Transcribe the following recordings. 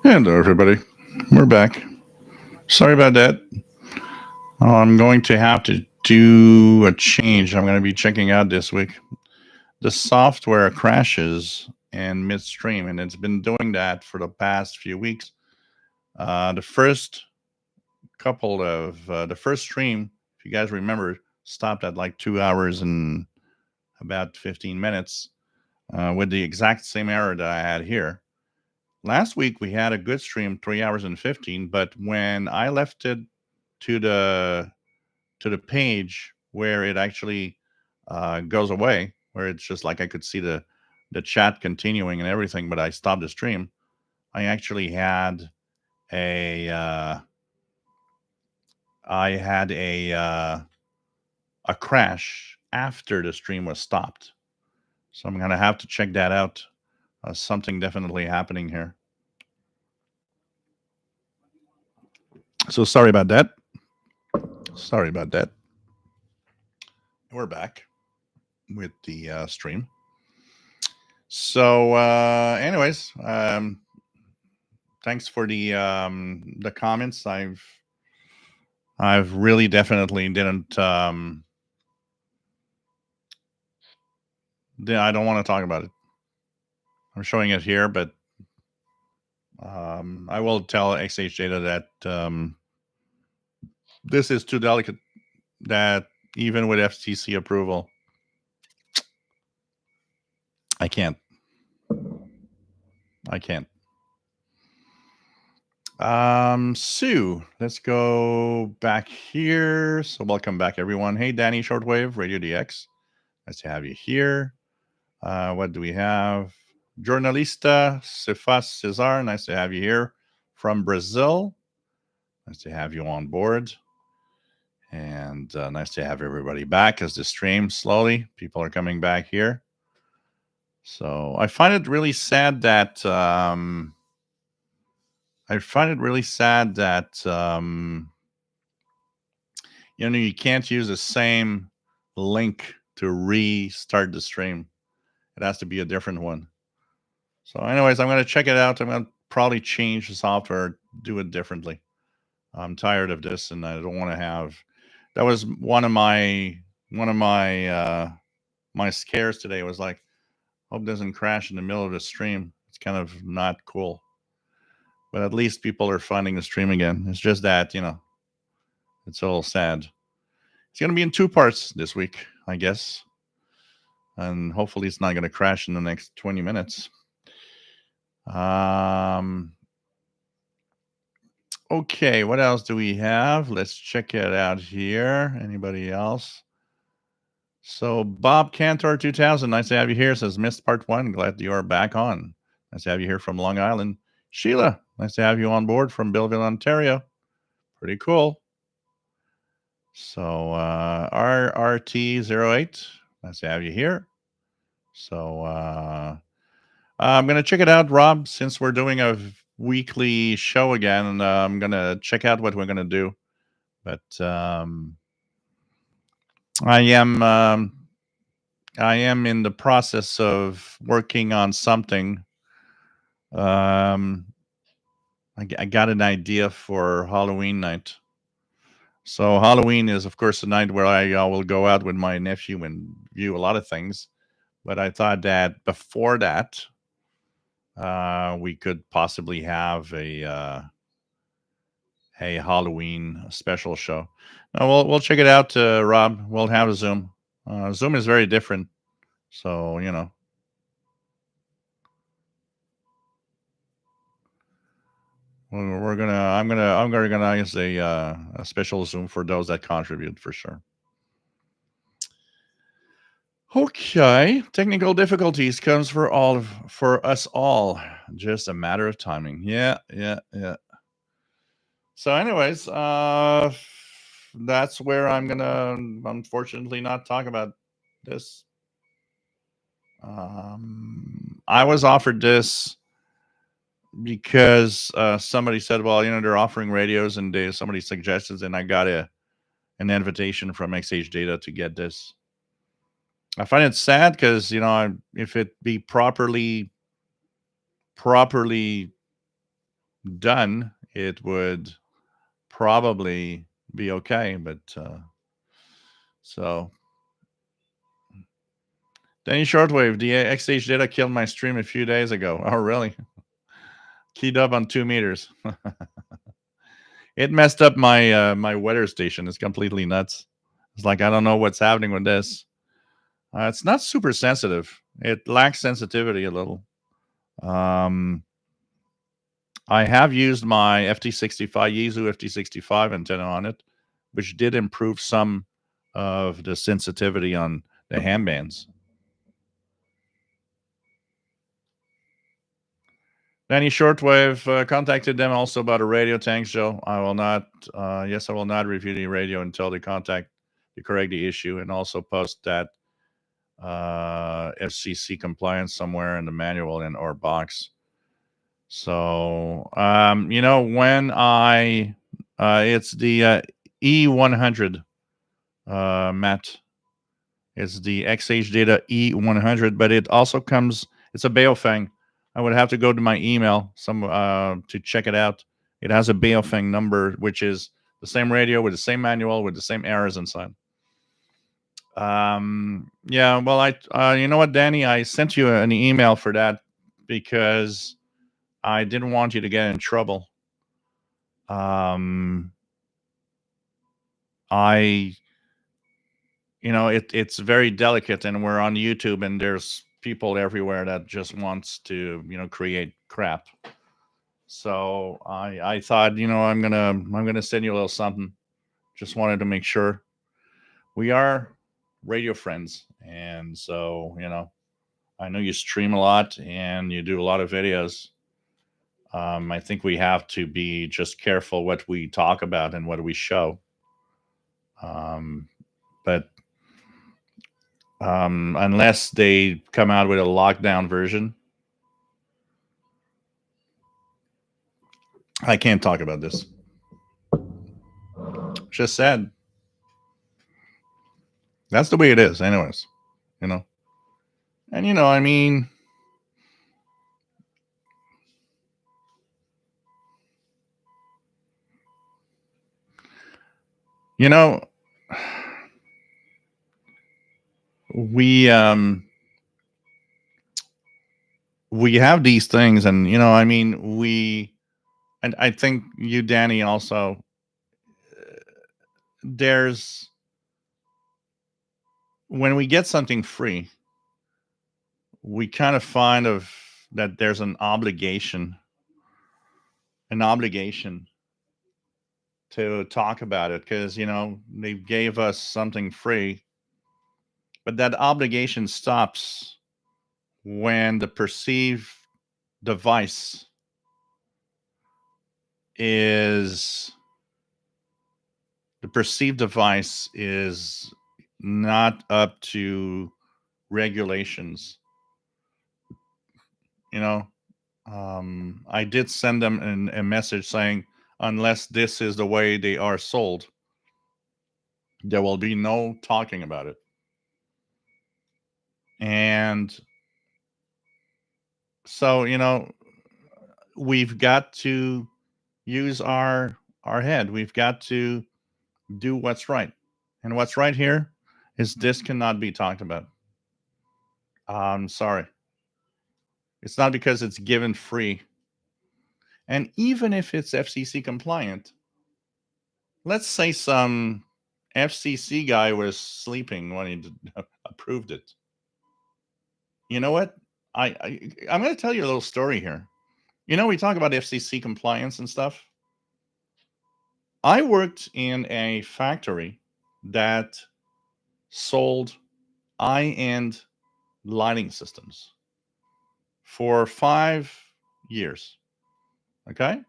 Hello, everybody. We're back. Sorry about that. I'm going to have to do a change. I'm going to be checking out this week. The software crashes in midstream, and it's been doing that for the past few weeks. The first the first stream, if you guys remember, stopped at like 2 hours and about 15 minutes with the exact same error that I had here. Last week we had a good stream, 3 hours and 15, but when I left it to the page where it actually goes away, where it's just like I could see the chat continuing and everything, but I stopped the stream. I actually had a a crash after the stream was stopped. So I'm gonna have to check that out. Something definitely happening here. So sorry about that. Sorry about that. We're back with the stream. So, anyways, thanks for the comments. I've really definitely didn't. I don't want to talk about it. I'm showing it here, but I will tell XH Data that this is too delicate. That even with FTC approval, I can't. Sue, let's go back here. So welcome back, everyone. Hey, Danny Shortwave, Radio DX. Nice to have you here. What do we have? Jornalista Cefas Cesar, nice to have you here from Brazil. Nice to have you on board. And nice to have everybody back as the stream slowly. People are coming back here. So I find it really sad that you can't use the same link to restart the stream. It has to be a different one. So anyways, I'm going to check it out. I'm going to probably change the software, do it differently. I'm tired of this, and I don't want to have. That was one of my my scares today. Was like, hope it doesn't crash in the middle of the stream. It's kind of not cool. But at least people are finding the stream again. It's just that, it's all sad. It's going to be in 2 parts this week, I guess. And hopefully it's not going to crash in the next 20 minutes. Okay, what else do we have? Let's check it out here. Anybody else? So Bob Cantor 2000, nice to have you here. Says missed part 1. Glad you are back on. Nice to have you here from Long Island. Sheila, nice to have you on board from Belleville, Ontario. Pretty cool. So RRT08, nice to have you here. So I'm gonna check it out, Rob. Since we're doing a weekly show again, I'm gonna check out what we're gonna do. But I am in the process of working on something. I got an idea for Halloween night. So Halloween is, of course, the night where I will go out with my nephew and view a lot of things. But I thought that before that, we could possibly have a Halloween special show. We'll check it out, Rob. We'll have a Zoom. Zoom is very different, so I'm gonna organize a special Zoom for those that contribute for sure. Okay, technical difficulties comes for us all. Just a matter of timing. Yeah. So, anyways, that's where I'm gonna unfortunately not talk about this. I was offered this because somebody said, "Well, they're offering radios," and somebody suggested, and I got an invitation from XH Data to get this. I find it sad because if it be properly done, it would probably be okay. But so, Danny Shortwave, the XH data killed my stream a few days ago. Oh, really? Keyed up on 2 meters. It messed up my my weather station. It's completely nuts. It's like I don't know what's happening with this. It's not super sensitive. It lacks sensitivity a little. I have used my FT65 Yaesu FT65 antenna on it, which did improve some of the sensitivity on the ham bands. Danny Shortwave contacted them also about a radio. Thanks, Joe. I will not. Yes, I will not review the radio until they contact to correct the issue, and also post that FCC compliance somewhere in the manual in our box. So you know, when I it's the E100 Matt. It's the XH Data E100, but it also comes. It's a Baofeng. I would have to go to my email to check it out. It has a Baofeng number, which is the same radio with the same manual with the same errors inside. Yeah. Well, you know what, Danny, I sent you an email for that because I didn't want you to get in trouble. I you know, it's very delicate, and we're on YouTube, and there's people everywhere that just wants to, you know, create crap. So I thought, you know, I'm gonna send you a little something. Just wanted to make sure we are radio friends, and so, you know, I know you stream a lot and you do a lot of videos. I think we have to be just careful what we talk about and what we show. But unless they come out with a lockdown version, I can't talk about this. Just sad. That's the way it is, anyways. You know, and you know, I mean, you know, we we have these things, and you know, I mean, and I think you, Danny, also. There's when we get something free, we kind of find of that there's an obligation to talk about it because, you know, they gave us something free, but that obligation stops when device is the perceived device is not up to regulations. You know, I did send them a message saying, unless this is the way they are sold, there will be no talking about it. And so, you know, we've got to use our head. We've got to do what's right. And what's right here is this cannot be talked about. I'm sorry. It's not because it's given free. And even if it's FCC compliant, let's say some FCC guy was sleeping when he approved it. You know what? I'm going to tell you a little story here. You know, we talk about FCC compliance and stuff. I worked in a factory that sold high-end lighting systems for 5 years. Okay?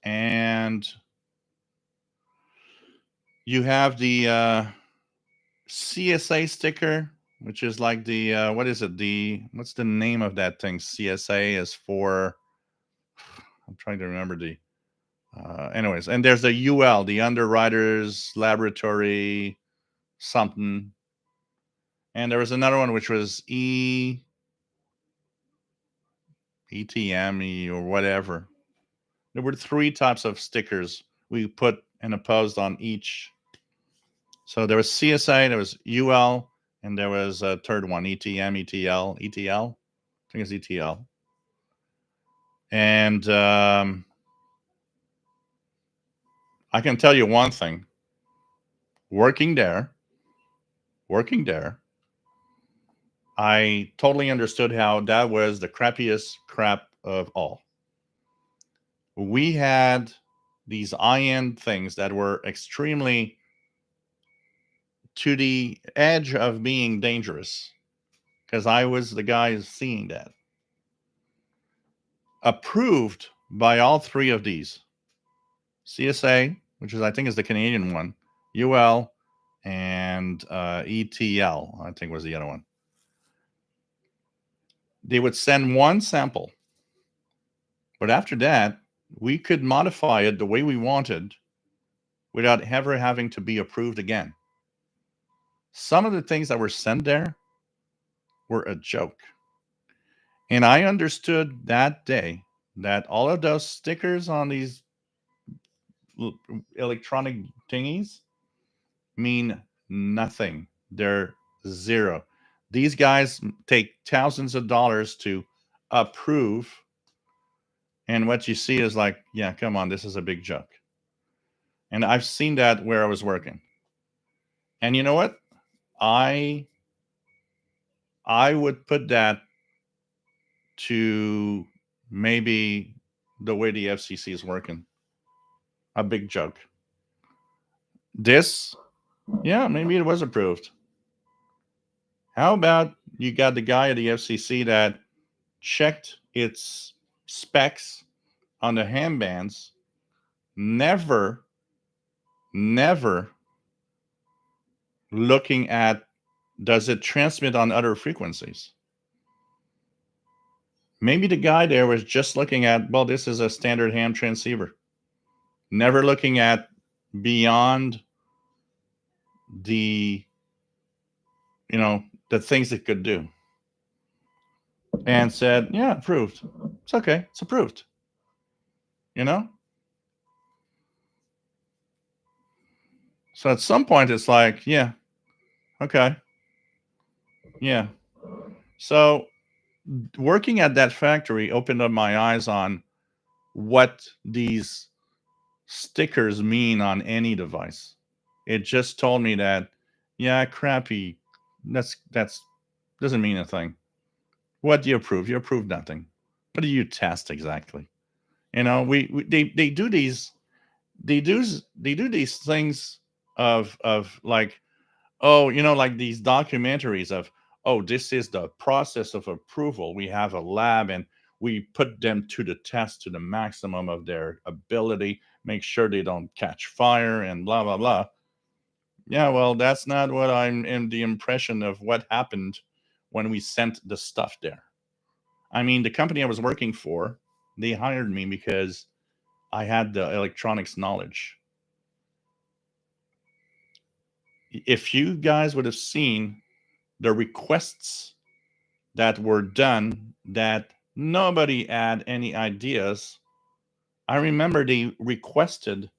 And you have the CSA sticker, which is like the what is it? What's the name of that thing? CSA is for. I'm trying to remember the. Anyways, and there's the UL, the Underwriters Laboratory something, and there was another one which was ETM or whatever. There were 3 types of stickers we put and opposed on each. So there was CSA, there was UL, and there was a third one, ETM, ETL, ETL. I think it's ETL. And I can tell you one thing. Working there, I totally understood how that was the crappiest crap of all. We had these high-end things that were extremely to the edge of being dangerous, because I was the guy seeing that. Approved by all 3 of these. CSA, which is I think is the Canadian one, UL, and ETL, I think was the other one. They would send one sample, but after that, we could modify it the way we wanted without ever having to be approved again. Some of the things that were sent there were a joke. And I understood that day that all of those stickers on these electronic thingies mean nothing. They're zero. These guys take thousands of dollars to approve. And what you see is like, yeah, come on, this is a big joke. And I've seen that where I was working. And you know what? I would put that to maybe the way the FCC is working. A big joke. This, yeah, maybe it was approved. How about you got the guy at the FCC that checked its specs on the handbands, never looking at does it transmit on other frequencies? Maybe the guy there was just looking at, well, this is a standard ham transceiver, never looking at beyond the, the things it could do, and said, yeah, approved. It's okay. It's approved. So at some point it's like, yeah, okay. Yeah. So working at that factory opened up my eyes on what these stickers mean on any device. It just told me that, yeah, crappy, that's doesn't mean a thing. What do you approve? You approve nothing. What do you test exactly? They do these things of like, oh, like these documentaries of, oh, this is the process of approval. We have a lab and we put them to the test to the maximum of their ability, make sure they don't catch fire and blah, blah, blah. Yeah, well, that's not what I'm in the impression of what happened when we sent the stuff there. I mean, the company I was working for, they hired me because I had the electronics knowledge. If you guys would have seen the requests that were done that nobody had any ideas. I remember they requested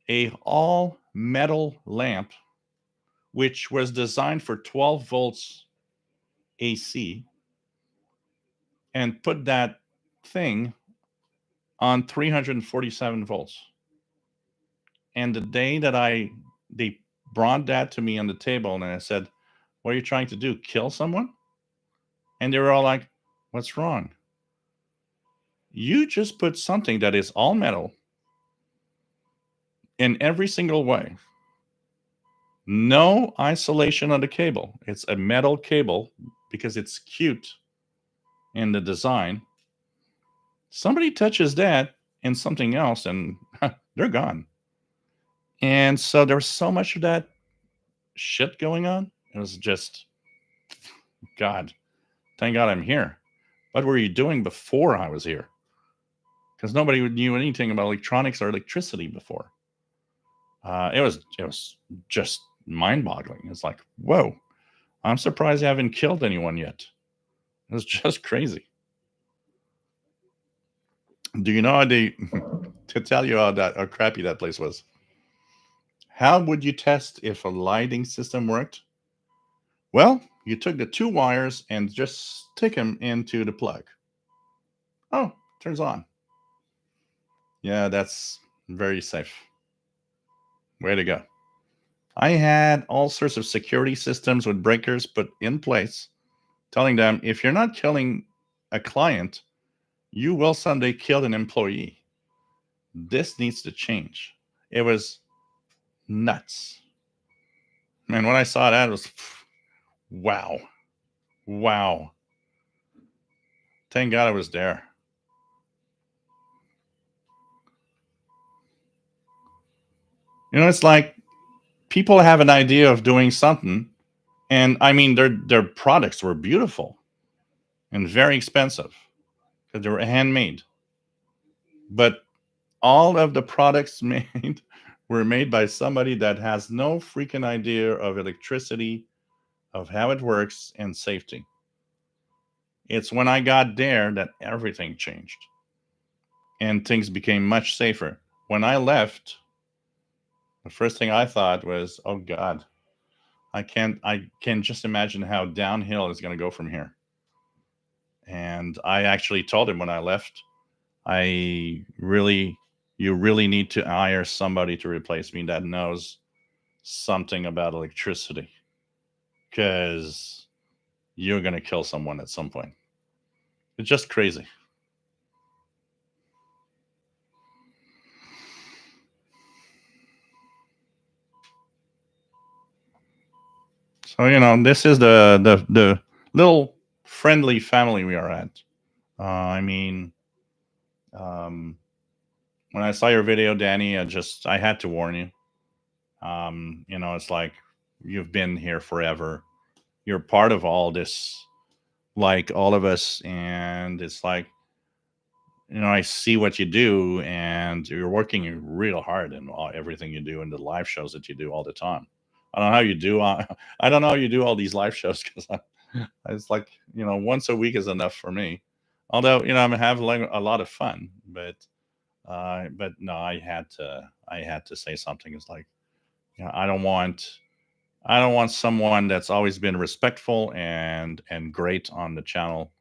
a all metal lamp, which was designed for 12 volts AC, and put that thing on 347 volts. And the day that they brought that to me on the table, and I said, what are you trying to do? Kill someone? And they were all like, what's wrong? You just put something that is all metal in every single way. No isolation on the cable. It's a metal cable because it's cute in the design. Somebody touches that and something else, and they're gone. And so there was so much of that shit going on. It was just, God, thank God I'm here. What were you doing before I was here? Because nobody knew anything about electronics or electricity before. It was just mind-boggling. It's like, whoa, I'm surprised I haven't killed anyone yet. It was just crazy. Do you know how they to tell you how crappy that place was? How would you test if a lighting system worked? Well, you took the two wires and just stick them into the plug. Oh, turns on. Yeah, that's very safe. Way to go. I had all sorts of security systems with breakers put in place, telling them if you're not killing a client, you will someday kill an employee. This needs to change. It was nuts. Man, when I saw that, it was wow. Wow. Thank God I was there. It's like people have an idea of doing something, and I mean, their products were beautiful and very expensive because they were handmade. But all of the products made were made by somebody that has no freaking idea of electricity, of how it works, and safety. It's when I got there that everything changed and things became much safer. When I left, the first thing I thought was, "Oh God, I can just imagine how downhill it's going to go from here." And I actually told him when I left, I really, you really need to hire somebody to replace me that knows something about electricity because you're going to kill someone at some point. It's just crazy. So, this is the little friendly family we are at. I mean, um, when I saw your video, Danny, I had to warn you. It's like you've been here forever. You're part of all this, like all of us, and it's like I see what you do, and you're working real hard in everything you do, and the live shows that you do all the time. I don't know how you do. I don't know how you do all these live shows because it's like once a week is enough for me. Although I'm having like a lot of fun, but no, I had to say something. It's like I don't want someone that's always been respectful and great on the channel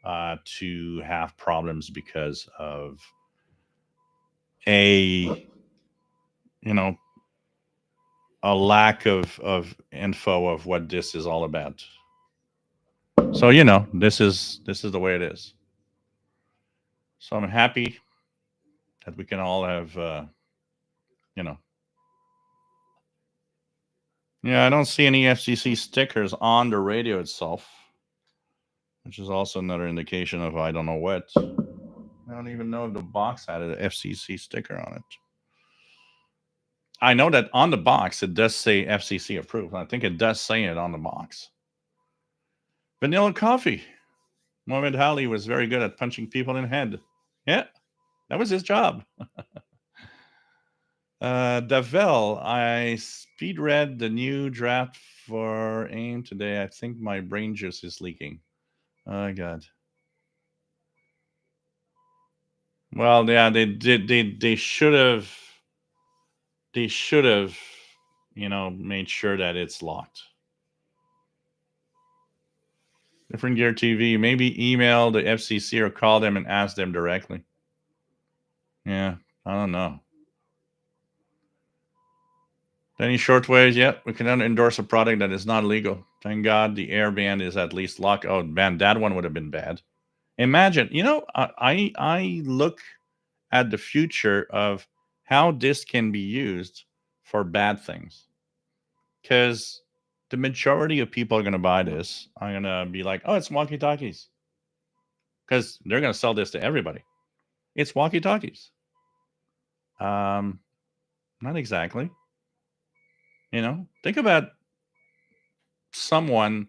to have problems because of a you know a lack of info of what this is all about. So this is the way it is. So I'm happy that we can all have you know yeah, I don't see any FCC stickers on the radio itself, which is also another indication of I don't know what. I don't even know if the box had an FCC sticker on it. I know that on the box it does say FCC approved. I think it does say it on the box. Vanilla coffee. Mohammed Ali was very good at punching people in the head. Yeah, that was his job. Davel, I speed read the new draft for AIM today. I think my brain juice is leaking. Oh God. Well, yeah, they did. They should have. They should have, made sure that it's locked. Different Gear TV. Maybe email the FCC or call them and ask them directly. Yeah, I don't know. Any shortwaves? Yeah, we cannot endorse a product that is not legal. Thank God the air band is at least locked. Oh man, that one would have been bad. Imagine, I look at the future of how this can be used for bad things. Because the majority of people are going to buy this. I'm going to be like, oh, it's walkie talkies. Because they're going to sell this to everybody. It's walkie talkies. Um, Not exactly. Think about someone,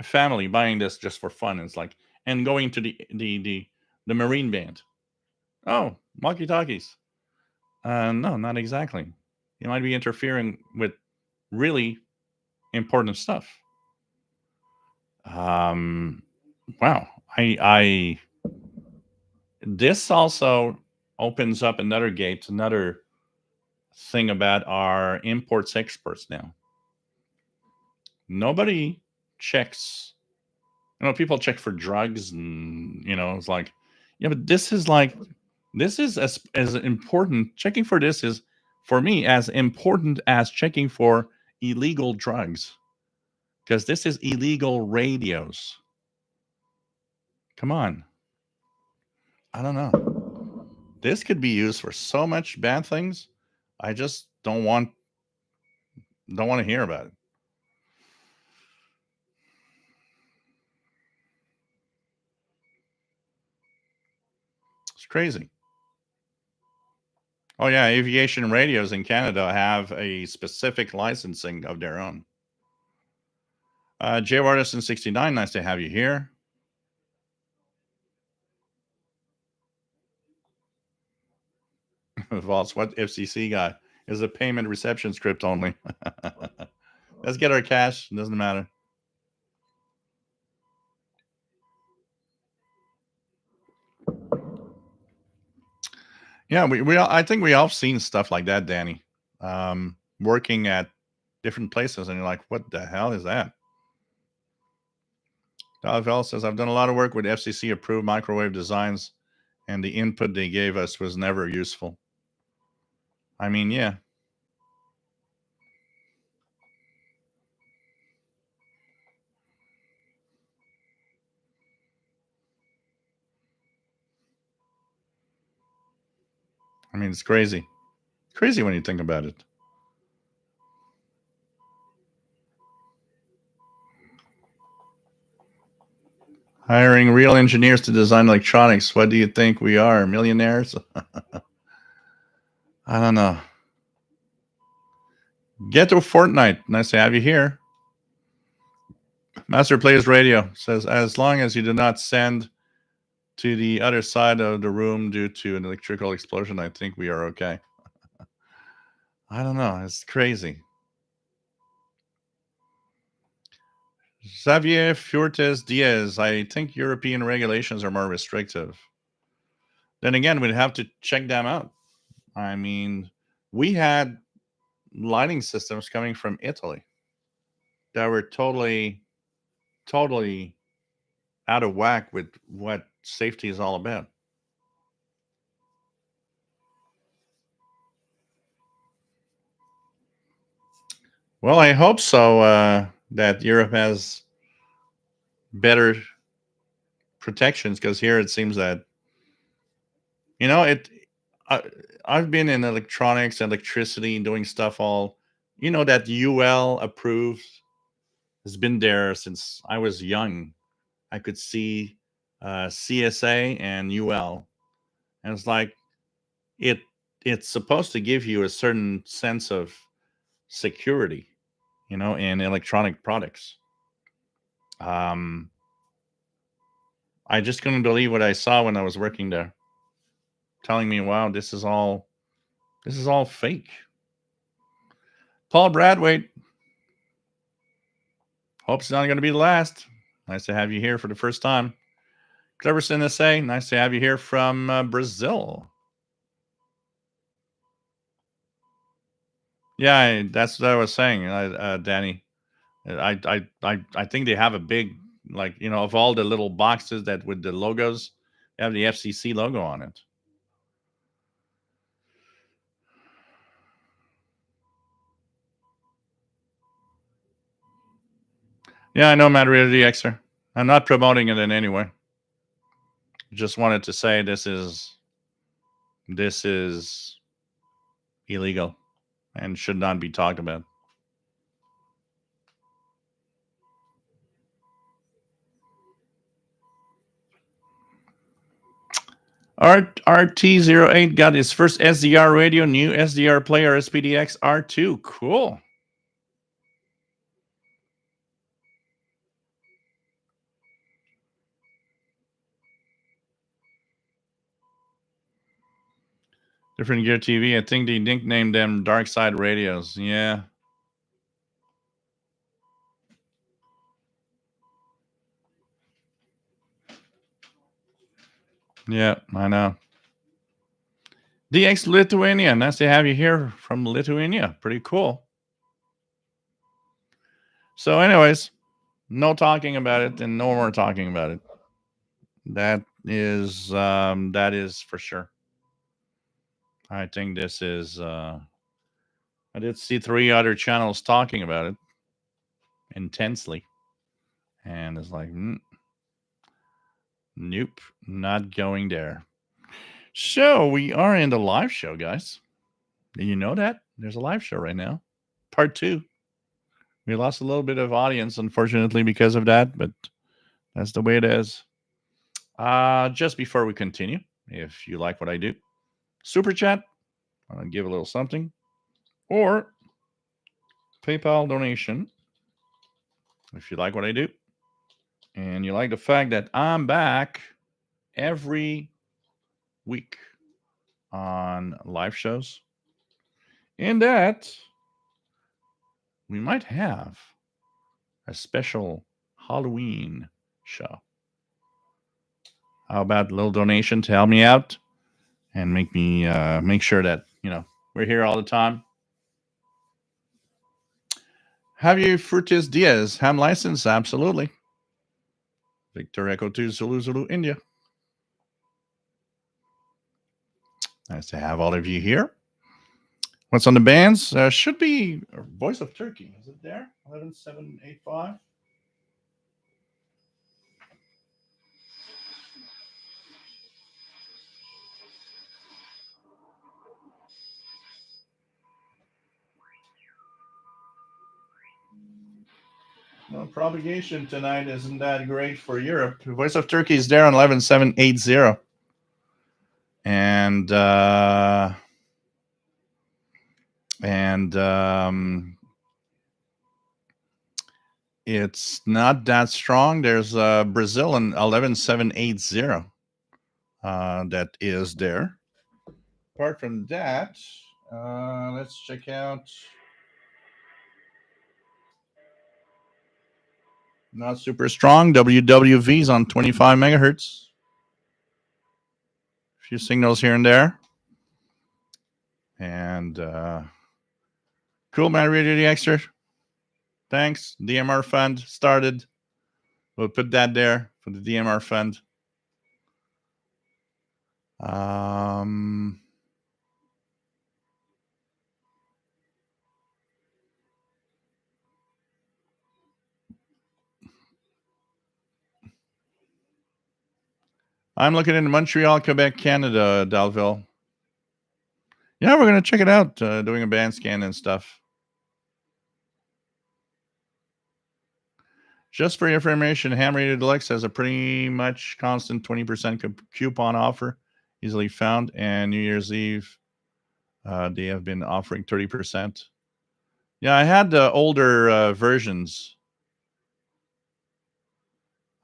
a family buying this just for fun. It's like, and going to the Marine band. Oh, walkie talkies. No, not exactly. You might be interfering with really important stuff. Um, wow. I This also opens up another gate, another thing about our imports exports now. Nobody checks. People check for drugs, and it's like, yeah, but this is as important. Checking for this is, for me, as important as checking for illegal drugs, because this is illegal radios. Come on, I don't know. This could be used for so much bad things. I just don't want to hear about it. It's crazy. Oh yeah, aviation radios in Canada have a specific licensing of their own. J. Artisan 69, nice to have you here. Vaults, what FCC got is a payment reception script only. Let's get our cash. It doesn't matter. Yeah, I think we all seen stuff like that, Danny. Working at different places, and you're like, what the hell is that? Dalvell says, I've done a lot of work with FCC approved microwave designs, and the input they gave us was never useful. I mean, yeah. I mean, it's crazy. Crazy when you think about it. Hiring real engineers to design electronics. What do you think we are? Millionaires? I don't know. Get to Fortnite. Nice to have you here. Master Plays Radio says, as long as you do not send to the other side of the room due to an electrical explosion, I think we are okay. I don't know. It's crazy. Xavier Fuertes Diaz, I think European regulations are more restrictive. Then again, we'd have to check them out. I mean, we had lighting systems coming from Italy that were totally out of whack with what safety is all about. Well, I hope so, that Europe has better protections, because here it seems that, it. I, I've been in electronics, electricity, doing stuff all, that UL approved has been there since I was young. I could see CSA and UL, and it's like it. It's supposed to give you a certain sense of security, in electronic products. Um, I just couldn't believe what I saw when I was working there, telling me, "Wow, this is all fake." Paul Bradway, hope it's not going to be the last. Nice to have you here for the first time. Cleverson SA, nice to have you here from Brazil. Yeah, that's what I was saying, Danny. I think they have a big, of all the little boxes that with the logos, they have the FCC logo on it. Yeah, I know, Mad Reality Xer. I'm not promoting it in any way. Just wanted to say this is illegal and should not be talked about. RT08 got his first SDR radio, new SDR player, SPDX R2. Cool. Different Gear TV. I think they nicknamed them Dark Side Radios. Yeah. Yeah, I know. DX Lithuania. Nice to have you here from Lithuania. Pretty cool. So, anyways, no talking about it and no more talking about it. That is for sure. I think this is I did see 3 other channels talking about it intensely. And it's like, nope, not going there. So we are in the live show, guys. Did you know that? There's a live show right now. Part 2. We lost a little bit of audience, unfortunately, because of that, but that's the way it is. Just before we continue, if you like what I do, super chat, I'll give a little something, or PayPal donation if you like what I do, and you like the fact that I'm back every week on live shows, and that we might have a special Halloween show. How about a little donation to help me out and make me make sure that we're here all the time? Have you Frutis Diaz ham license? Absolutely. Victor Echo 2 Zulu Zulu India. Nice to have all of you here. What's on the bands? Should be Voice of Turkey. Is it there? 11785. Well, propagation tonight isn't that great for Europe. Voice of Turkey is there on 11780. And it's not that strong. There's Brazil on 11780 that is there. Apart from that, let's check out. Not super strong. WWV's on 25 megahertz. A few signals here and there. And cool, man. Radio the extra. Thanks. DMR fund started. We'll put that there for the DMR fund. I'm looking into Montreal, Quebec, Canada, Dalville. Yeah, we're going to check it out, doing a band scan and stuff. Just for your information, Ham Radio Deluxe has a pretty much constant 20% coupon offer, easily found. And New Year's Eve, they have been offering 30%. Yeah, I had the older versions.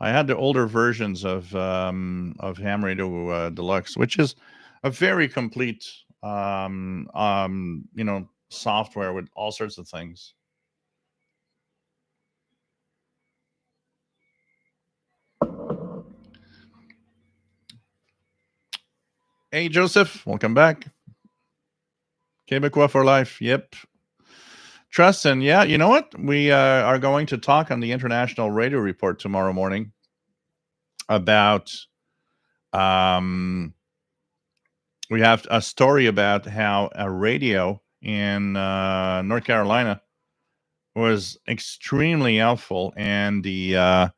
I had the older versions of Ham Radio Deluxe, which is a very complete, software with all sorts of things. Hey, Joseph, welcome back. Quebecois for life. Yep. Tristan, yeah, you know what? We are going to talk on the International Radio Report tomorrow morning about. We have a story about how a radio in North Carolina was extremely helpful in the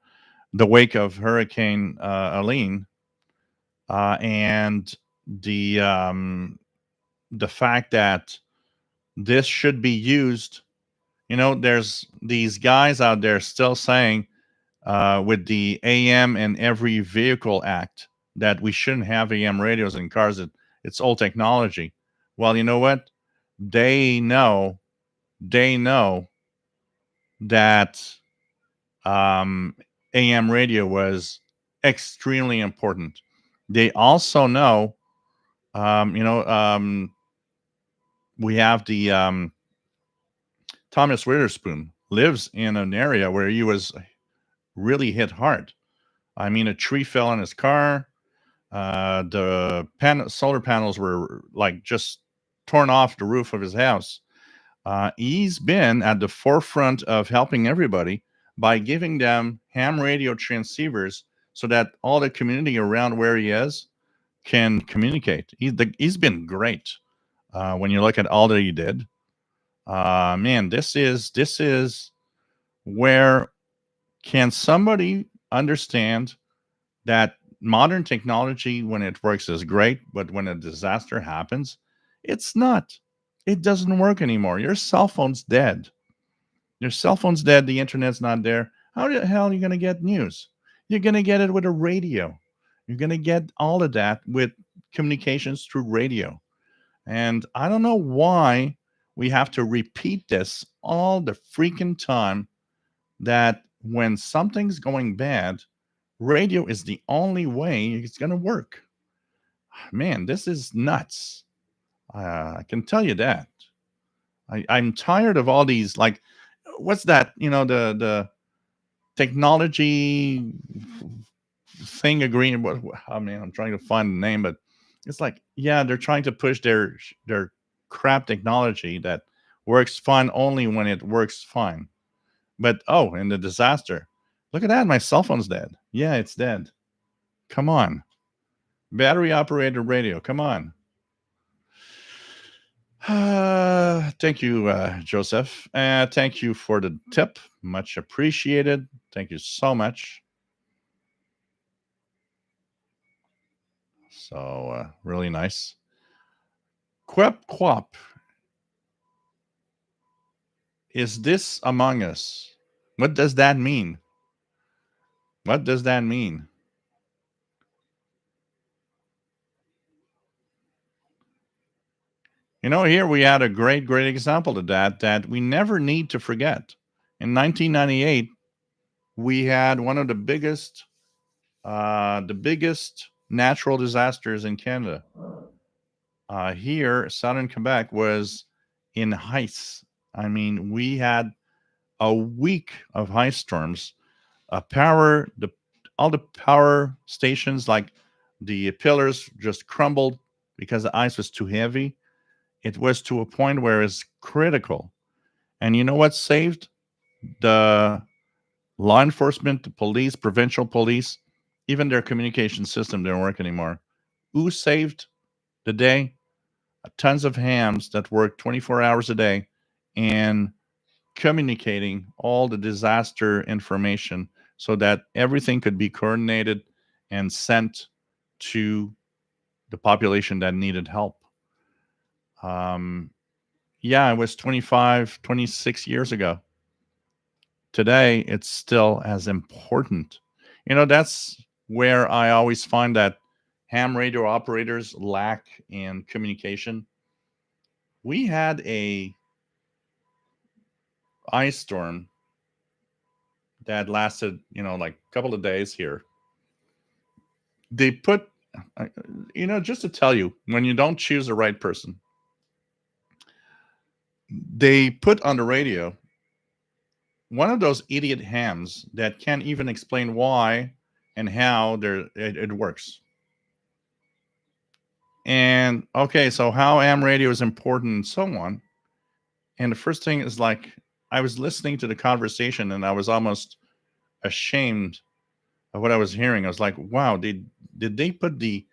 wake of Hurricane Helene, and the fact that this should be used. There's these guys out there still saying with the AM and Every Vehicle Act that we shouldn't have AM radios in cars. It's old technology. Well, you know what? They know that AM radio was extremely important. They also know, we have the Thomas Witherspoon lives in an area where he was really hit hard. I mean, a tree fell on his car. The solar panels were like just torn off the roof of his house. He's been at the forefront of helping everybody by giving them ham radio transceivers so that all the community around where he is can communicate. He's been great when you look at all that he did. Man, this is where can somebody understand that modern technology, when it works, is great, but when a disaster happens, it's not. It doesn't work anymore. Your cell phone's dead. Your cell phone's dead. The internet's not there. How the hell are you going to get news? You're going to get it with a radio. You're going to get all of that with communications through radio. And I don't know why we have to repeat this all the freaking time, that when something's going bad, radio is the only way it's going to work. Man, this is nuts. I can tell you that. I'm tired of all these, like, what's that? The technology thing agreeing. I mean, I'm trying to find the name, but it's like, yeah, they're trying to push their crap technology that works fine only when it works fine. But oh, in the disaster, look at that, my cell phone's dead. Yeah, it's dead. Come on, battery operated radio. Come on. Thank you, Joseph. Thank you for the tip. Much appreciated. Thank you so much. So, really nice. Quep Quap. Is this Among Us? What does that mean? What does that mean? Here we had a great example of that we never need to forget. In 1998, we had one of the biggest natural disasters in Canada. Here, southern Quebec was in ice. I mean, we had a week of ice storms. All the power stations, like the pillars, just crumbled because the ice was too heavy. It was to a point where it's critical. And you know what saved? The law enforcement, the police, provincial police, even their communication system didn't work anymore. Who saved the day? Tons of hams that worked 24 hours a day and communicating all the disaster information so that everything could be coordinated and sent to the population that needed help. Um, yeah, it was 25, 26 years ago. Today, it's still as important. That's where I always find that ham radio operators lack in communication. We had a ice storm that lasted, like a couple of days here. They put, just to tell you, when you don't choose the right person, they put on the radio one of those idiot hams that can't even explain why and how it works. And okay, so how ham radio is important and so on. And the first thing is, like, I was listening to the conversation and I was almost ashamed of what I was hearing. I was like, wow, did they put the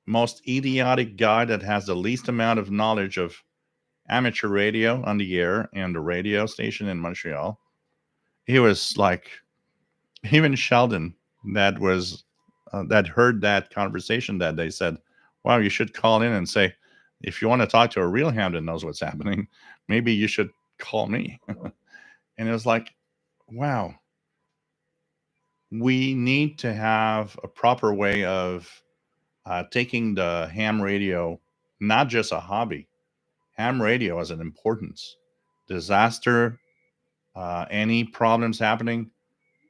most idiotic guy that has the least amount of knowledge of amateur radio on the air and the radio station in Montreal? He was like, even Sheldon, that heard that conversation that they said, wow, you should call in and say, if you want to talk to a real ham that knows what's happening, maybe you should call me. And it was like, wow, we need to have a proper way of taking the ham radio, not just a hobby. Ham radio has an importance. Disaster, any problems happening,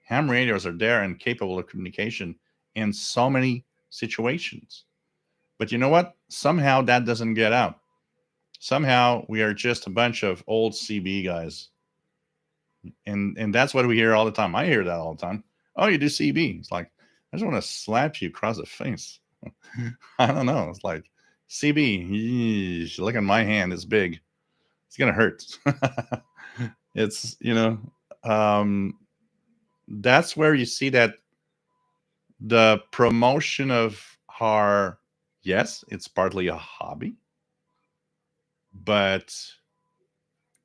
ham radios are there and capable of communication in so many situations. But you know what? Somehow that doesn't get out. Somehow we are just a bunch of old CB guys. And that's what we hear all the time. I hear that all the time. Oh, you do CB. It's like, I just want to slap you across the face. I don't know. It's like CB. Yeesh, look at my hand. It's big. It's gonna hurt. It's um, that's where you see that the promotion of our, yes, it's partly a hobby, but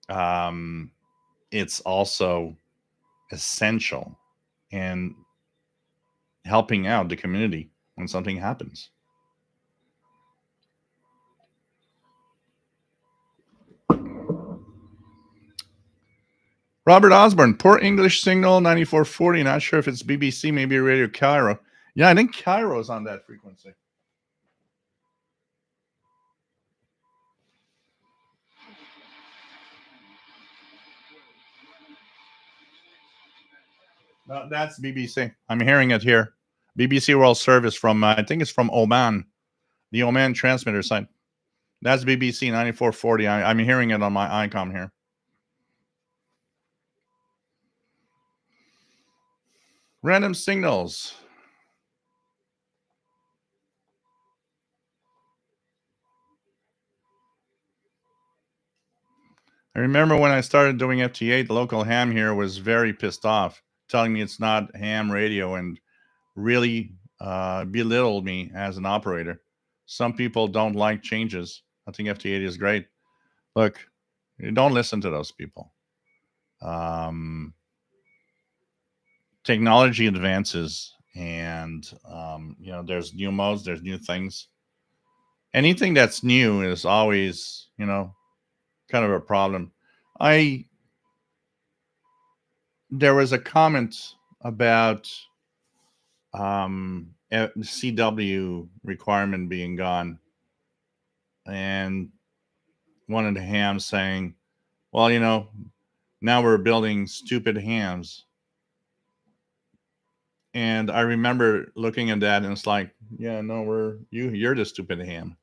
um, it's also essential in helping out the community when something happens. Robert Osborne, poor English signal 9440. Not sure if it's BBC, maybe Radio Cairo. Yeah, I think Cairo's on that frequency. No, that's BBC. I'm hearing it here. BBC World Service from, I think it's from Oman, the Oman transmitter site. That's BBC 9440. I'm hearing it on my ICOM here. Random signals. I remember when I started doing FT8, the local ham here was very pissed off, telling me it's not ham radio and really belittled me as an operator. Some people don't like changes. I think FT8 is great. Look, you don't listen to those people. Technology advances, and there's new modes, there's new things. Anything that's new is always kind of a problem. I There was a comment about CW requirement being gone, and one of the hams saying, well, now we're building stupid hams. And I remember looking at that, and it's like, yeah, no, you're the stupid ham.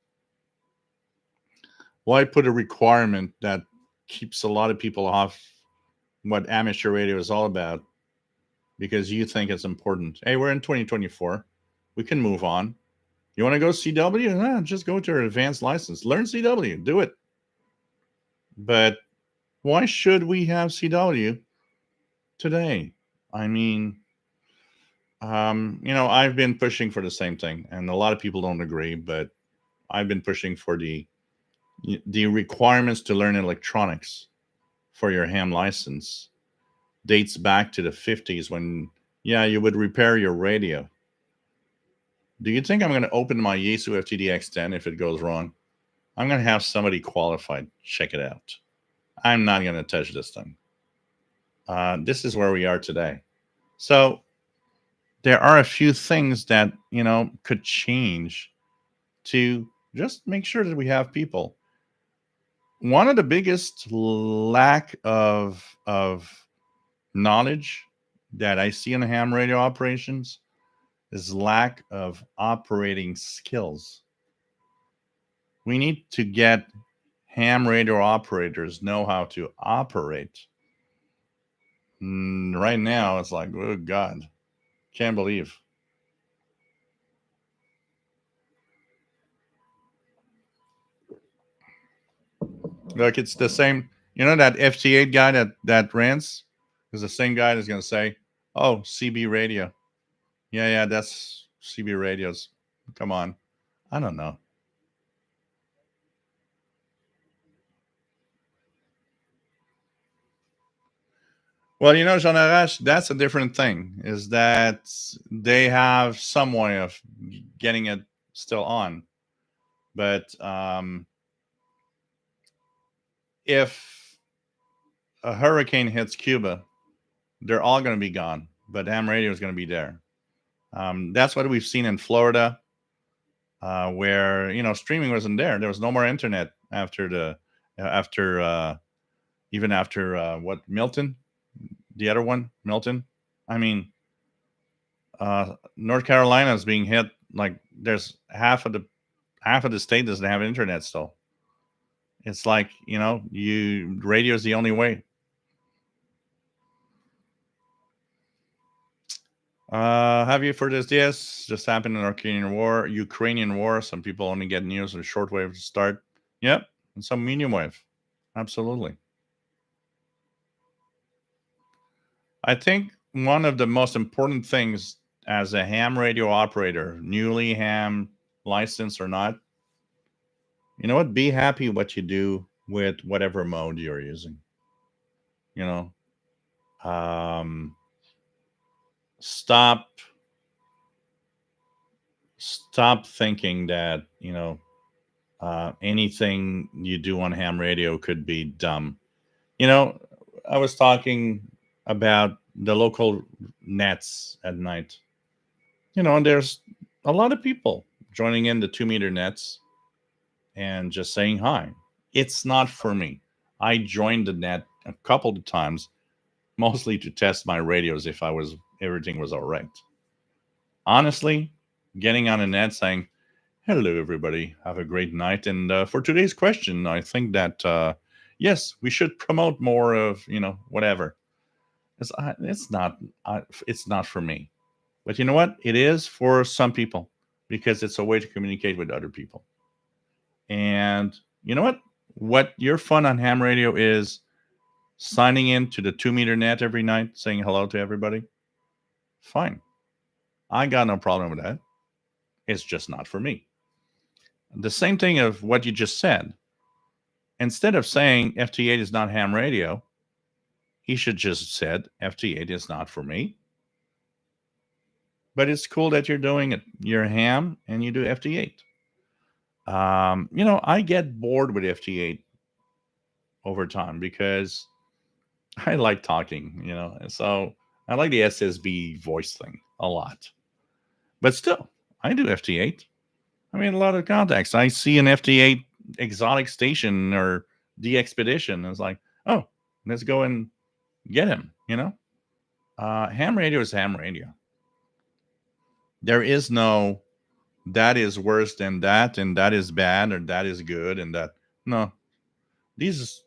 Why put a requirement that keeps a lot of people off what amateur radio is all about because you think it's important? Hey, we're in 2024. We can move on. You want to go CW? Just go to your advanced license. Learn CW. Do it. But why should we have CW today? I mean, I've been pushing for the same thing, and a lot of people don't agree, but I've been pushing for the requirements to learn electronics for your ham license dates back to the 50s when, yeah, you would repair your radio. Do you think I'm going to open my Yaesu FTDX10 if it goes wrong? I'm going to have somebody qualified check it out. I'm not going to touch this thing. This is where we are today. So there are a few things that, could change to just make sure that we have people. One of the biggest lack of knowledge that I see in ham radio operations is lack of operating skills. We need to get ham radio operators know how to operate. Right now, it's like, oh God, can't believe. Look, it's the same. That FT8 guy that rants is the same guy that's going to say, "Oh, CB radio." Yeah, that's CB radios. Come on, I don't know. Well, Jean Arash, that's a different thing. Is that they have some way of getting it still on, but if a hurricane hits Cuba, they're all going to be gone. But ham radio is going to be there. That's what we've seen in Florida, where streaming wasn't there. There was no more internet even after what, Milton, the other one, Milton. I mean, North Carolina is being hit. Like, there's half of the state doesn't have internet still. It's like, radio is the only way. Have you for this? Yes, just happened in Ukrainian war. Some people only get news on shortwave to start. Yep, and some medium wave. Absolutely. I think one of the most important things as a ham radio operator, newly ham licensed or not, you know what? Be happy what you do with whatever mode you're using. You know, stop thinking that anything you do on ham radio could be dumb. You know, I was talking about the local nets at night. And there's a lot of people joining in the 2 meter nets and just saying hi. It's not for me. I joined the net a couple of times, mostly to test my radios if everything was all right. Honestly, getting on a net saying, "Hello, everybody. Have a great night." And for today's question, I think that yes, we should promote more of whatever. It's not for me. But you know what? It is for some people because it's a way to communicate with other people. And you know what? What your fun on ham radio is signing in to the 2 meter net every night, saying hello to everybody. Fine. I got no problem with that. It's just not for me. The same thing of what you just said. Instead of saying FT8 is not ham radio, he should just said FT8 is not for me. But it's cool that you're doing it. You're ham and you do FT8. I get bored with FT8 over time because I like talking, and so I like the SSB voice thing a lot. But still, I do FT8. I mean, a lot of contacts. I see an FT8 exotic station or the expedition. It's like, oh, let's go and get him. Ham radio is ham radio. There is no that is worse than that, and that is bad, or that is good, and that no. There's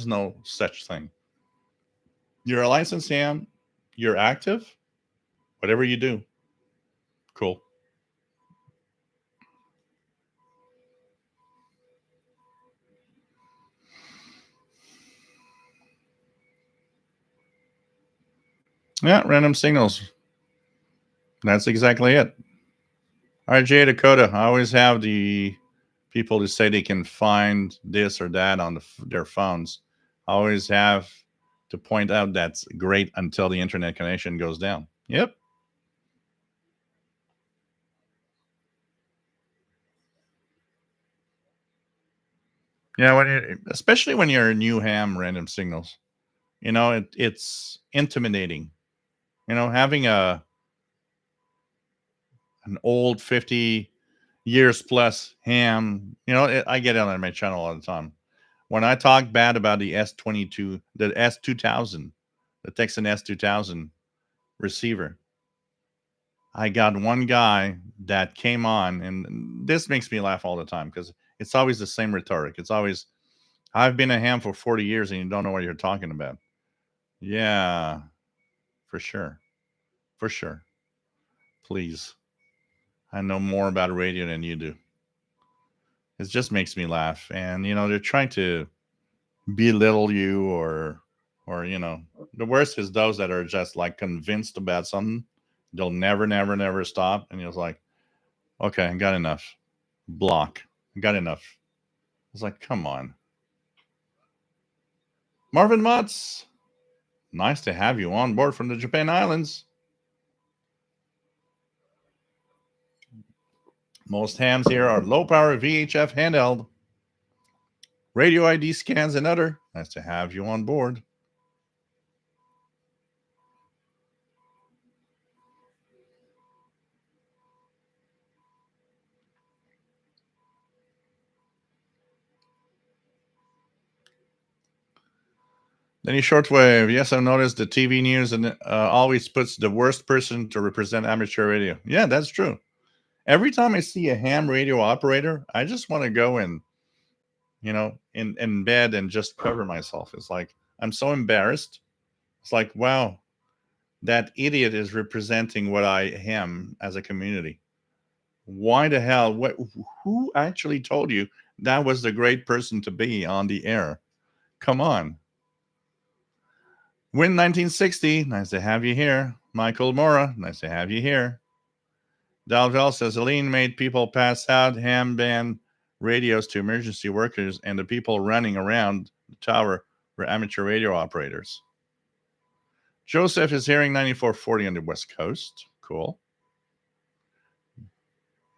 no such thing. You're a licensed ham. You're active. Whatever you do, cool. Yeah, random signals. That's exactly it. RJ Dakota. I always have the people who say they can find this or that on their phones. I always have to point out that's great until the internet connection goes down. Yep. Yeah, especially when you're new ham random signals, it's intimidating. Having an old 50 years plus ham. I get it on my channel all the time. When I talk bad about the S22, the S2000, the Texan S2000 receiver, I got one guy that came on, and this makes me laugh all the time because it's always the same rhetoric. It's always, I've been a ham for 40 years and you don't know what you're talking about. Yeah, for sure. For sure. Please. I know more about radio than you do. It just makes me laugh. And, they're trying to belittle you or the worst is those that are just like convinced about something. They'll never, never, never stop. And you're like, okay, I got enough. Block. I got enough. It's like, come on. Marvin Mutz, nice to have you on board from the Japan Islands. Most hams here are low power VHF handheld. Radio ID scans and other. Nice to have you on board. Any shortwave. Yes, I've noticed the TV news and always puts the worst person to represent amateur radio. Yeah, that's true. Every time I see a ham radio operator, I just want to go in bed and just cover myself. It's like I'm so embarrassed. It's like, wow, that idiot is representing what I am as a community. Why the hell? Who actually told you that was the great person to be on the air? Come on. Win 1960. Nice to have you here. Michael Mora. Nice to have you here. Dalvell says Aline made people pass out, ham band radios to emergency workers, and the people running around the tower were amateur radio operators. Joseph is hearing 9440 on the West Coast. Cool.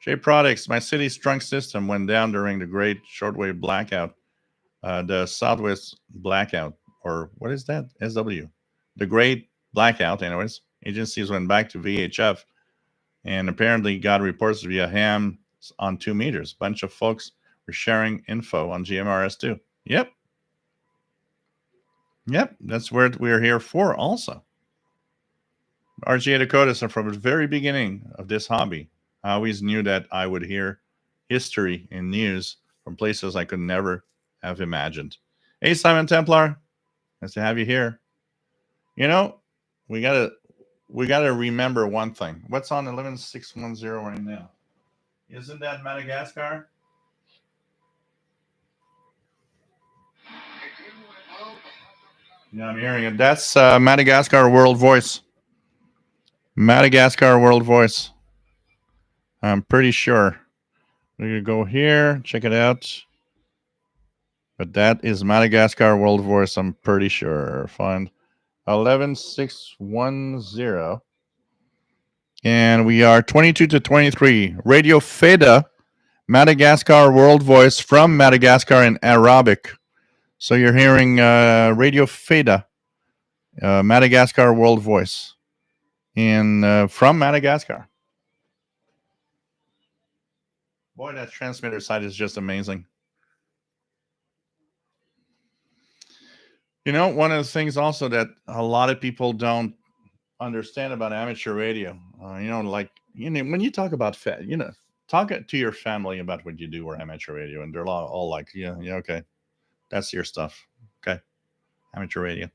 J Products, my city's trunk system went down during the great shortwave blackout, the Southwest blackout, or what is that? SW. The great blackout, anyways. Agencies went back to VHF and apparently got reports via ham on 2 meters. Bunch of folks were sharing info on GMRS2. Yep. That's what we're here for also. RGA Dakota, so from the very beginning of this hobby, I always knew that I would hear history and news from places I could never have imagined. Hey, Simon Templar, nice to have you here. You know, we gotta remember one thing. What's on 11610 right now? Isn't that Madagascar? Yeah, I'm hearing it. That's Madagascar World Voice. Madagascar World Voice. I'm pretty sure. We're going to go here, check it out. But that is Madagascar World Voice, I'm pretty sure. Find 11610. And we are 22 to 23. Radio Feda, Madagascar World Voice from Madagascar in Arabic. So you're hearing Radio Feda, Madagascar World Voice, from Madagascar. Boy, that transmitter site is just amazing. You know, one of the things also that a lot of people don't understand about amateur radio, like, when you talk about talk to your family about what you do or amateur radio, and they're all like, yeah, okay, that's your stuff. Okay, amateur radio.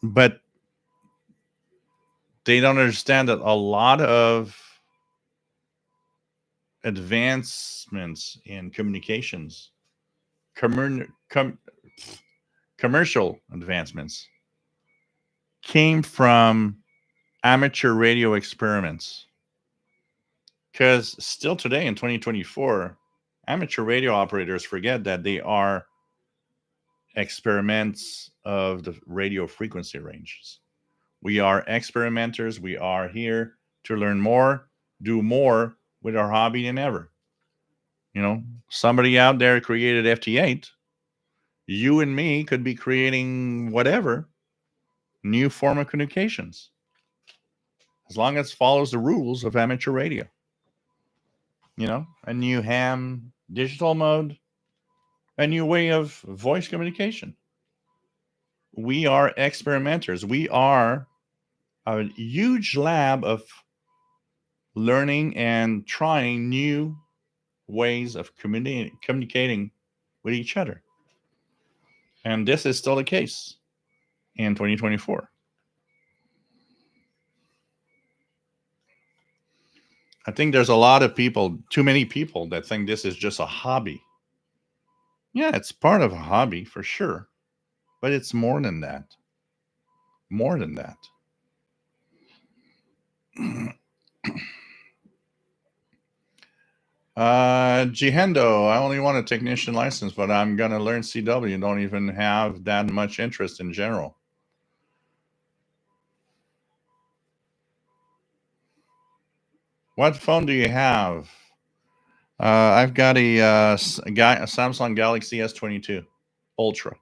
But they don't understand that a lot of advancements in communications, commercial advancements, came from amateur radio experiments. Because still today in 2024, amateur radio operators forget that they are experiments of the radio frequency ranges. We are experimenters. We are here to learn more, do more with our hobby than ever. Somebody out there created FT8. You and me could be creating whatever new form of communications, as long as it follows the rules of amateur radio. A new ham digital mode, a new way of voice communication. We are experimenters. We are a huge lab of learning and trying new ways of communicating with each other. And this is still the case in 2024. I think there's a lot of people, too many people, that think this is just a hobby. Yeah, it's part of a hobby for sure, but it's more than that. More than that. Gihendo, I only want a technician license, but I'm going to learn CW. Don't even have that much interest in general. What phone do you have? I've got a Samsung Galaxy S22 Ultra.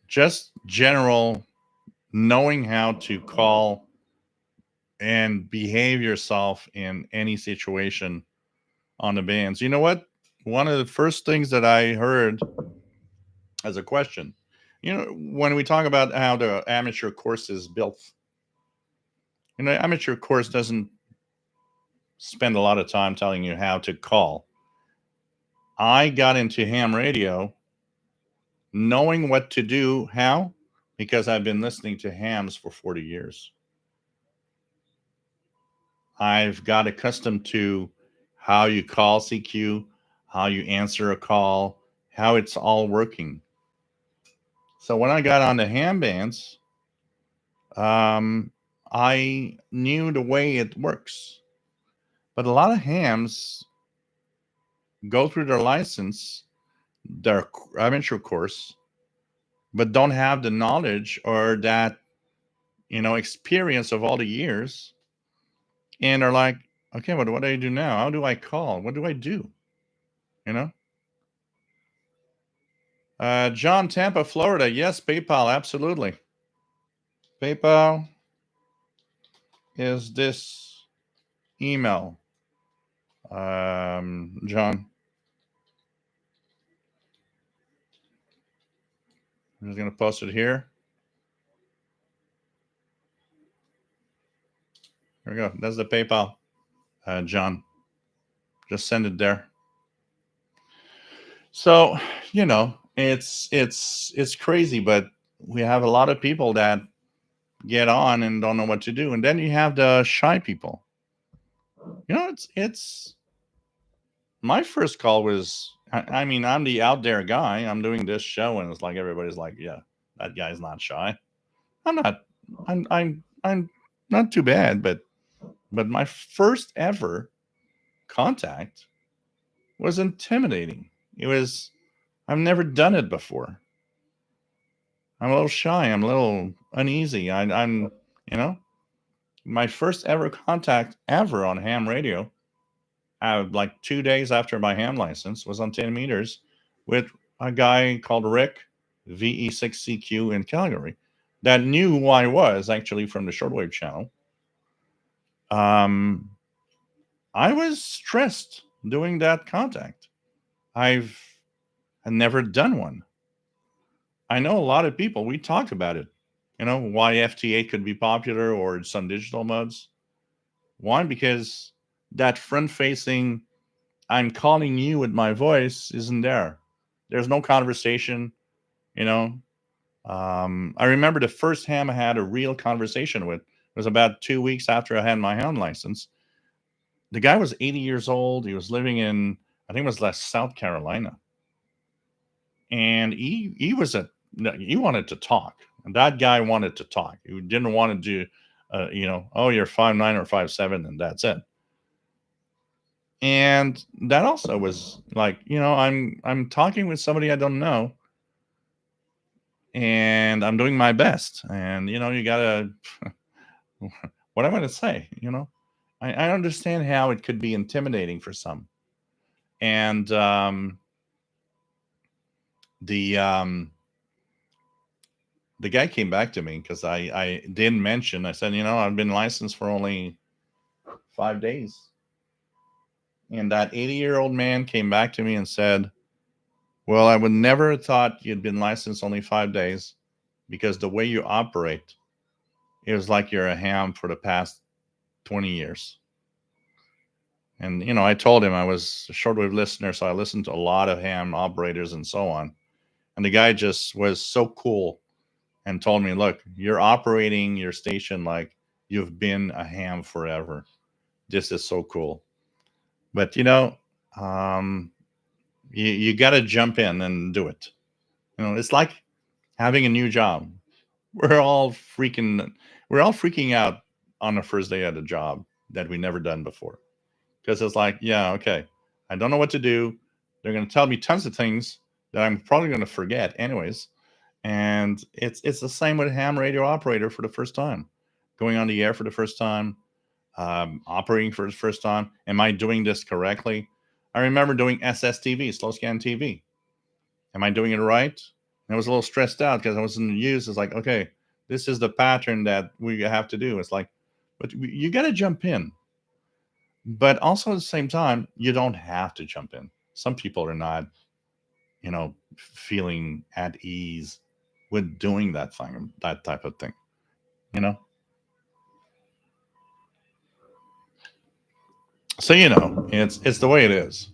Just general knowing how to call and behave yourself in any situation on the bands. You know what? One of the first things that I heard as a question, when we talk about how the amateur course is built, amateur course doesn't spend a lot of time telling you how to call. I got into ham radio knowing what to do, how, because I've been listening to hams for 40 years. I've got accustomed to how you call CQ, how you answer a call, how it's all working. So when I got on the ham bands, I knew the way it works. But a lot of hams go through their license, their amateur course, but don't have the knowledge or that experience of all the years, and are like, okay, what do I do now? How do I call? What do I do? You know, John, Tampa, Florida. Yes, PayPal, absolutely. PayPal is this email, John. I'm just gonna post it here. Here we go. That's the PayPal, John. Just send it there. So, it's crazy, but we have a lot of people that get on and don't know what to do, and then you have the shy people. It's my first call was. I mean, I'm the out there guy. I'm doing this show, and it's like everybody's like, "Yeah, that guy's not shy." I'm not. I'm not too bad, but my first ever contact was intimidating. It was. I've never done it before. I'm a little shy. I'm a little uneasy. I'm, you know, my first ever contact ever on ham radio, like 2 days after my ham license, was on 10 meters with a guy called Rick, VE6CQ in Calgary, that knew who I was actually from the Shortwave channel. Um, I was stressed doing that contact. I've never done one. I know a lot of people, we talked about it, why FT8 could be popular or some digital modes. Why? Because that front facing, I'm calling you with my voice isn't there. There's no conversation, you know. I remember the first ham I had a real conversation with was about 2 weeks after I had my ham license. The guy was 80 years old. He was living in, I think it was South Carolina. And he wanted to talk. And that guy wanted to talk. He didn't want to do, oh, you're 5'9" or 5'7", and that's it. And that also was like, I'm talking with somebody I don't know, and I'm doing my best. And you gotta, what am I going to say? I understand how it could be intimidating for some. And the um, the guy came back to me because I didn't mention. I said, I've been licensed for only 5 days. And that 80-year-old man came back to me and said, well, I would never have thought you'd been licensed only 5 days, because the way you operate, it was like you're a ham for the past 20 years. And, I told him I was a shortwave listener, so I listened to a lot of ham operators and so on. And the guy just was so cool and told me, look, you're operating your station like you've been a ham forever. This is so cool. But, you got to jump in and do it. It's like having a new job. We're all freaking out on the first day at a job that we never done before, because it's like, yeah, okay, I don't know what to do. They're going to tell me tons of things that I'm probably going to forget anyways. And it's the same with ham radio operator for the first time, going on the air for the first time, operating for the first time. Am I doing this correctly? I remember doing SSTV, slow scan TV. Am I doing it right? And I was a little stressed out because I wasn't used. It's like, okay, this is the pattern that we have to do. It's like, but you got to jump in. But also at the same time, you don't have to jump in. Some people are not, feeling at ease with doing that thing, that type of thing, you know? So it's the way it is.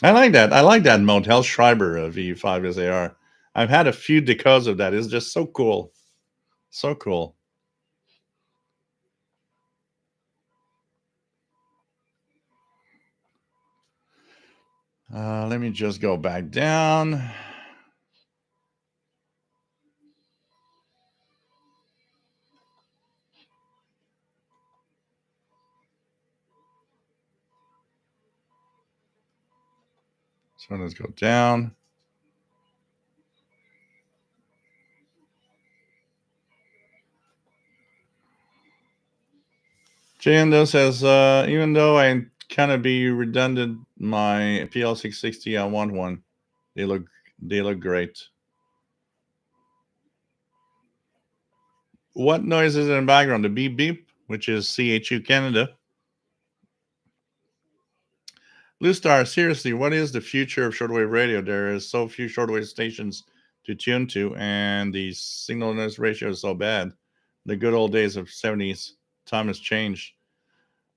I like that. I like that Motel Schreiber V5 as they are. I've had a few decos of that. It's just so cool. So cool. Let me just go back down. So let's go down. Jando says, even though I kind of be redundant, my PL660, I want one. They look great. What noise is in the background? The beep beep, which is CHU Canada. Blue Star, seriously, what is the future of shortwave radio? There is so few shortwave stations to tune to, and the signal noise ratio is so bad. The good old days of 70s, time has changed.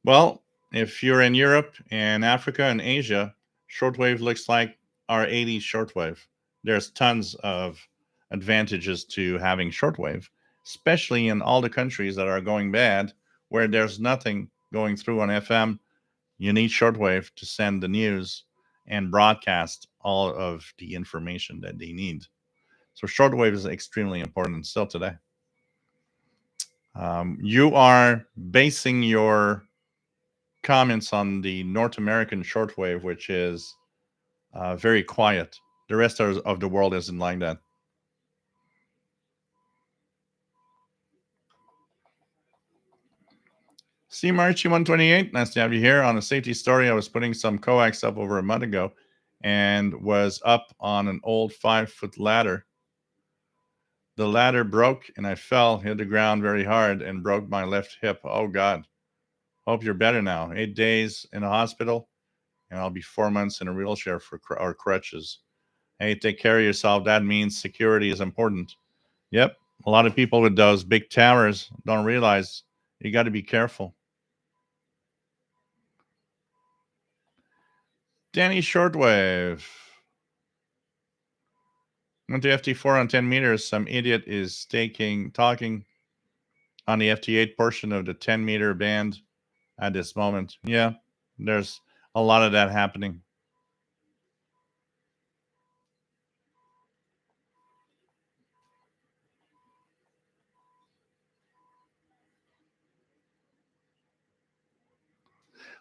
Well, if you're in Europe and Africa and Asia, shortwave looks like our 80s shortwave. There's tons of advantages to having shortwave, especially in all the countries that are going bad, where there's nothing going through on FM. You need shortwave to send the news and broadcast all of the information that they need. So shortwave is extremely important still today. You are basing your comments on the North American shortwave, which is very quiet. The rest of the world isn't like that. See Marchi 128, nice to have you here. On a safety story, I was putting some coax up over a month ago and was up on an old 5-foot ladder. The ladder broke and I fell, hit the ground very hard, and broke my left hip. Oh, God. Hope you're better now. 8 days in a hospital, and I'll be 4 months in a wheelchair or crutches. Hey, take care of yourself. That means security is important. Yep. A lot of people with those big towers don't realize you got to be careful. Danny Shortwave. Went to FT4 on 10 meters. Some idiot is talking on the FT8 portion of the 10-meter band at this moment. Yeah, there's a lot of that happening.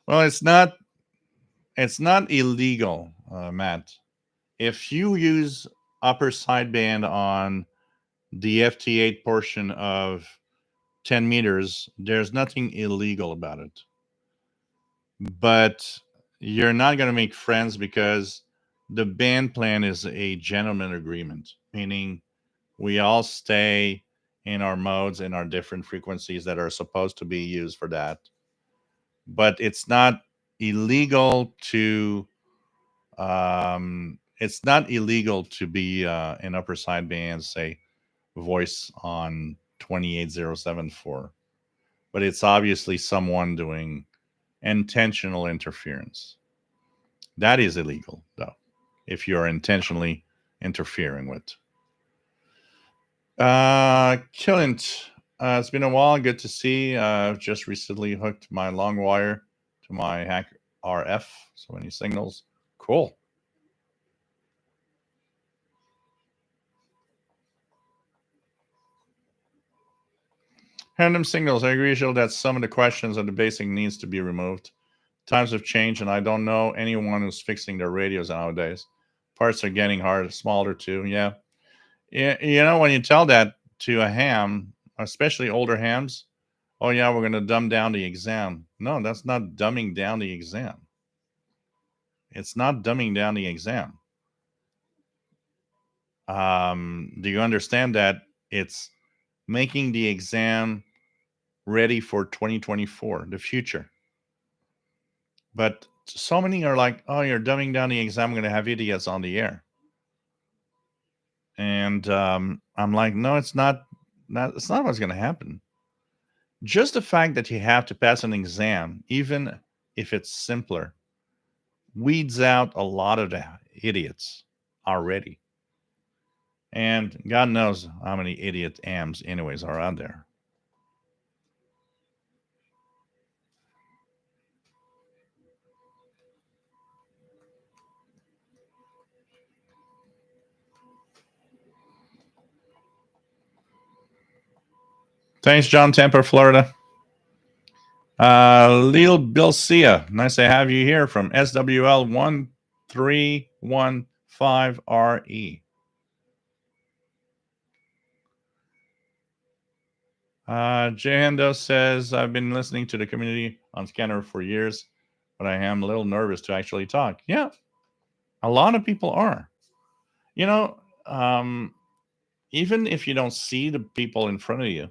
Well, it's not illegal, Matt. If you use upper sideband on the FT8 portion of 10 meters, there's nothing illegal about it. But you're not going to make friends because the band plan is a gentleman agreement, meaning we all stay in our modes and our different frequencies that are supposed to be used for that. But it's not illegal to be in upper sideband, say voice on 28074, but it's obviously someone doing intentional interference. That is illegal, though, if you're intentionally interfering with. Killint, it's been a while. Good to see. I've just recently hooked my long wire to my hack RF, so many signals. Cool. Random signals. I agree, Jill, that some of the questions of the basic needs to be removed. Times have changed, and I don't know anyone who's fixing their radios nowadays. Parts are getting hard, smaller too. Yeah. When you tell that to a ham, especially older hams, oh yeah, we're going to dumb down the exam. No, that's not dumbing down the exam. It's not dumbing down the exam. Do you understand that it's making the exam ready for 2024, the future? But so many are like, oh, you're dumbing down the exam. I'm going to have idiots on the air. And I'm like, no, it's not. It's not what's going to happen. Just the fact that you have to pass an exam, even if it's simpler, weeds out a lot of the idiots already. And God knows how many idiot AMs, anyways, are out there. Thanks, John, Tampa, Florida. Lil Bill Sia, nice to have you here from SWL 1315RE. Jehando says, I've been listening to the community on Scanner for years, but I am a little nervous to actually talk. Yeah, a lot of people are. You know, even if you don't see the people in front of you,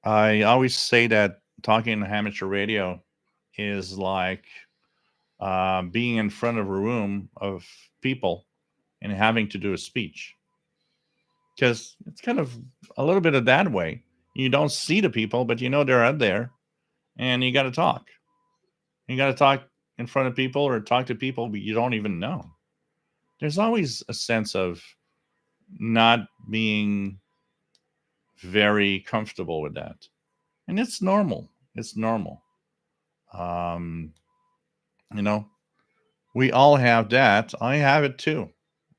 I always say that talking amateur radio is like being in front of a room of people and having to do a speech, because it's kind of a little bit of that way. You don't see the people, but you know they're out there, and you got to talk. You got to talk in front of people or talk to people but you don't even know. There's always a sense of not being very comfortable with that, and it's normal. It's normal. Um, you know, we all have that. I have it too,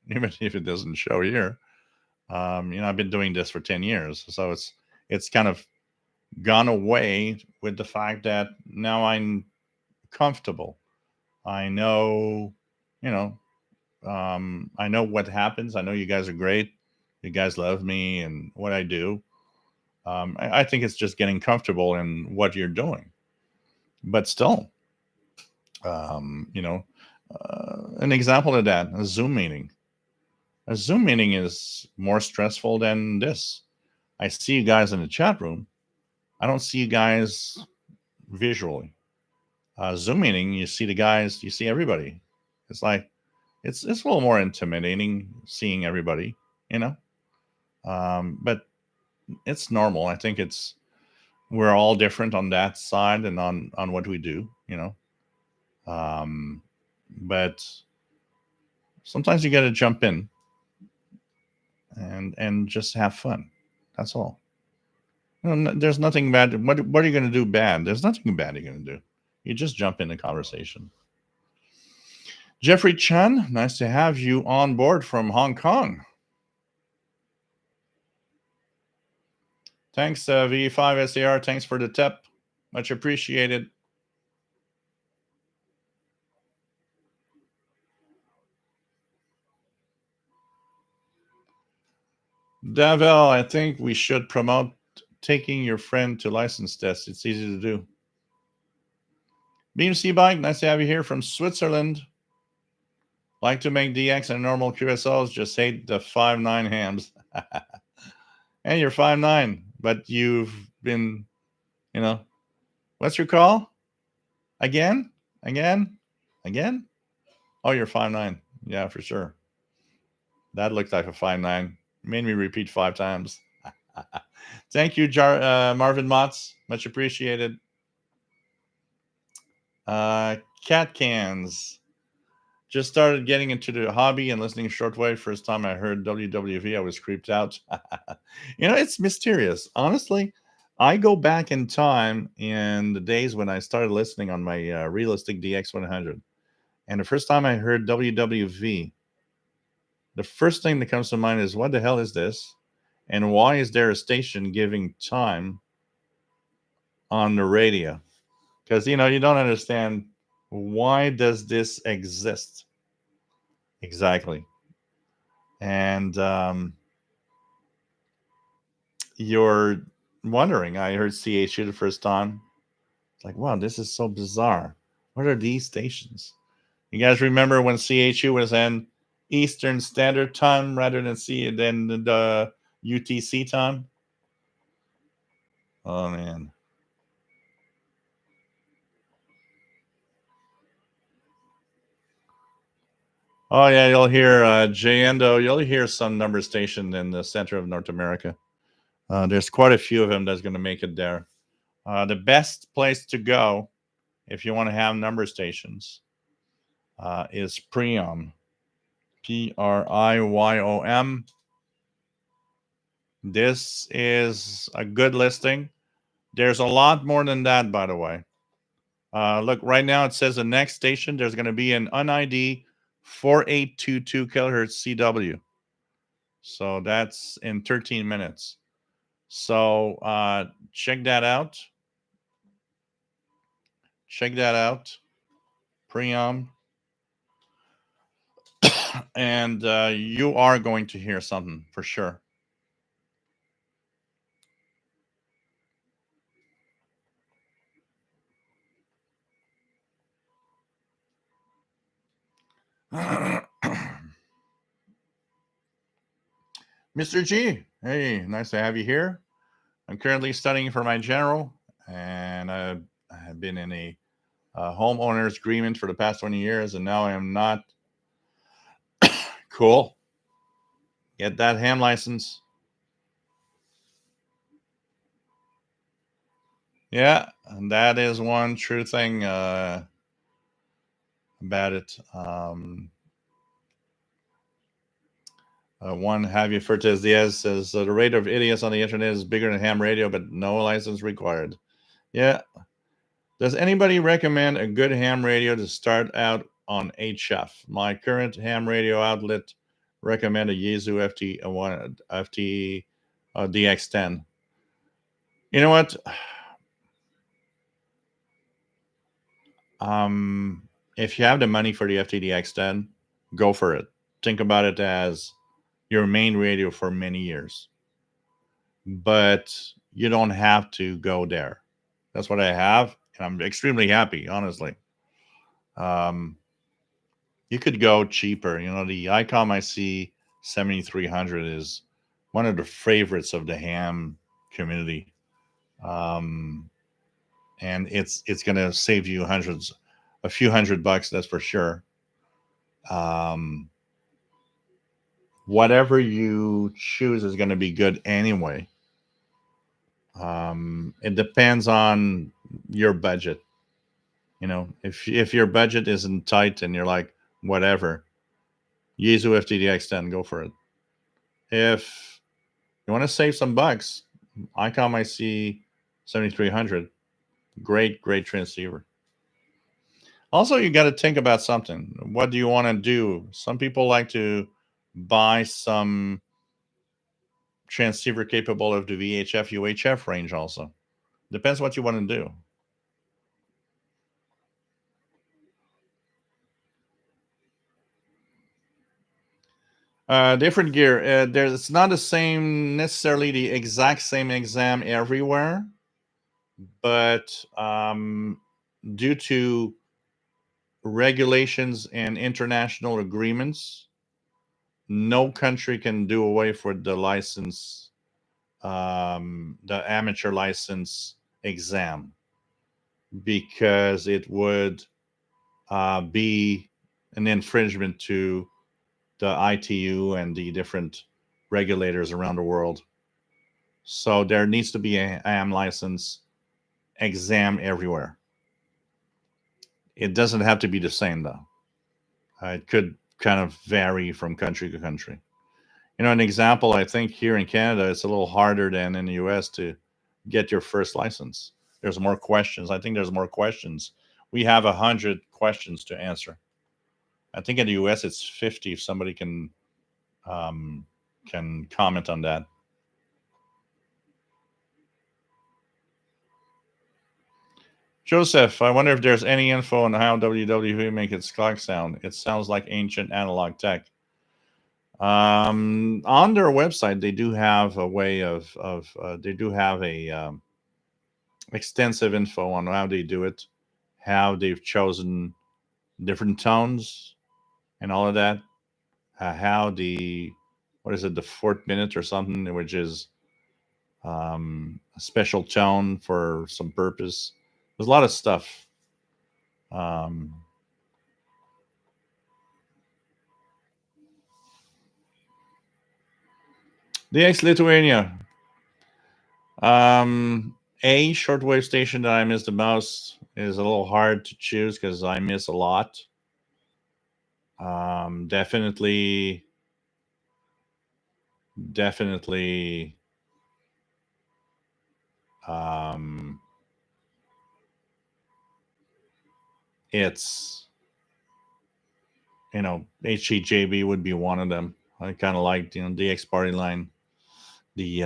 even if it doesn't show here. I've been doing this for 10 years, so it's kind of gone away with the fact that now I'm comfortable. I know, you know, I know what happens. I know you guys are great. You guys love me and what I do. I think it's just getting comfortable in what you're doing. But still, you know, an example of that, a Zoom meeting. A Zoom meeting is more stressful than this. I see you guys in the chat room. I don't see you guys visually. Zoom meeting, you see the guys, you see everybody. It's like it's a little more intimidating seeing everybody, you know. But it's normal. I think it's we're all different on that side and on what we do, you know. Um, but sometimes you got to jump in and just have fun. That's all. There's nothing bad. What are you going to do bad? There's nothing bad you're going to do. You just jump in the conversation. Jeffrey Chan, nice to have you on board from Hong Kong. Thanks, V5SAR. Thanks for the tip. Much appreciated. Davel, I think we should promote taking your friend to license test. It's easy to do. BMC Bike, nice to have you here from Switzerland. Like to make DX and normal QSLs, just hate the 5'9" hams. And you're 5'9", but you've been, what's your call? Again? Again? Again? Oh, you're 5'9". Yeah, for sure. That looked like a 5'9". Made me repeat 5 times. Thank you, Marvin Motts. Much appreciated. Cat cans. Just started getting into the hobby and listening to shortwave. First time I heard WWV, I was creeped out. It's mysterious. Honestly, I go back in time in the days when I started listening on my Realistic DX100. And the first time I heard WWV, the first thing that comes to mind is, what the hell is this? And why is there a station giving time on the radio? Because, you don't understand, why does this exist? Exactly. And you're wondering, I heard CHU the first time. It's like, wow, this is so bizarre. What are these stations? You guys remember when CHU was in Eastern Standard Time rather than the UTC time? Oh, man. Oh yeah, you'll hear Jando. You'll hear some number station in the center of North America. There's quite a few of them that's going to make it there. The best place to go if you want to have number stations is Priom, Priym. This is a good listing. There's a lot more than that, by the way. Look, right now it says the next station, there's going to be an UNID 4822 kilohertz CW. So that's in 13 minutes. So check that out. Check that out. Priom. And you are going to hear something for sure. Mr. G, hey, nice to have you here. I'm currently studying for my general, and I have been in a homeowners agreement for the past 20 years, and now I am not. Cool. Get that ham license. Yeah, and that is one true thing about it. One Javier Fertez Diaz says the rate of idiots on the internet is bigger than ham radio, but no license required. Yeah. Does anybody recommend a good ham radio to start out on HF? My current ham radio outlet recommend a Yaesu FT DX10. You know what? If you have the money for the FTDX10, go for it. Think about it as your main radio for many years. But you don't have to go there. That's what I have, and I'm extremely happy, honestly. You could go cheaper. You know, the ICOM IC 7300 is one of the favorites of the ham community. And it's going to save you a few $100, that's for sure. Whatever you choose is going to be good anyway. It depends on your budget. You know, if your budget isn't tight and you're like, whatever, Yaesu FTDX10, go for it. If you want to save some bucks, ICOM IC 7300, great transceiver. Also, you got to think about something. What do you want to do? Some people like to buy some transceiver capable of the VHF UHF range also. Depends what you want to do. Different gear. It's not the same, necessarily the exact same exam everywhere, but due to regulations and international agreements, no country can do away for the license, the amateur license exam, because it would be an infringement to the ITU and the different regulators around the world. So there needs to be a AM license exam everywhere. It doesn't have to be the same though. It could kind of vary from country to country. You know, an example, I think here in Canada, it's a little harder than in the US to get your first license. There's more questions. I think there's more questions. We have 100 questions to answer. I think in the US it's 50. If somebody can comment on that. Joseph, I wonder if there's any info on how WWE make its clock sound. It sounds like ancient analog tech. On their website, they do have a way of they do have a extensive info on how they do it, how they've chosen different tones and all of that. How what is it, the fourth minute or something, which is a special tone for some purpose. There's a lot of stuff. DX Lithuania. A shortwave station that I miss the most is a little hard to choose because I miss a lot. Definitely, definitely. Um, it's HCJB would be one of them. I kind of liked DX Party Line, the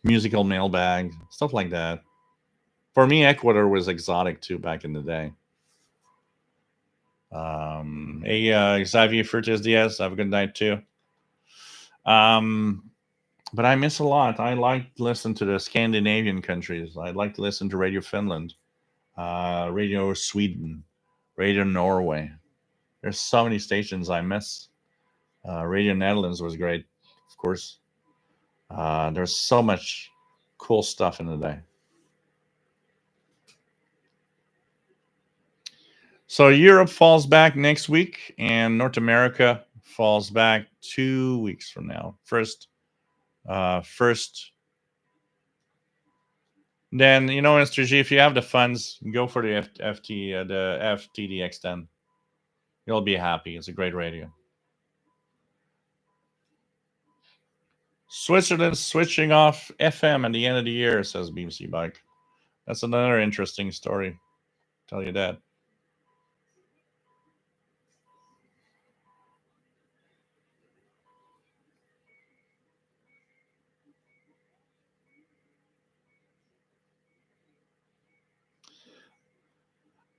musical mailbag, stuff like that. For me, Ecuador was exotic too back in the day. Hey, Xavier Furtes Diaz, have a good night too. But I miss a lot. I like to listen to the Scandinavian countries. I like to listen to Radio Finland, Radio Sweden, Radio Norway. There's so many stations I miss. Radio Netherlands was great, of course. There's so much cool stuff in the day. So Europe falls back next week, and North America falls back 2 weeks from now. First. Then Mr. G, if you have the funds, go for the FTDX10. You'll be happy. It's a great radio. Switzerland switching off FM at the end of the year, says BBC Bike. That's another interesting story. Tell you that.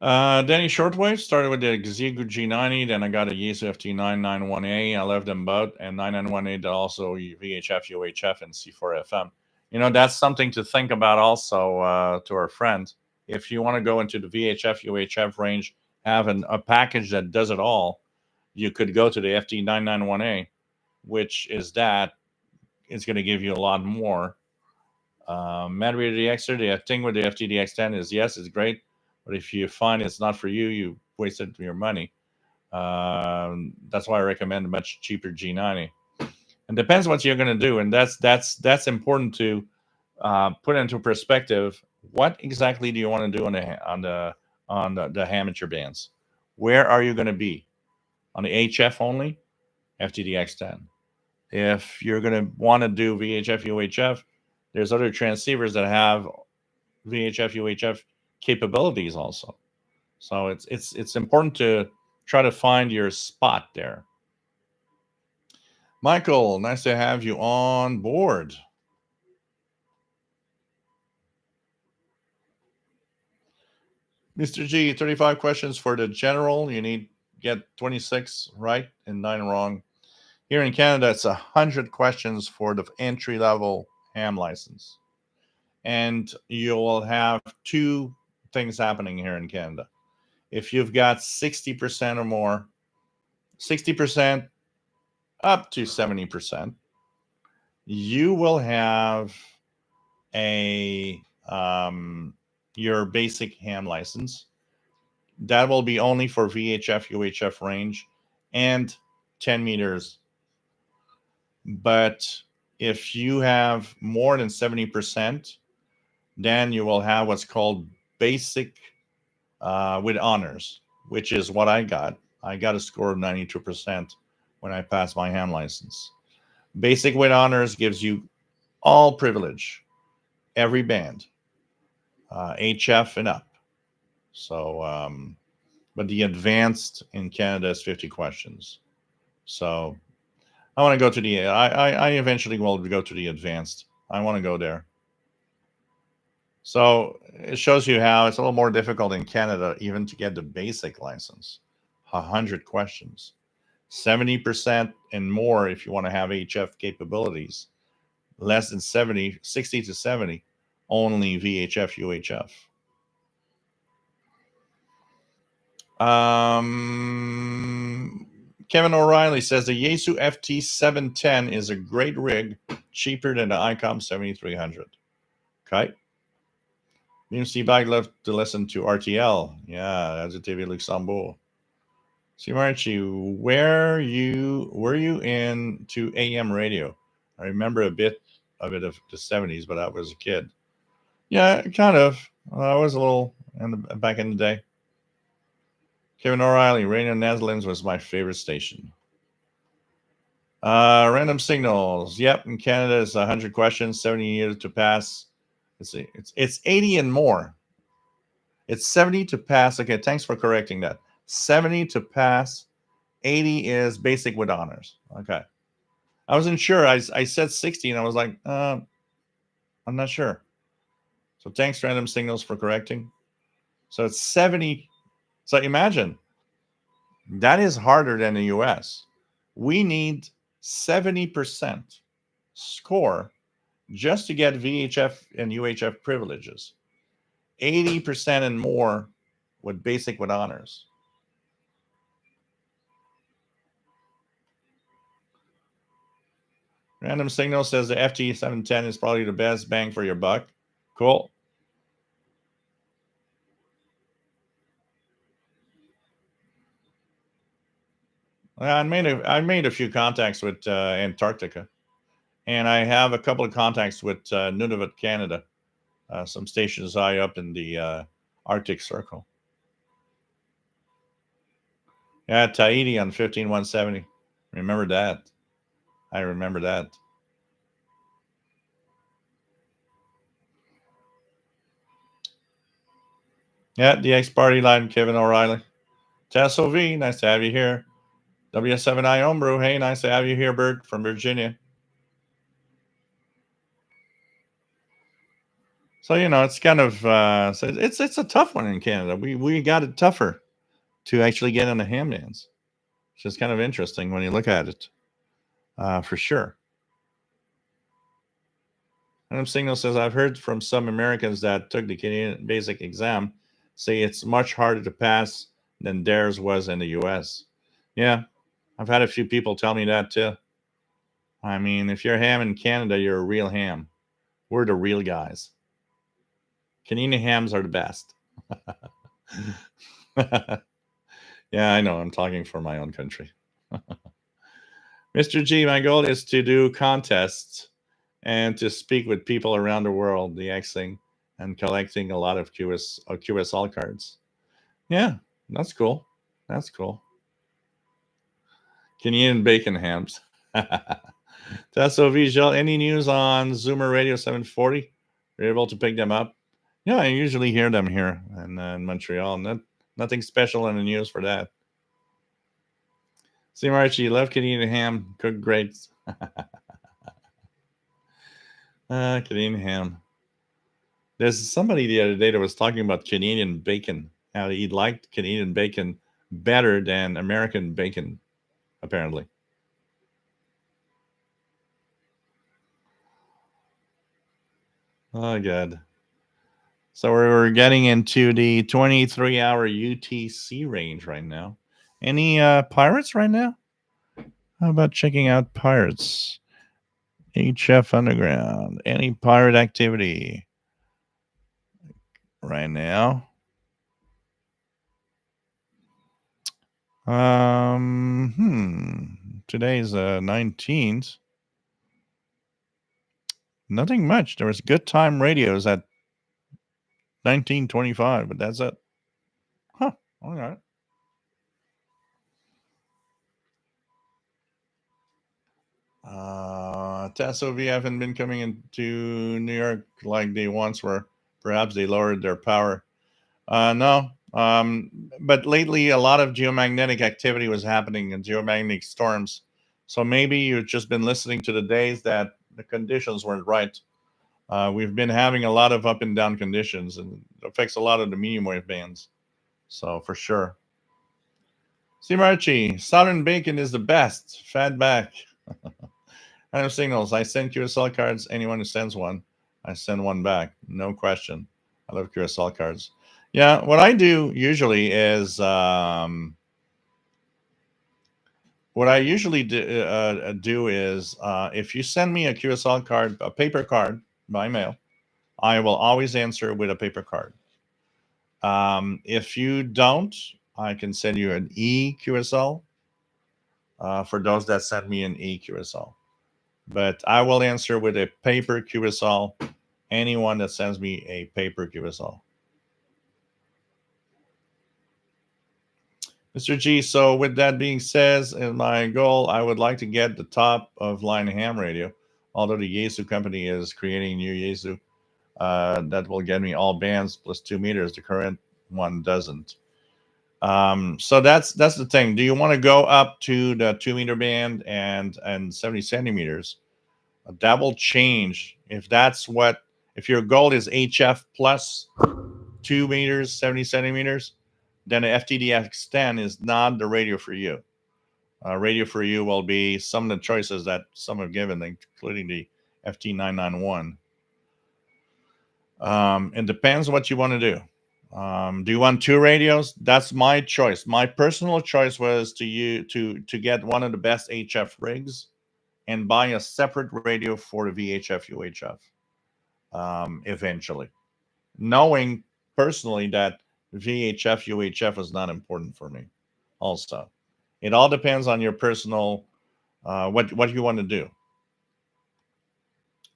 Danny Shortwave started with the Xiegu G90, then I got a Yaesu FT991A. I left them both, and 991A also VHF, UHF, and C4FM. That's something to think about also to our friend. If you want to go into the VHF, UHF range, have a package that does it all, you could go to the FT991A, which is that. It's going to give you a lot more. Mad Radio DXer, the thing with the FTDX10 is, yes, it's great, but if you find it's not for you, you wasted your money. That's why I recommend a much cheaper G90. And depends what you're going to do, and that's important to put into perspective. What exactly do you want to do on the amateur bands? Where are you going to be? On the HF only? FTDX10. If you're going to want to do VHF, UHF, there's other transceivers that have VHF, UHF capabilities also. So it's important to try to find your spot there. Michael, nice to have you on board. Mr. G, 35 questions for the general. You need get 26 right and 9 wrong. Here in Canada, it's 100 questions for the entry level ham license. And you'll have two things happening here in Canada. If you've got 60% or more, 60% up to 70%, you will have your basic ham license. That will be only for VHF, UHF range and 10 meters. But if you have more than 70%, then you will have what's called basic with honors, which is what I got. I got a score of 92% when I passed my ham license. Basic with honors gives you all privilege, every band, HF and up. So, but the advanced in Canada is 50 questions. So I want to go to the, I eventually will go to the advanced. I want to go there. So it shows you how it's a little more difficult in Canada even to get the basic license. 100 questions. 70% and more if you want to have HF capabilities. Less than 70, 60 to 70, only VHF, UHF. Kevin O'Reilly says the Yaesu FT710 is a great rig, cheaper than the ICOM 7300. Okay. BBC Bag love to listen to RTL. Yeah, that's a TV Luxembourg. See, Marchi, were you into AM radio? I remember a bit of it of the 70s, but I was a kid. Yeah, kind of. I was a little back in the day. Kevin O'Reilly, Radio Netherlands was my favorite station. Random signals. Yep, in Canada it's 100 questions, 70 years to pass. Let's see, it's 80 and more. It's 70 to pass. Okay, thanks for correcting that. 70 to pass. 80 is basic with honors. Okay, I wasn't sure. I said 60, and I was like, I'm not sure. So thanks, Random Signals, for correcting. So it's 70. So imagine that is harder than the US. We need 70% score just to get VHF and UHF privileges. 80% and more with basic with honors. Random Signal says the FT710 is probably the best bang for your buck. Cool. I made a few contacts with Antarctica, and I have a couple of contacts with Nunavut, Canada, some stations high up in the Arctic Circle. Yeah, Tahiti on 15170. Remember that? I remember that. Yeah, DX Party Line, Kevin O'Reilly. Tasso V, nice to have you here. W7I Homebrew, hey, nice to have you here, Bert from Virginia. So it's kind of so it's a tough one in Canada. We got it tougher to actually get on the ham dance, which is kind of interesting when you look at it, for sure. Adam Signal says I've heard from some Americans that took the Canadian basic exam say it's much harder to pass than theirs was in the U.S. Yeah, I've had a few people tell me that too. I mean, if you're ham in Canada, you're a real ham. We're the real guys. Canadian hams are the best. Yeah, I know. I'm talking for my own country. Mr. G, my goal is to do contests and to speak with people around the world, DXing and collecting a lot of QSL cards. Yeah, that's cool. That's cool. Canadian bacon hams. That's so visual. Any news on Zoomer Radio 740? You're able to pick them up? Yeah, I usually hear them here in Montreal. Nothing special in the news for that. See, Archie, love Canadian ham. Cooked great. Canadian ham. There's somebody the other day that was talking about Canadian bacon. How he liked Canadian bacon better than American bacon, apparently. Oh, God. So we're getting into the 23-hour UTC range right now. Any pirates right now? How about checking out pirates? HF Underground. Any pirate activity right now? Today's 19th. Nothing much. There was good time radios at 1925, but that's it. Huh. All right. Tasso V haven't been coming into New York like they once were. Perhaps they lowered their power. No. But lately, a lot of geomagnetic activity was happening in geomagnetic storms. So maybe you've just been listening to the days that the conditions weren't right. We've been having a lot of up and down conditions, and it affects a lot of the medium wave bands. So for sure. See, Marchi, Southern bacon is the best. Fat back. I have signals. I send QSL cards. Anyone who sends one, I send one back. No question. I love QSL cards. Yeah, what I do usually is if you send me a QSL card, a paper card by mail, I will always answer with a paper card. If you don't, I can send you an eQSL for those that send me an eQSL. But I will answer with a paper QSL. Anyone that sends me a paper QSL. Mr. G, so with that being said, in my goal, I would like to get the top of line ham radio, although the Yaesu company is creating new Yaesu that will get me all bands plus 2 meters. The current one doesn't. So that's the thing. Do you want to go up to the 2 meter band and 70 centimeters? That will change if your goal is HF plus 2 meters, 70 centimeters, then the FTDX10 is not the radio for you. Radio for you will be some of the choices that some have given, including the FT991. It depends what you want to do. Do you want 2 radios? That's my choice. My personal choice was to get one of the best HF rigs and buy a separate radio for the VHF UHF eventually, knowing personally that VHF UHF is not important for me. Also, it all depends on your personal what you want to do.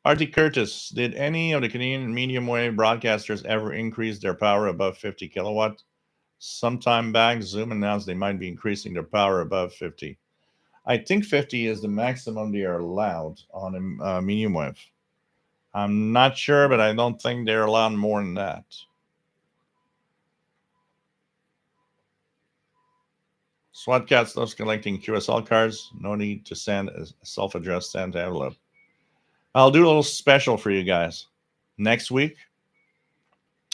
Artie Curtis, did any of the Canadian medium wave broadcasters ever increase their power above 50 kilowatt? Sometime back, Zoom announced they might be increasing their power above 50. I think 50 is the maximum they are allowed on a medium wave. I'm not sure, but I don't think they're allowed more than that. SWAT Cats loves collecting QSL cards. No need to send a self-addressed sent envelope. I'll do a little special for you guys. Next week,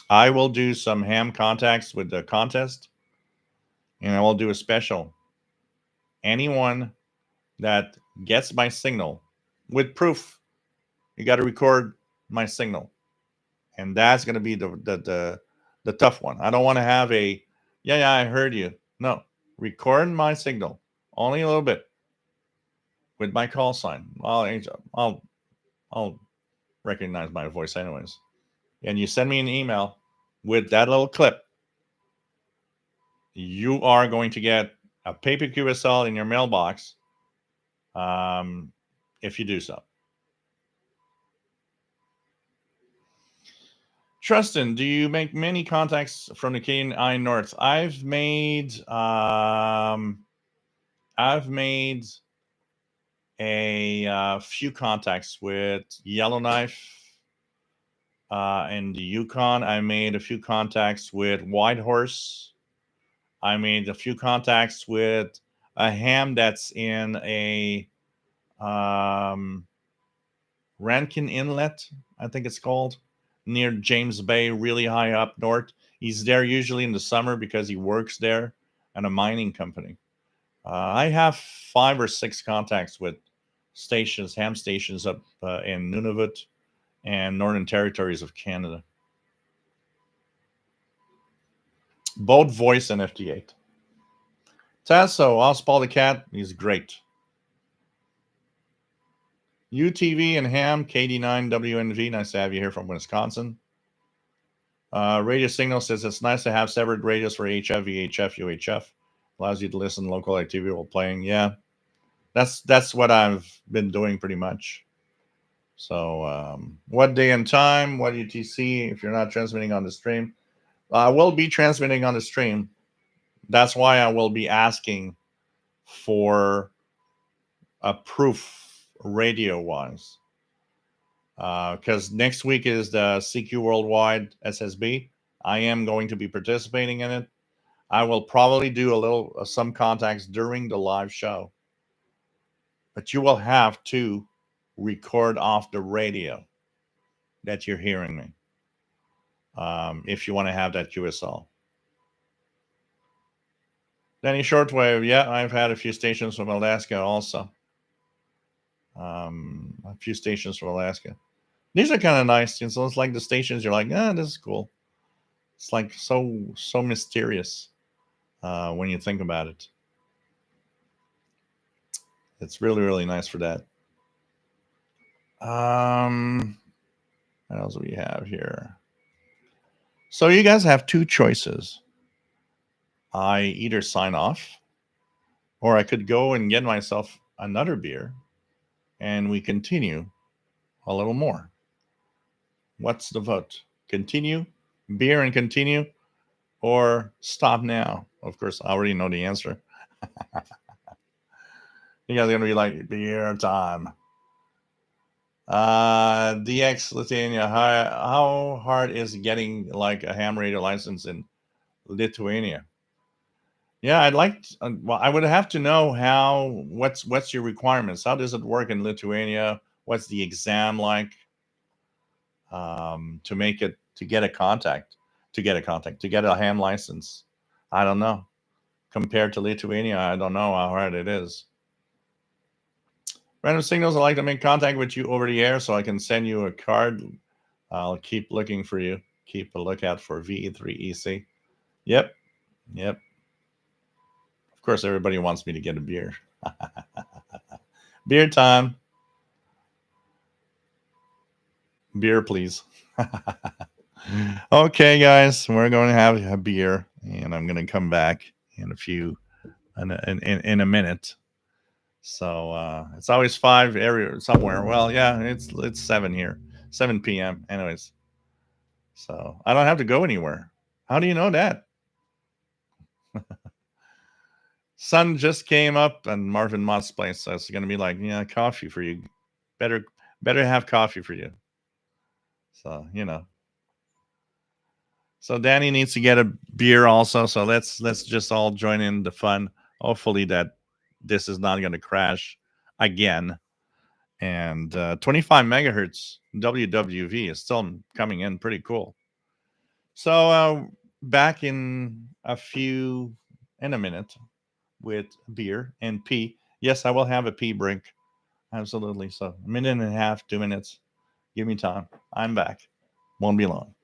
I will do some ham contacts with the contest, and I will do a special. Anyone that gets my signal with proof, you got to record my signal, and that's going to be the tough one. I don't want to have a yeah I heard you. No, record my signal only a little bit with my call sign. I'll recognize my voice anyways. And you send me an email with that little clip. You are going to get a paper QSL in your mailbox if you do so. Trustin, do you make many contacts from the Canadian I North? I've made a few contacts with Yellowknife and the Yukon. I made a few contacts with Whitehorse. I made a few contacts with a ham that's in a Rankin Inlet, I think it's called, near James Bay, really high up north. He's there usually in the summer because he works there at a mining company. I have 5 or 6 contacts with stations, ham stations up in Nunavut and Northern Territories of Canada. Both voice and FT8. Tasso, Oswald the Cat, he's great. UTV and ham, KD9 WNV, nice to have you here from Wisconsin. Radio Signal says it's nice to have separate radios for HF, VHF, UHF. Allows you to listen to local activity while playing. Yeah, that's what I've been doing pretty much. So what day and time, what UTC, if you're not transmitting on the stream. I will be transmitting on the stream. That's why I will be asking for a proof radio-wise. Because next week is the CQ Worldwide SSB. I am going to be participating in it. I will probably do some contacts during the live show. But you will have to record off the radio that you're hearing me if you want to have that QSL. Danny Shortwave, yeah, I've had a few stations from Alaska also. A few stations from Alaska. These are kind of nice. So it's like the stations you're like, this is cool. It's like so mysterious when you think about it. It's really, really nice for that. What else do we have here? So you guys have 2 choices. I either sign off, or I could go and get myself another beer and we continue a little more. What's the vote? Continue, beer and continue, or stop now? Of course, I already know the answer. You guys are gonna be like beer time. DX Lithuania. How hard is getting like a ham radio license in Lithuania? Yeah, I'd like. Well, I would have to know how. What's your requirements? How does it work in Lithuania? What's the exam like? To make it to get a contact, to get a ham license. I don't know. Compared to Lithuania, I don't know how hard it is. Random signals. I like to make contact with you over the air, so I can send you a card. I'll keep looking for you. Keep a lookout for VE3EC. Yep, yep. Of course, everybody wants me to get a beer. Beer time. Beer, please. Okay, guys, we're going to have a beer, and I'm going to come back in a few, in a minute. So it's always 5 area somewhere. Well, yeah, it's 7 here, 7 p.m. Anyways, so I don't have to go anywhere. How do you know that? Sun just came up on Marvin Mott's place, so it's going to be like, yeah, coffee for you. Better, better have coffee for you. So So Danny needs to get a beer also. So let's just all join in the fun. Hopefully that this is not going to crash again. And 25 megahertz WWV is still coming in pretty cool. So back in a minute with beer and pee. Yes, I will have a pee break. Absolutely. So a minute and a half, 2 minutes. Give me time. I'm back. Won't be long.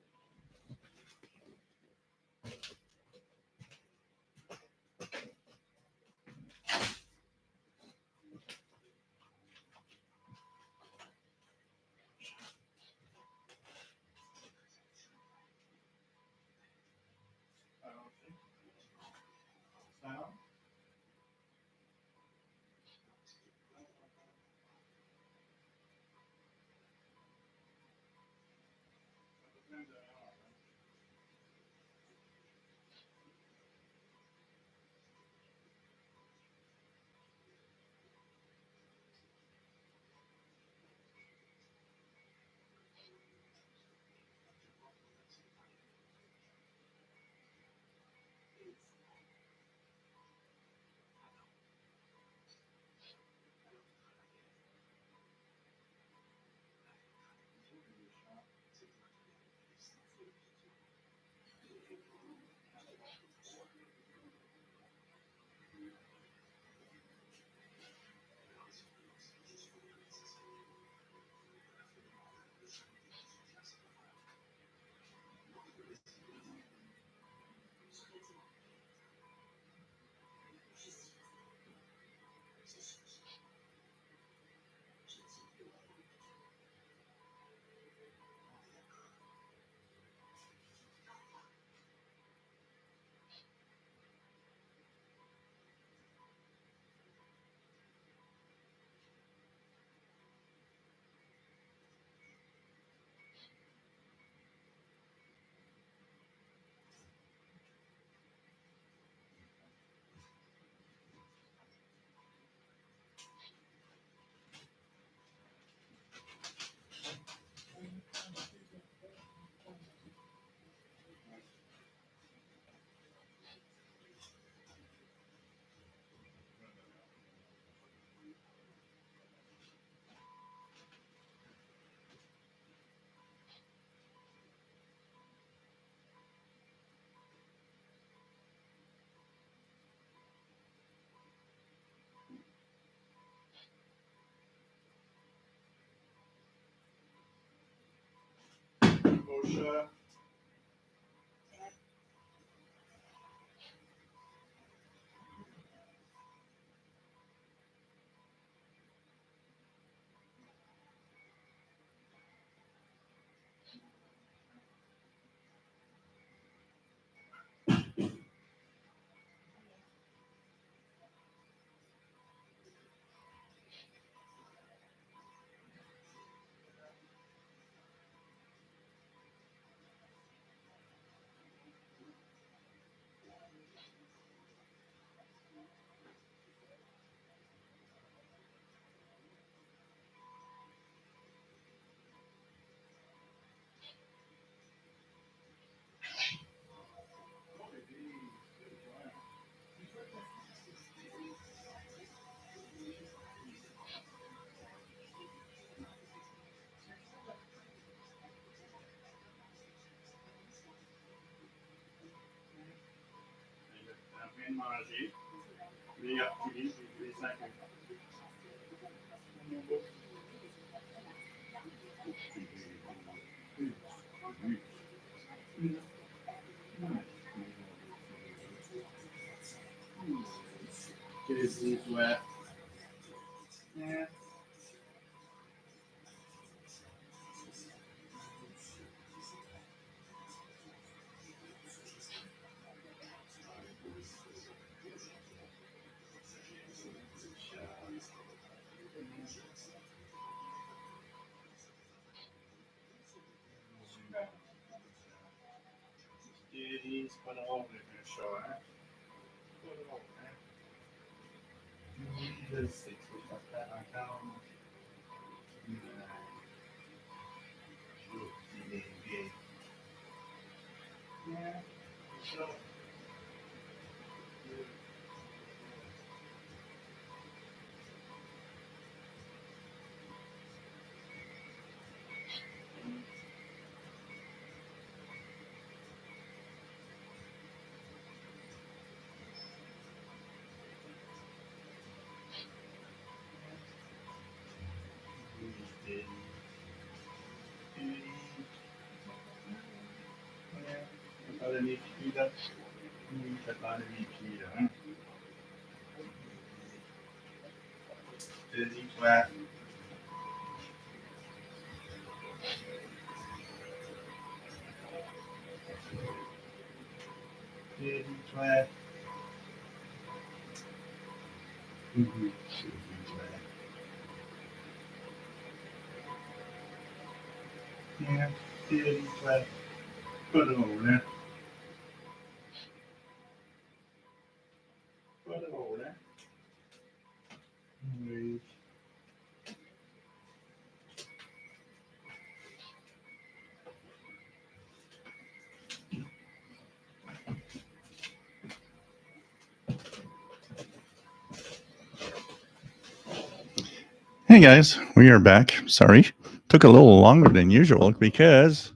Hey guys, we are back. Sorry, took a little longer than usual because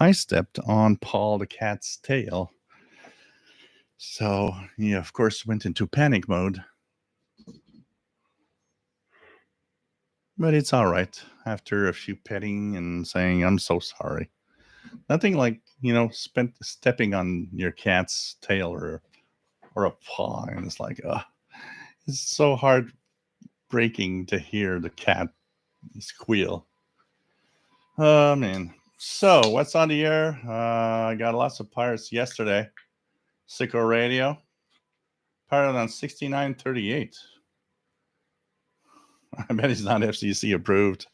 I stepped on Paul the cat's tail. So he, of course, went into panic mode. But it's all right after a few petting and saying, I'm so sorry. Nothing like, stepping on your cat's tail or a paw. And it's like, it's so heartbreaking to hear the cat squeal. Oh, man. So, what's on the air? I got lots of pirates yesterday. Sicko Radio, pirated on 6938. I bet it's not FCC approved.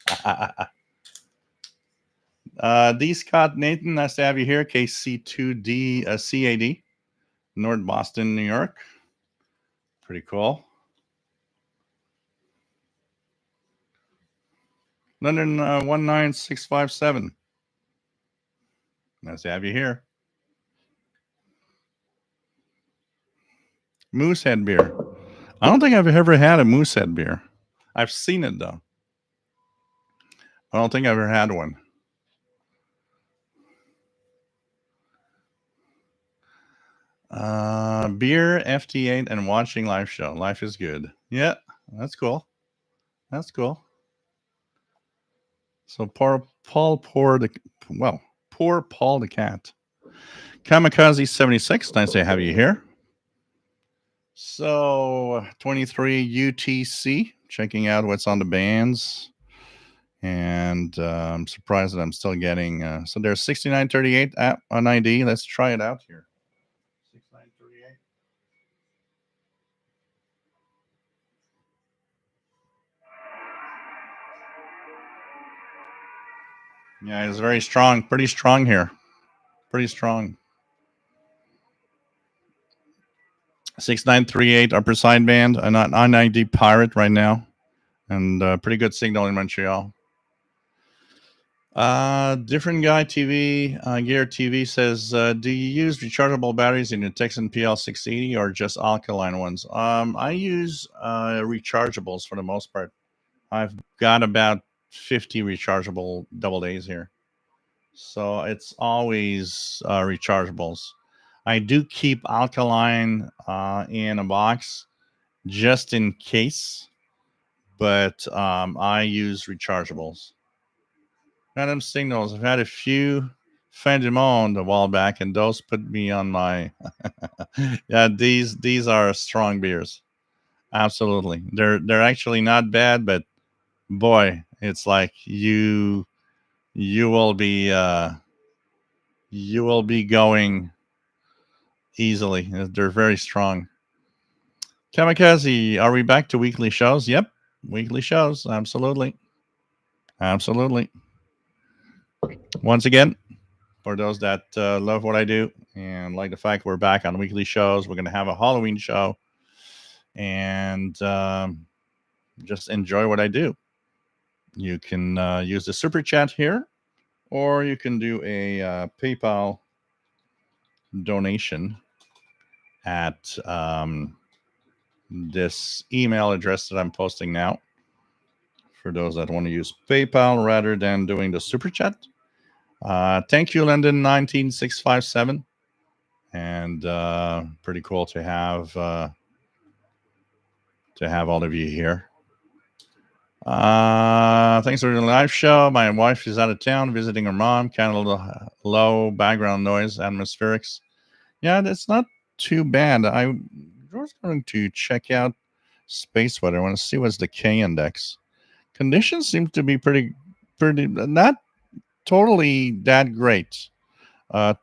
D. Scott Nathan, nice to have you here. KC2D CAD, North Boston, New York. Pretty cool. London 19657. Nice to have you here. Moosehead beer. I don't think I've ever had a Moosehead beer. I've seen it though. I don't think I've ever had one. Beer, FT8, and watching live show. Life is good. Yeah, that's cool. That's cool. So poor Paul the cat. Kamikaze 76. Nice to have you here. So 23 UTC. Checking out what's on the bands. And I'm surprised that I'm still getting. So there's 6938 app on ID. Let's try it out here. 6938. Yeah, it's very strong. Pretty strong here. Pretty strong. 6938 upper sideband. I'm not on ID Pirate right now. And pretty good signal in Montreal. Different guy TV, Gear TV says, do you use rechargeable batteries in your Texan PL680 or just alkaline ones? I use rechargeables for the most part. I've got about 50 rechargeable double A's here. So it's always rechargeables. I do keep alkaline in a box just in case, but I use rechargeables. Random signals. I've had a few fin du monde a while back, and those put me on my. Yeah, these are strong beers. Absolutely, they're actually not bad, but boy, it's like you will be going easily. They're very strong. Kamikaze, are we back to weekly shows? Yep, weekly shows. Absolutely, absolutely. Once again, for those that love what I do and like the fact we're back on weekly shows, we're going to have a Halloween show and just enjoy what I do. You can use the super chat here, or you can do a PayPal donation at this email address that I'm posting now. For those that want to use PayPal rather than doing the super chat. Thank you, London 19657. And pretty cool to have all of you here. Thanks for the live show. My wife is out of town visiting her mom. Kind of a little low background noise, atmospherics. Yeah, that's not too bad. I was going to check out space weather. I want to see what's the K index. Conditions seem to be pretty not totally that great.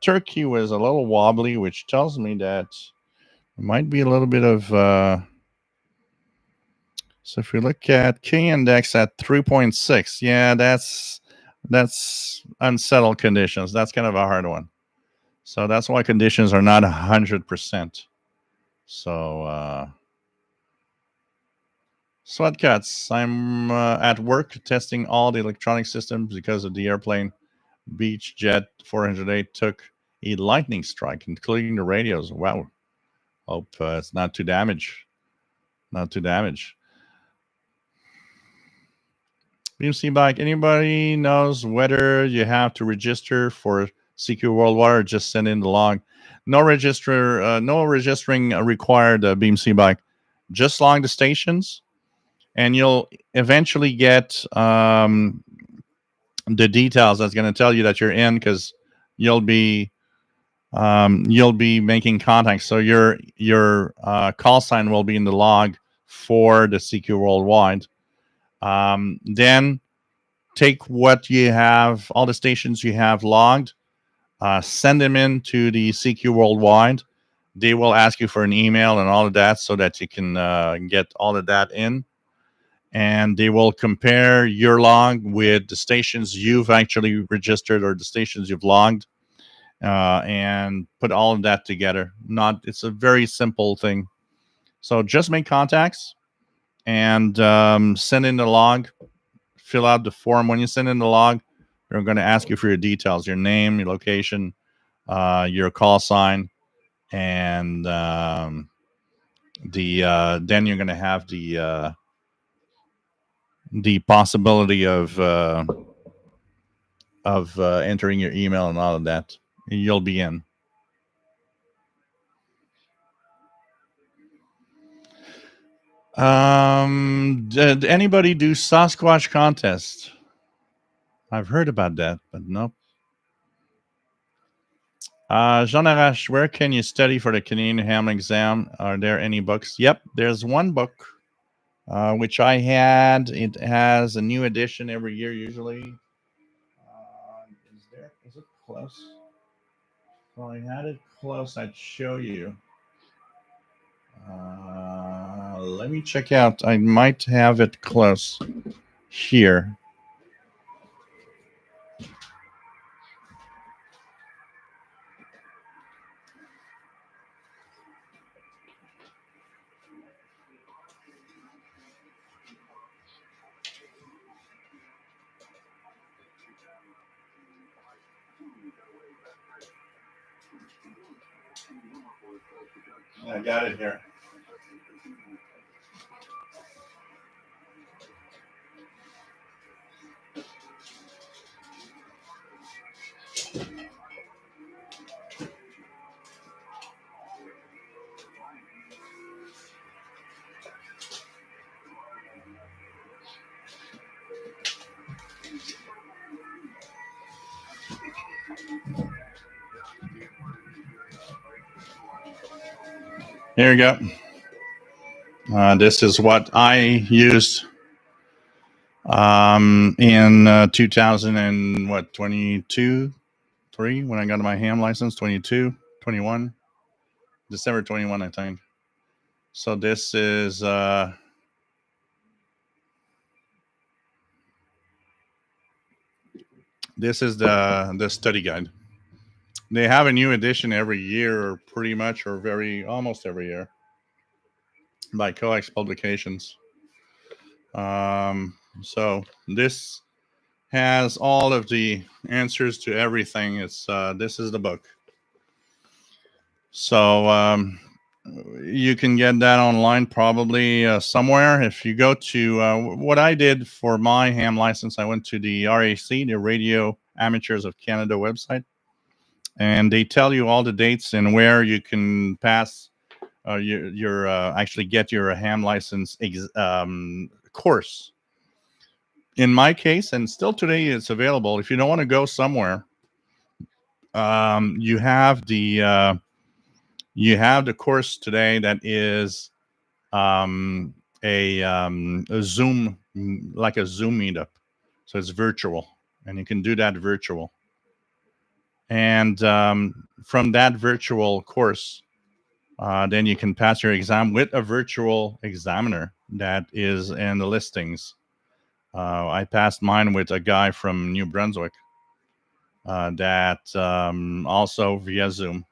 Turkey was a little wobbly, which tells me that it might be a little bit of. So if we look at K index at 3.6, yeah, that's unsettled conditions. That's kind of a hard one. So that's why conditions are not 100%. So sweat cuts. I'm at work testing all the electronic systems because of the airplane. Beach Jet 408 took a lightning strike, including the radios. Wow. Hope it's not too damaged. Not too damaged. BMC bike. Anybody knows whether you have to register for CQ Worldwide or just send in the log? No registering required. BMC bike. Just log the stations, and you'll eventually get the details that's going to tell you that you're in, because you'll be making contact. So your call sign will be in the log for the CQ Worldwide. Then take what you have, all the stations you have logged, send them in to the CQ Worldwide. They will ask you for an email and all of that so that you can get all of that in. And they will compare your log with the stations you've actually registered or the stations you've logged, and put all of that together. It's a very simple thing. So just make contacts and send in the log. Fill out the form. When you send in the log, they're going to ask you for your details: your name, your location, your call sign, and then you're going to have the possibility of entering your email and all of that. You'll be in. Did anybody do Sasquatch contest? I've heard about that, but nope. Jean Arash, where can you study for the Canadian Ham exam? Are there any books? Yep, there's one book, which I had. It has a new edition every year, usually. Is it close? Well, I had it close. I'd show you. Let me check out. I might have it close here. I got it here. Here you go. This is what I used in 2000 and what 22, 3 when I got my ham license. 22, 21, December 21, I think. So this is the study guide. They have a new edition every year, pretty much, or almost every year, by Coax Publications. So this has all of the answers to everything. This is the book. So you can get that online probably somewhere. If you go to what I did for my ham license, I went to the RAC, the Radio Amateurs of Canada website, and they tell you all the dates and where you can pass your actually get your ham license course. In my case, and still today it's available. If you don't want to go somewhere, you have the course today that is a Zoom, like a Zoom meetup. So it's virtual, and you can do that virtual. And from that virtual course, then you can pass your exam with a virtual examiner that is in the listings. I passed mine with a guy from New Brunswick that also via Zoom.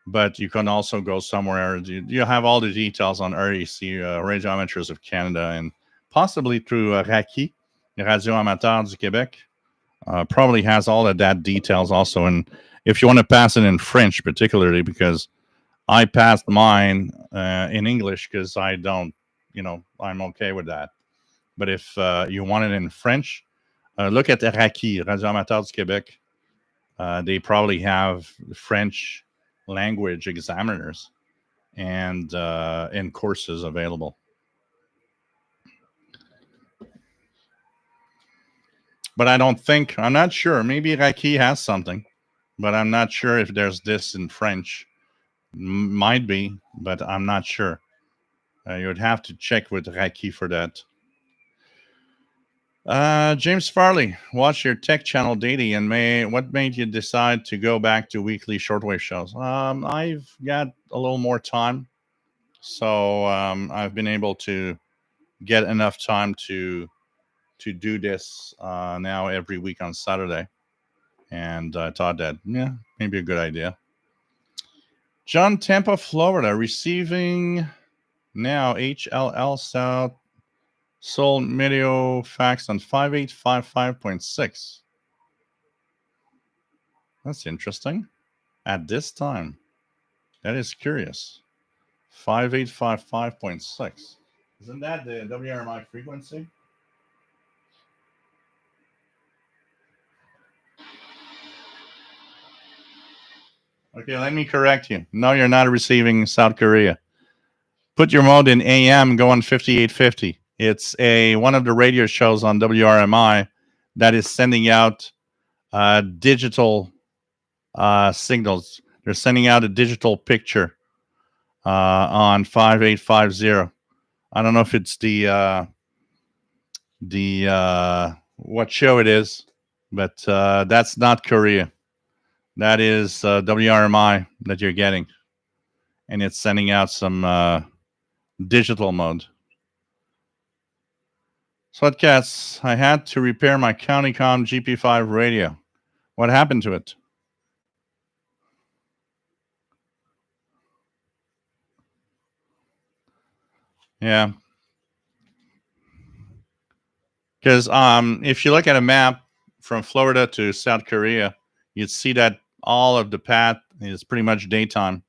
But you can also go somewhere. You have all the details on RAC, Radio Amateurs of Canada, and possibly through RACI, Radio Amateur du Québec. Probably has all of that details also. And if you want to pass it in French, particularly, because I passed mine in English because I don't, I'm okay with that. But if you want it in French, look at RACI, Radio Amateur du Québec. They probably have French language examiners and courses available. But I'm not sure. Maybe RACI has something, but I'm not sure if there's this in French. Might be, but I'm not sure. You would have to check with RACI for that. James Farley, watch your tech channel daily, and what made you decide to go back to weekly shortwave shows? I've got a little more time, so I've been able to get enough time to do this now every week on Saturday, and I thought that maybe a good idea. John, Tampa, Florida, receiving now HLL South Soul Medio fax on 5855.6. That's interesting. At this time, that is curious. 5855.6. Isn't that the WRMI frequency? Okay, let me correct you. No, you're not receiving South Korea. Put your mode in AM, go on 5850. It's one of the radio shows on WRMI that is sending out digital signals. They're sending out a digital picture on 5850. I don't know if it's the what show it is, but that's not Korea. That is WRMI that you're getting, and it's sending out some digital mode. Sweatcats, I had to repair my CountyCom GP5 radio. What happened to it? Yeah. Because if you look at a map from Florida to South Korea, you'd see that all of the path is pretty much daytime.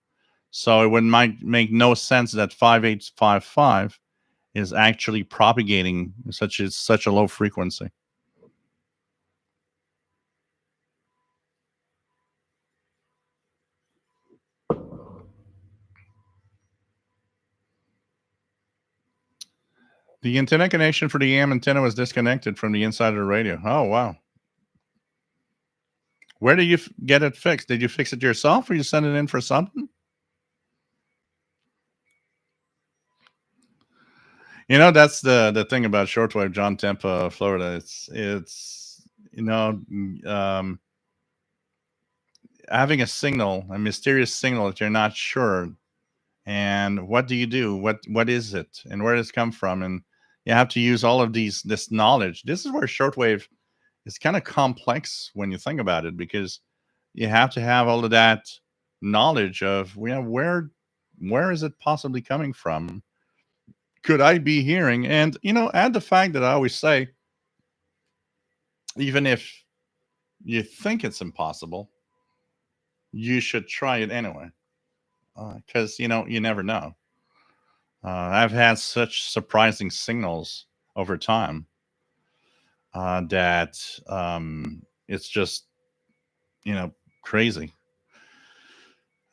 So it might make no sense that 5855 is actually propagating such a low frequency. The antenna connection for the AM antenna was disconnected from the inside of the radio. Oh, wow. Where did you get it fixed? Did you fix it yourself or you send it in for something? That's the thing about shortwave, John, Tampa, Florida. It's you know um, having a signal, a mysterious signal that you're not sure. And what do you do? What is it, and where does it come from? And you have to use all of this knowledge. This is where shortwave is kind of complex when you think about it, because you have to have all of that knowledge of where is it possibly coming from? Could I be hearing? And add the fact that I always say, even if you think it's impossible, you should try it anyway, because you never know. I've had such surprising signals over time that it's just crazy.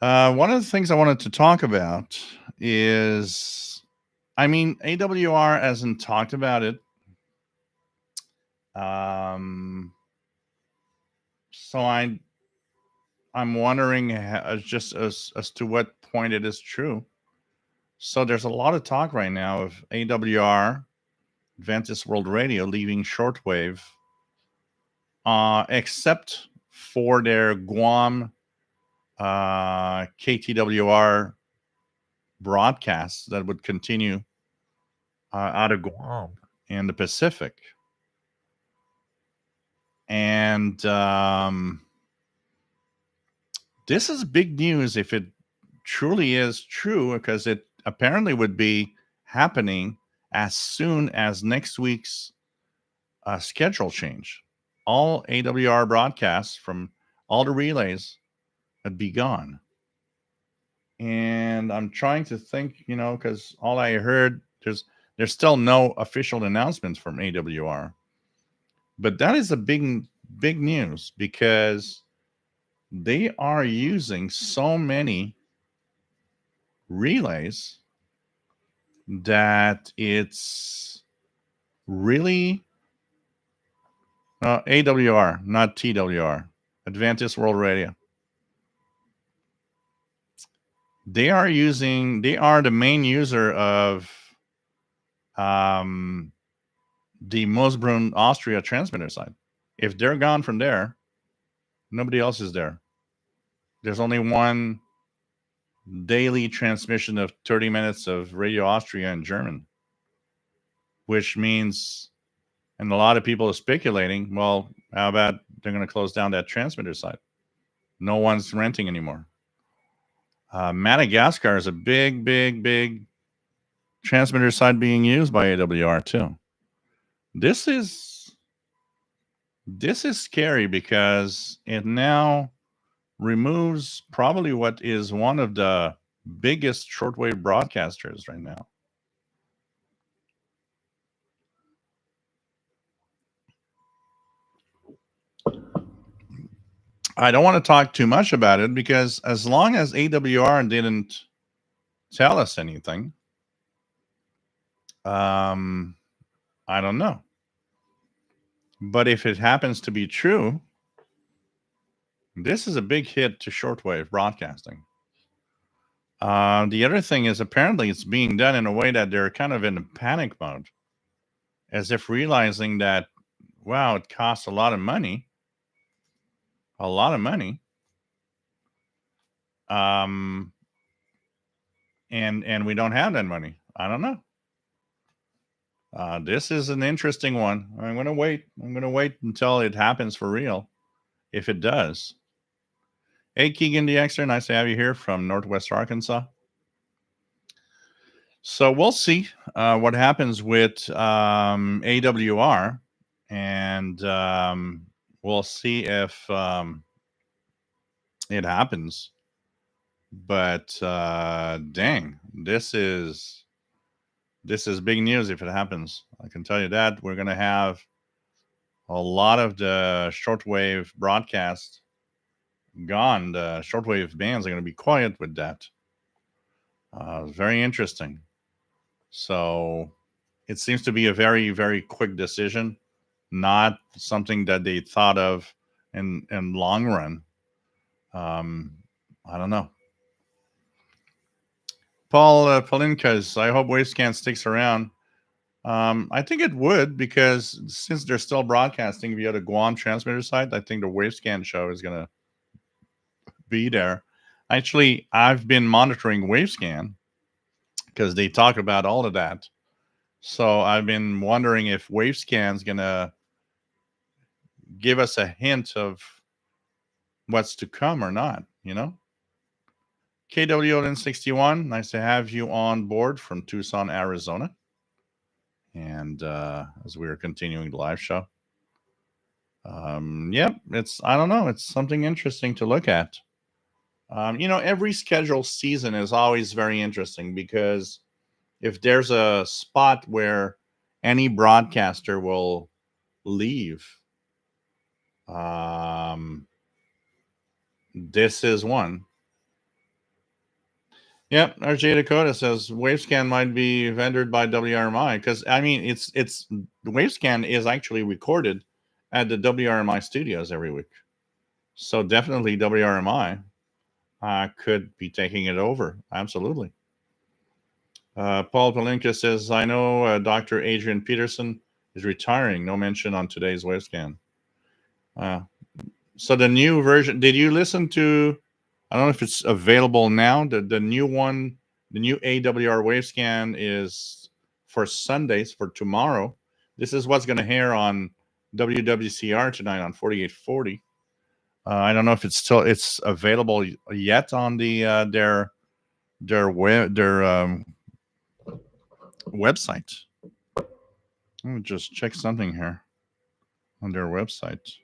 One of the things I wanted to talk about is, AWR hasn't talked about it. So I'm wondering just as to what point it is true. So there's a lot of talk right now of AWR, Adventist World Radio, leaving shortwave, except for their Guam KTWR broadcasts that would continue out of Guam in the Pacific. And this is big news if it truly is true, because it apparently would be happening as soon as next week's schedule change. All AWR broadcasts from all the relays would be gone. And I'm trying to think, because all I heard, there's still no official announcements from AWR. But that is a big news, because they are using so many relays that it's really AWR, not TWR, Adventist World Radio. They are the main user of the Moosbrunn, Austria transmitter site. If they're gone from there, nobody else is there. There's only one daily transmission of 30 minutes of Radio Austria in German, which means, and a lot of people are speculating, well, how about they're going to close down that transmitter site? No one's renting anymore. Madagascar is a big transmitter site being used by AWR too. This is scary, because it now removes probably what is one of the biggest shortwave broadcasters right now. I don't want to talk too much about it, because as long as AWR didn't tell us anything, I don't know. But if it happens to be true, this is a big hit to shortwave broadcasting. The other thing is, apparently it's being done in a way that they're kind of in a panic mode, as if realizing that, wow, it costs a lot of money. And we don't have that money. I don't know. This is an interesting one. I'm going to wait until it happens for real, if it does. Hey, Keegan DXer, nice to have you here from Northwest Arkansas. So we'll see what happens with AWR, and we'll see if it happens. But dang, this is big news if it happens. I can tell you that. We're going to have a lot of the shortwave broadcast gone. The shortwave bands are going to be quiet with that. Very interesting. So it seems to be a very, very quick decision, not something that they thought of in long run. I don't know. Paul Palinkas, I hope Wavescan sticks around. I think it would, because since they're still broadcasting via the Guam transmitter site, I think the Wavescan show is going to be there. Actually, I've been monitoring Wavescan because they talk about all of that. So I've been wondering if Wavescan's going to give us a hint of what's to come or not, you know? KWN61, nice to have you on board from Tucson, Arizona. And as we are continuing the live show. Yep, I don't know, it's something interesting to look at. Every scheduled season is always very interesting, because if there's a spot where any broadcaster will leave, this is one. Yep, RJ Dakota says Wavescan might be vendored by WRMI, because I mean it's Wavescan is actually recorded at the WRMI studios every week, so definitely WRMI could be taking it over. Absolutely. Paul Palinka says, I know Dr. Adrian Peterson is retiring. No mention on today's Wavescan. So the new version, did you listen to, I don't know if it's available now, the new one, the new AWR Wavescan is for Sundays, for tomorrow. This is what's going to air on WWCR tonight on 4840. I don't know if it's available yet on the their website. Let me just check something here on their website.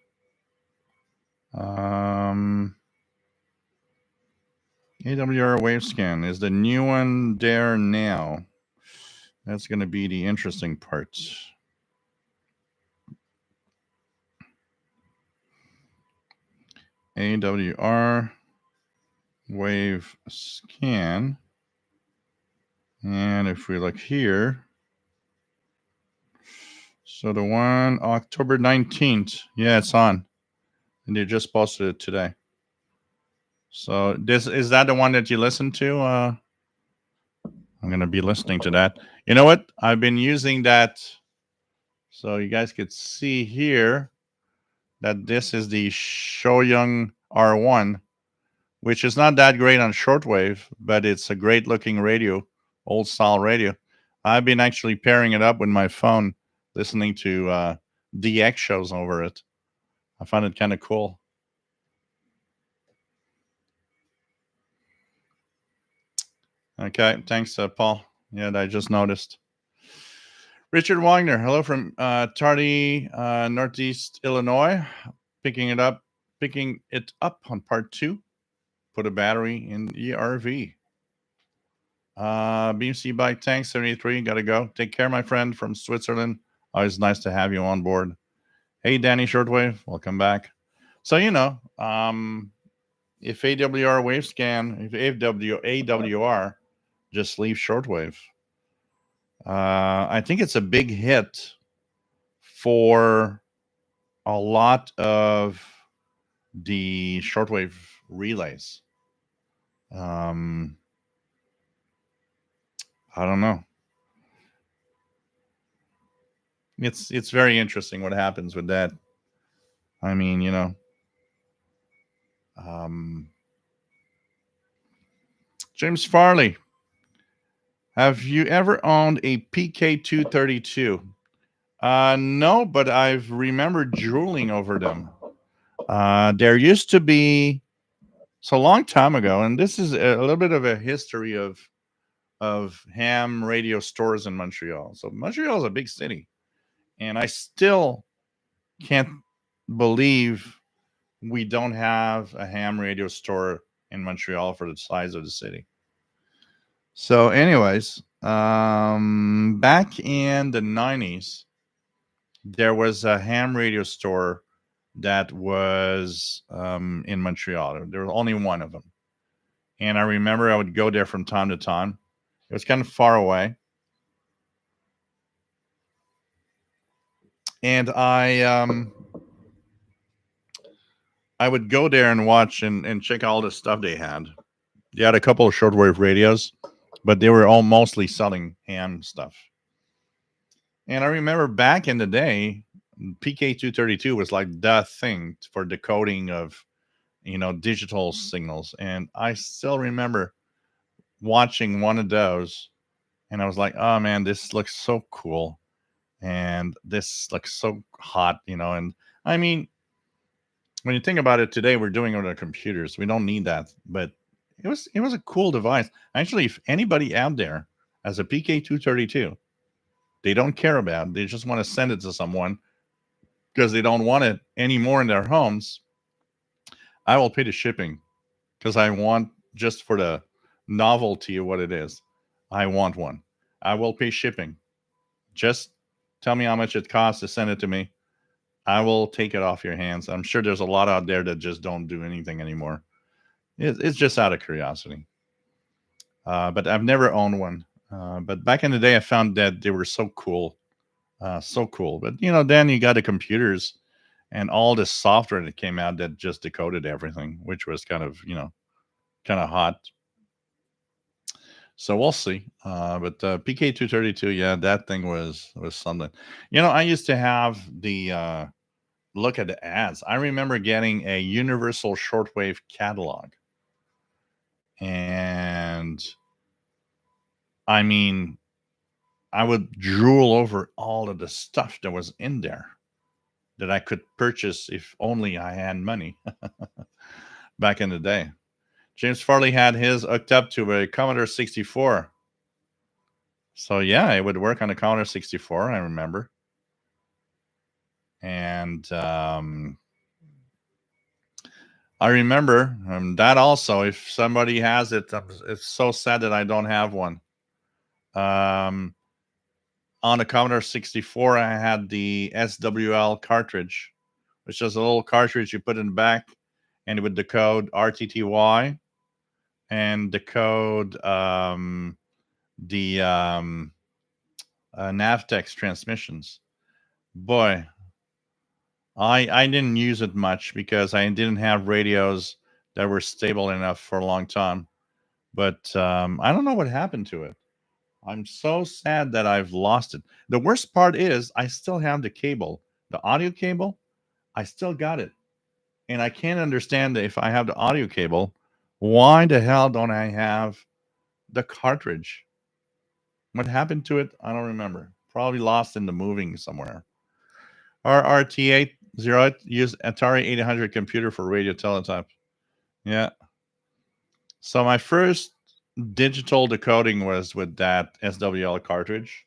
AWR Wavescan, is the new one there now? That's going to be the interesting part. AWR Wavescan. And if we look here, so the one October 19th, yeah, it's on. And they just posted it today. So is that the one that you listened to? I'm going to be listening to that. You know what? I've been using that. So you guys could see here that this is the Shoyoung R1, which is not that great on shortwave, but it's a great looking radio, old style radio. I've been actually pairing it up with my phone, listening to DX shows over it. I find it kind of cool. Okay, thanks, Paul. Yeah, I just noticed. Richard Wagner, hello from Tardy, Northeast Illinois. Picking it up on part 2. Put a battery in ERV. BMC Bike Tank 73, gotta go. Take care, my friend from Switzerland. Always nice to have you on board. Hey, Danny Shortwave, welcome back. So, if AWR Wavescan, if AWR just leave shortwave, I think it's a big hit for a lot of the shortwave relays. I don't know. It's very interesting what happens with that. I mean, James Farley, have you ever owned a PK232? No, but I've remembered drooling over them. There used to be, so a long time ago, and this is a little bit of a history of ham radio stores in Montreal. So Montreal is a big city, and I still can't believe we don't have a ham radio store in Montreal for the size of the city. So anyways, back in the 90s, there was a ham radio store that was in Montreal. There was only one of them. And I remember I would go there from time to time. It was kind of far away. And I would go there and watch and check all the stuff they had. They had a couple of shortwave radios, but they were all mostly selling ham stuff. And I remember back in the day, PK232 was like the thing for decoding of, digital signals. And I still remember watching one of those, and I was like, oh man, this looks so cool. And this looks so hot, and I mean, when you think about it today, we're doing it on our computers. We don't need that, but it was a cool device. Actually, if anybody out there has a PK232, they don't care about, they just want to send it to someone because they don't want it anymore in their homes, I will pay the shipping because I want, just for the novelty of what it is, I want one. I will pay shipping. Just tell me how much it costs to send it to me. I will take it off your hands. I'm sure there's a lot out there that just don't do anything anymore. It's just out of curiosity. But I've never owned one. But back in the day, I found that they were so cool. So cool. But, then you got the computers and all this software that came out that just decoded everything, which was kind of, kind of hot. So we'll see. But PK232, yeah, that thing was something. I used to have the look at the ads. I remember getting a universal shortwave catalog. And I mean, I would drool over all of the stuff that was in there that I could purchase if only I had money back in the day. James Farley had his hooked up to a Commodore 64. So yeah, it would work on a Commodore 64, I remember. And I remember that also. If somebody has it, it's so sad that I don't have one. On the Commodore 64, I had the SWL cartridge, which is a little cartridge you put in the back, and it would decode RTTY and decode the Navtex transmissions. Boy, I didn't use it much because I didn't have radios that were stable enough for a long time. But I don't know what happened to it. I'm so sad that I've lost it. The worst part is I still have the cable, the audio cable. I still got it. And I can't understand that if I have the audio cable, why the hell don't I have the cartridge? What happened to it? I don't remember. Probably lost in the moving somewhere. RRT808 used Atari 800 computer for radio teletype. Yeah. So my first digital decoding was with that SWL cartridge.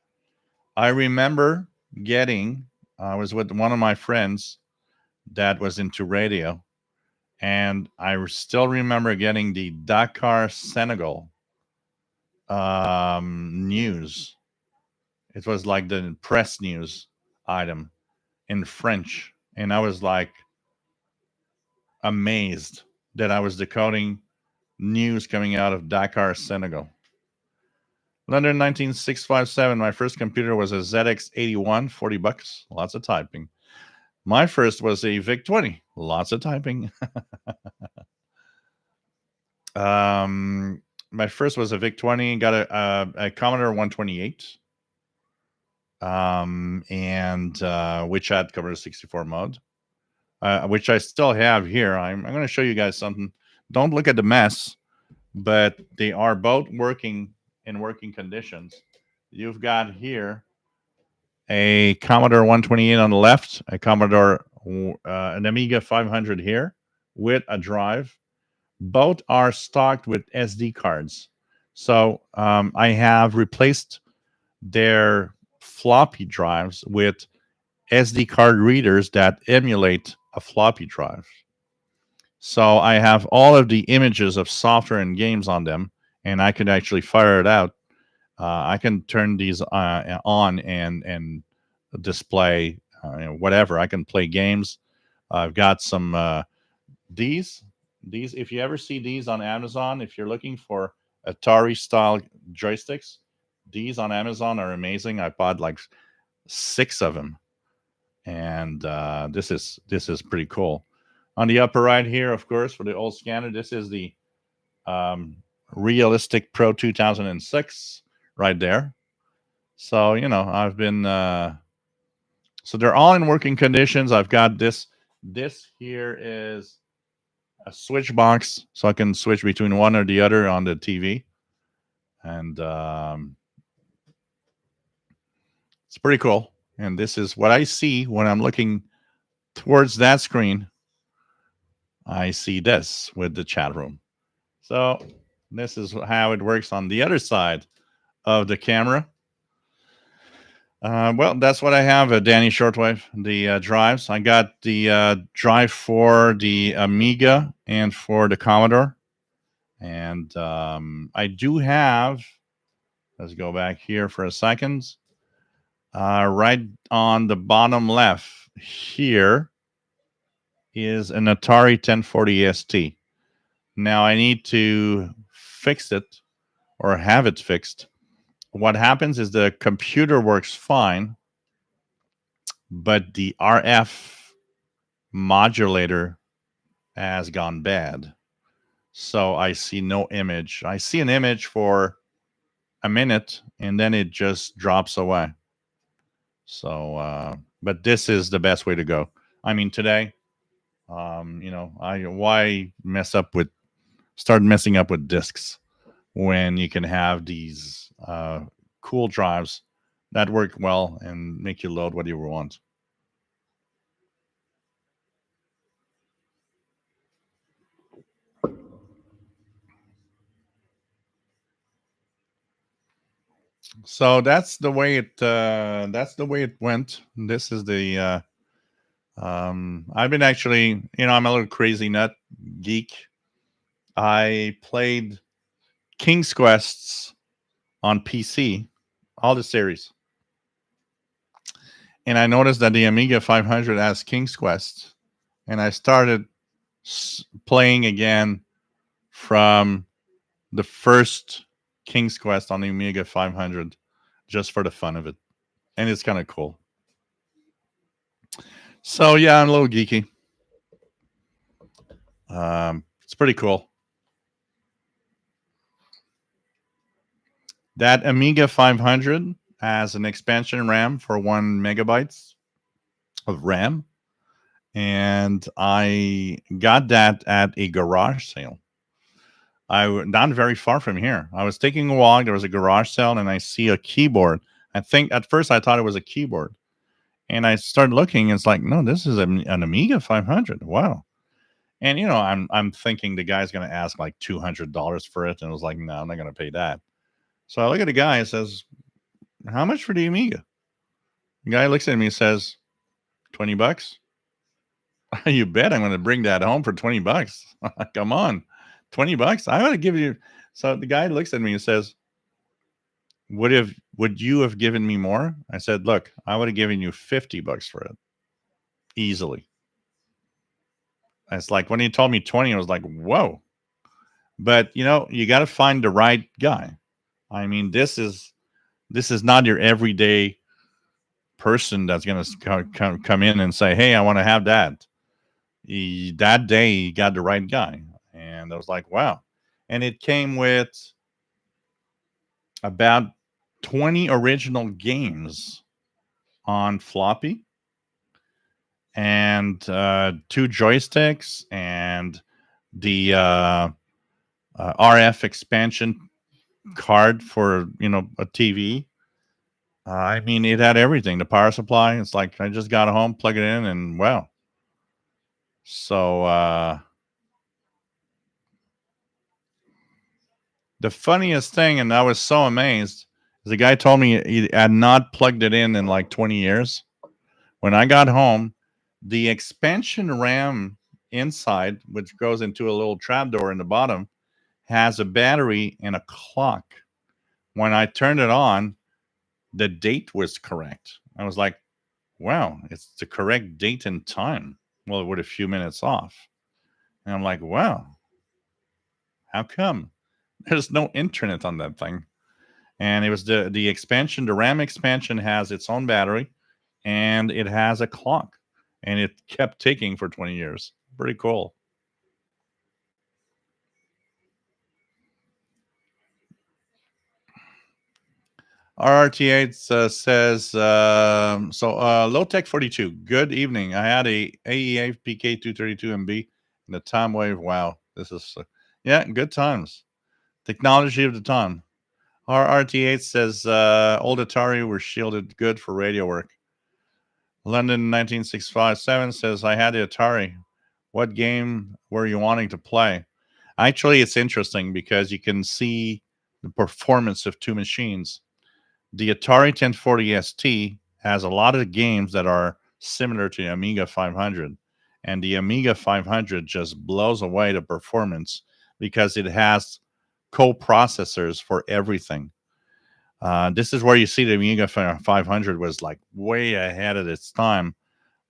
I remember I was with one of my friends that was into radio, and I still remember getting the Dakar, Senegal news. It was like the press news item in French, and I was like amazed that I was decoding news coming out of Dakar, Senegal. London 19657. My first computer was a ZX81, $40, lots of typing. My first was a VIC-20, lots of typing. My first was a VIC-20, got a Commodore 128, and which had Commodore 64 mode, which I still have here. I'm going to show you guys something. Don't look at the mess, but they are both working in working conditions. You've got here a Commodore 128 on the left, a Commodore, an Amiga 500 here with a drive. Both are stocked with SD cards. So I have replaced their floppy drives with SD card readers that emulate a floppy drive. So I have all of the images of software and games on them, and I can actually fire it out. I can turn these on and display whatever. I can play games. I've got some these. If you ever see these on Amazon, if you're looking for Atari style joysticks, these on Amazon are amazing. I bought like 6 of them, and this is pretty cool. On the upper right here, of course, for the old scanner, this is the Realistic Pro 2006 right there. So, I've been, so they're all in working conditions. I've got this. This here is a switch box, so I can switch between one or the other on the TV. And it's pretty cool. And this is what I see when I'm looking towards that screen. I see this with the chat room. So this is how it works on the other side of the camera. Well, that's what I have, Danny Shortwave, the drives. I got the drive for the Amiga and for the Commodore. And I do have, let's go back here for a second. Right on the bottom left here is an Atari 1040 ST. Now I need to fix it or have it fixed. What happens is the computer works fine, but the RF modulator has gone bad. So I see no image. I see an image for a minute and then it just drops away. So, but this is the best way to go. I mean, today, why start messing up with discs when you can have these cool drives that work well and make you load what you want. So that's the way it went. This is the I've been actually, I'm a little crazy nut geek. I played King's Quests on PC, all the series. And I noticed that the Amiga 500 has King's Quest. And I started playing again from the first King's Quest on the Amiga 500 just for the fun of it. And it's kind of cool. So, yeah, I'm a little geeky. It's pretty cool. That Amiga 500 has an expansion RAM for 1 megabytes of RAM. And I got that at a garage sale. Not very far from here. I was taking a walk. There was a garage sale, and I see a keyboard. I think at first I thought it was a keyboard, and I started looking. And it's like, no, this is an Amiga 500. Wow. And I'm thinking the guy's going to ask like $200 for it, and I was like, no, I'm not going to pay that. So I look at the guy and says, how much for the Amiga? The guy looks at me and says, $20. You bet I'm going to bring that home for $20. Come on, $20. I want to give you. So the guy looks at me and says, would you have given me more? I said, look, I would have given you $50 for it easily. It's like when he told me 20, I was like, whoa. But you got to find the right guy. I mean, this is not your everyday person that's going to come in and say, hey, I want to have that. That day he got the right guy. And I was like, wow. And it came with about 20 original games on floppy and 2 joysticks and the RF expansion card for a TV. I mean, it had everything. The power supply. It's like I just got home, plug it in, and wow. So the funniest thing, and I was so amazed, is the guy told me he had not plugged it in like 20 years. When I got home, the expansion RAM inside, which goes into a little trapdoor in the bottom, has a battery and a clock. When I turned it on, the date was correct. I was like, wow, it's the correct date and time. Well, with a few minutes off. And I'm like, wow, how come? There's no internet on that thing. And it was the expansion, the RAM expansion has its own battery and it has a clock. And it kept ticking for 20 years. Pretty cool. RRT8 says, Low Tech 42. Good evening. I had a AEA PK 232MB and the time wave. Wow. This is, yeah, good times. Technology of the time. RRT8 says, old Atari were shielded good for radio work. London 19657 says, I had the Atari. What game were you wanting to play? Actually, it's interesting because you can see the performance of two machines. The Atari 1040 ST has a lot of games that are similar to the Amiga 500, and the Amiga 500 just blows away the performance because it has co-processors for everything. This is where you see the Amiga 500 was like way ahead of its time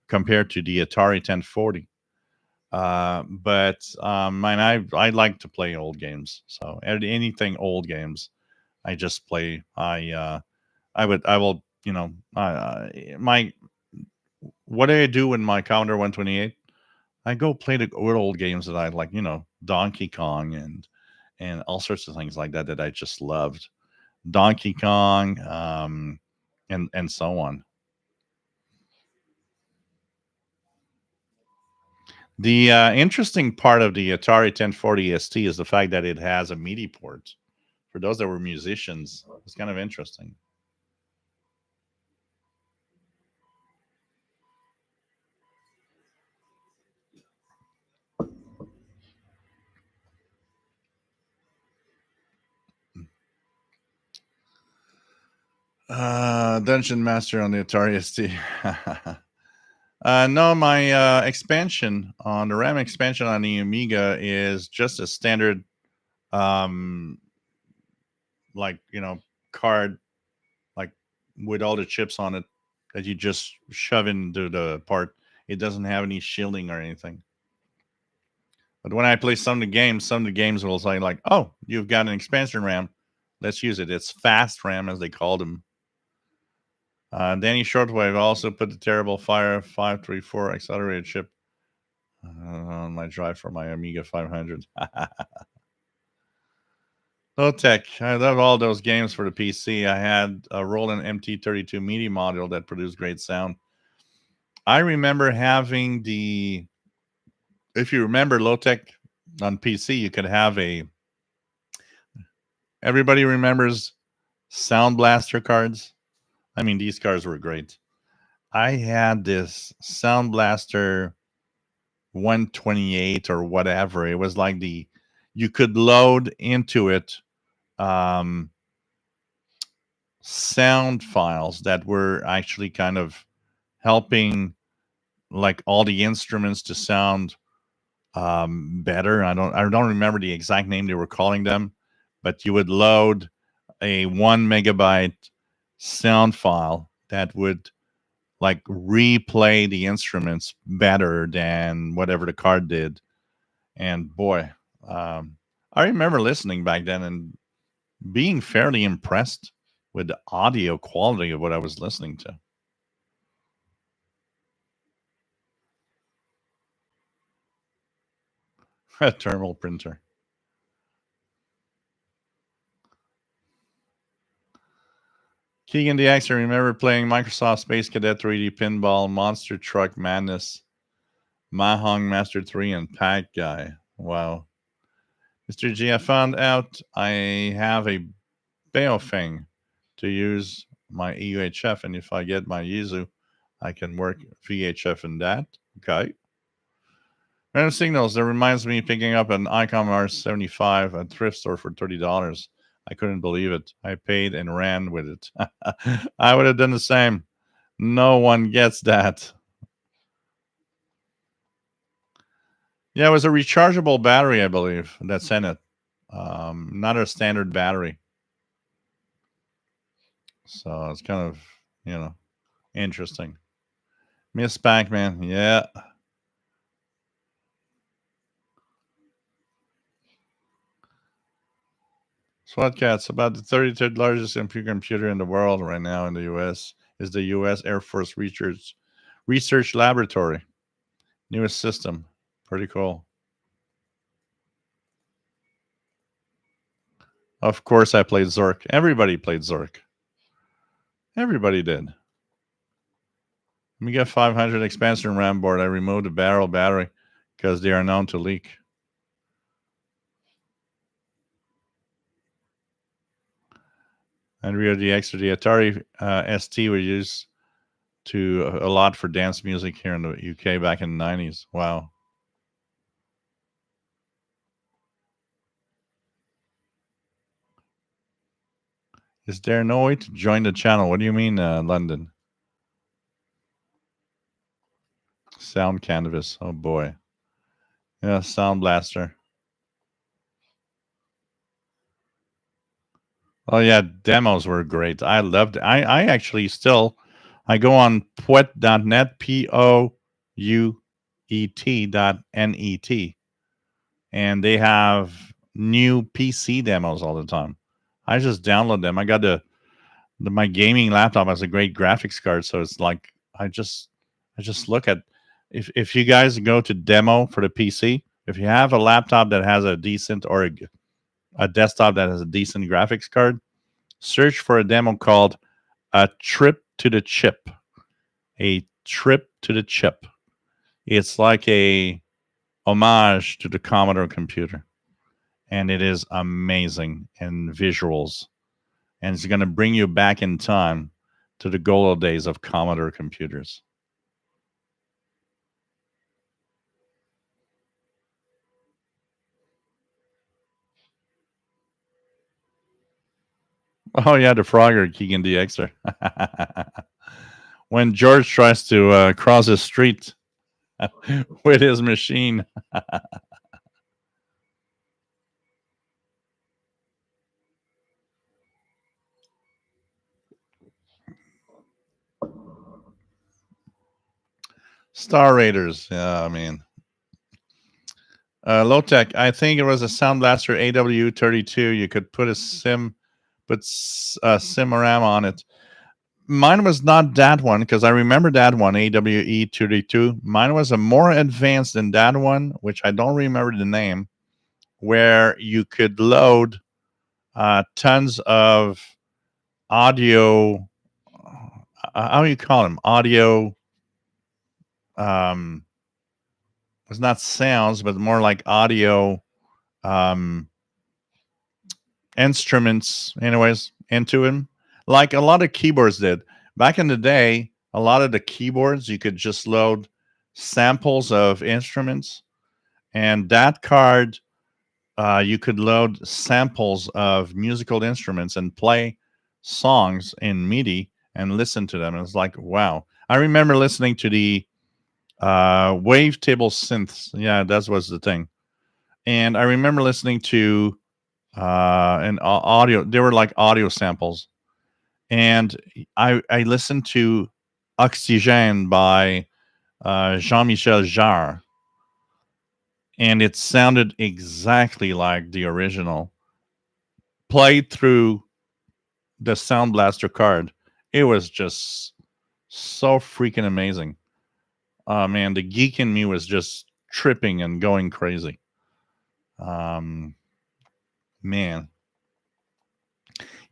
compared to the Atari 1040. But man, I like to play old games. So anything old games, I just play. I will, my what do I do in my Commodore 128? I go play the old games that I like, Donkey Kong and all sorts of things like that that I just loved. Donkey Kong, and so on. The interesting part of the Atari 1040 ST is the fact that it has a MIDI port. For those that were musicians, it's kind of interesting. Dungeon Master on the Atari ST. No, my expansion on the RAM expansion on the Amiga is just a standard, um, like card, like with all the chips on it that you just shove into the part. It doesn't have any shielding or anything. But when I play some of the games will say like, "Oh, you've got an expansion RAM. Let's use it." It's fast RAM as they called them. Danny Shortwave also put the terrible Fire 534 accelerated chip on my drive for my Amiga 500. Low tech. I love all those games for the PC. I had a Roland MT32 MIDI module that produced great sound. I remember having if you remember low tech on PC, you could have everybody remembers Sound Blaster cards. I mean, these cards were great. I had this Sound Blaster 128 or whatever. It was like you could load into it um, sound files that were actually kind of helping like all the instruments to sound better. I don't remember the exact name they were calling them, but you would load a 1 megabyte sound file that would like replay the instruments better than whatever the card did. And boy, um, I remember listening back then and being fairly impressed with the audio quality of what I was listening to. A thermal printer. Keegan DX, I remember playing Microsoft Space Cadet 3D Pinball, Monster Truck Madness, Mahong Master 3, and Pack Guy. Wow. Mr. G, I found out I have a Baofeng to use my UHF, and if I get my Yuzu, I can work VHF in that. Okay. Random signals. That reminds me of picking up an ICOM R75 at thrift store for $30. I couldn't believe it. I paid and ran with it. I would have done the same. No one gets that. Yeah, it was a rechargeable battery, I believe, that's in it. Not a standard battery. So it's kind of, interesting. Miss Pac-Man, yeah. SWAT Cats, about the 33rd largest computer in the world right now in the U.S. is the U.S. Air Force Research Laboratory. Newest system. Pretty cool. Of course, I played Zork. Everybody played Zork. Everybody did. Let me get 500 expansion RAM board. I removed the barrel battery because they are known to leak. And Rio DX or the Atari ST were used to a lot for dance music here in the UK back in the 90s. Wow. Is there no way to join the channel? What do you mean, London? Sound Canvas. Oh boy. Yeah, Sound Blaster. Oh yeah, demos were great. I loved it. I actually still I go on poet.net, POUET.net, and they have new PC demos all the time. I just download them. I got my gaming laptop has a great graphics card, so it's like I just look at if you guys go to demo for the PC, if you have a laptop that has a decent or a desktop that has a decent graphics card, search for a demo called A Trip to the Chip. A Trip to the Chip. It's like a homage to the Commodore computer. And it is amazing in visuals. And it's going to bring you back in time to the good old days of Commodore computers. Oh, yeah, the Frogger, Keegan DXer. When George tries to cross the street with his machine. Star Raiders. Yeah, I mean, low tech. I think it was a Sound Blaster AW32. You could put SIM-RAM on it. Mine was not that one because I remember that one, AWE32. Mine was a more advanced than that one, which I don't remember the name, where you could load tons of audio. How do you call them? Audio. Um, it's not sounds, but more like audio um, instruments, anyways, into him, like a lot of keyboards did back in the day. A lot of the keyboards you could just load samples of instruments, and that card you could load samples of musical instruments and play songs in MIDI and listen to them. And it's like, wow. I remember listening to the wavetable synths. Yeah, that was the thing. And I remember listening to an audio. They were like audio samples, and I listened to Oxygène by Jean-Michel Jarre, and it sounded exactly like the original, played through the Sound Blaster card. It was just so freaking amazing. Man, the geek in me was just tripping and going crazy. Um, man,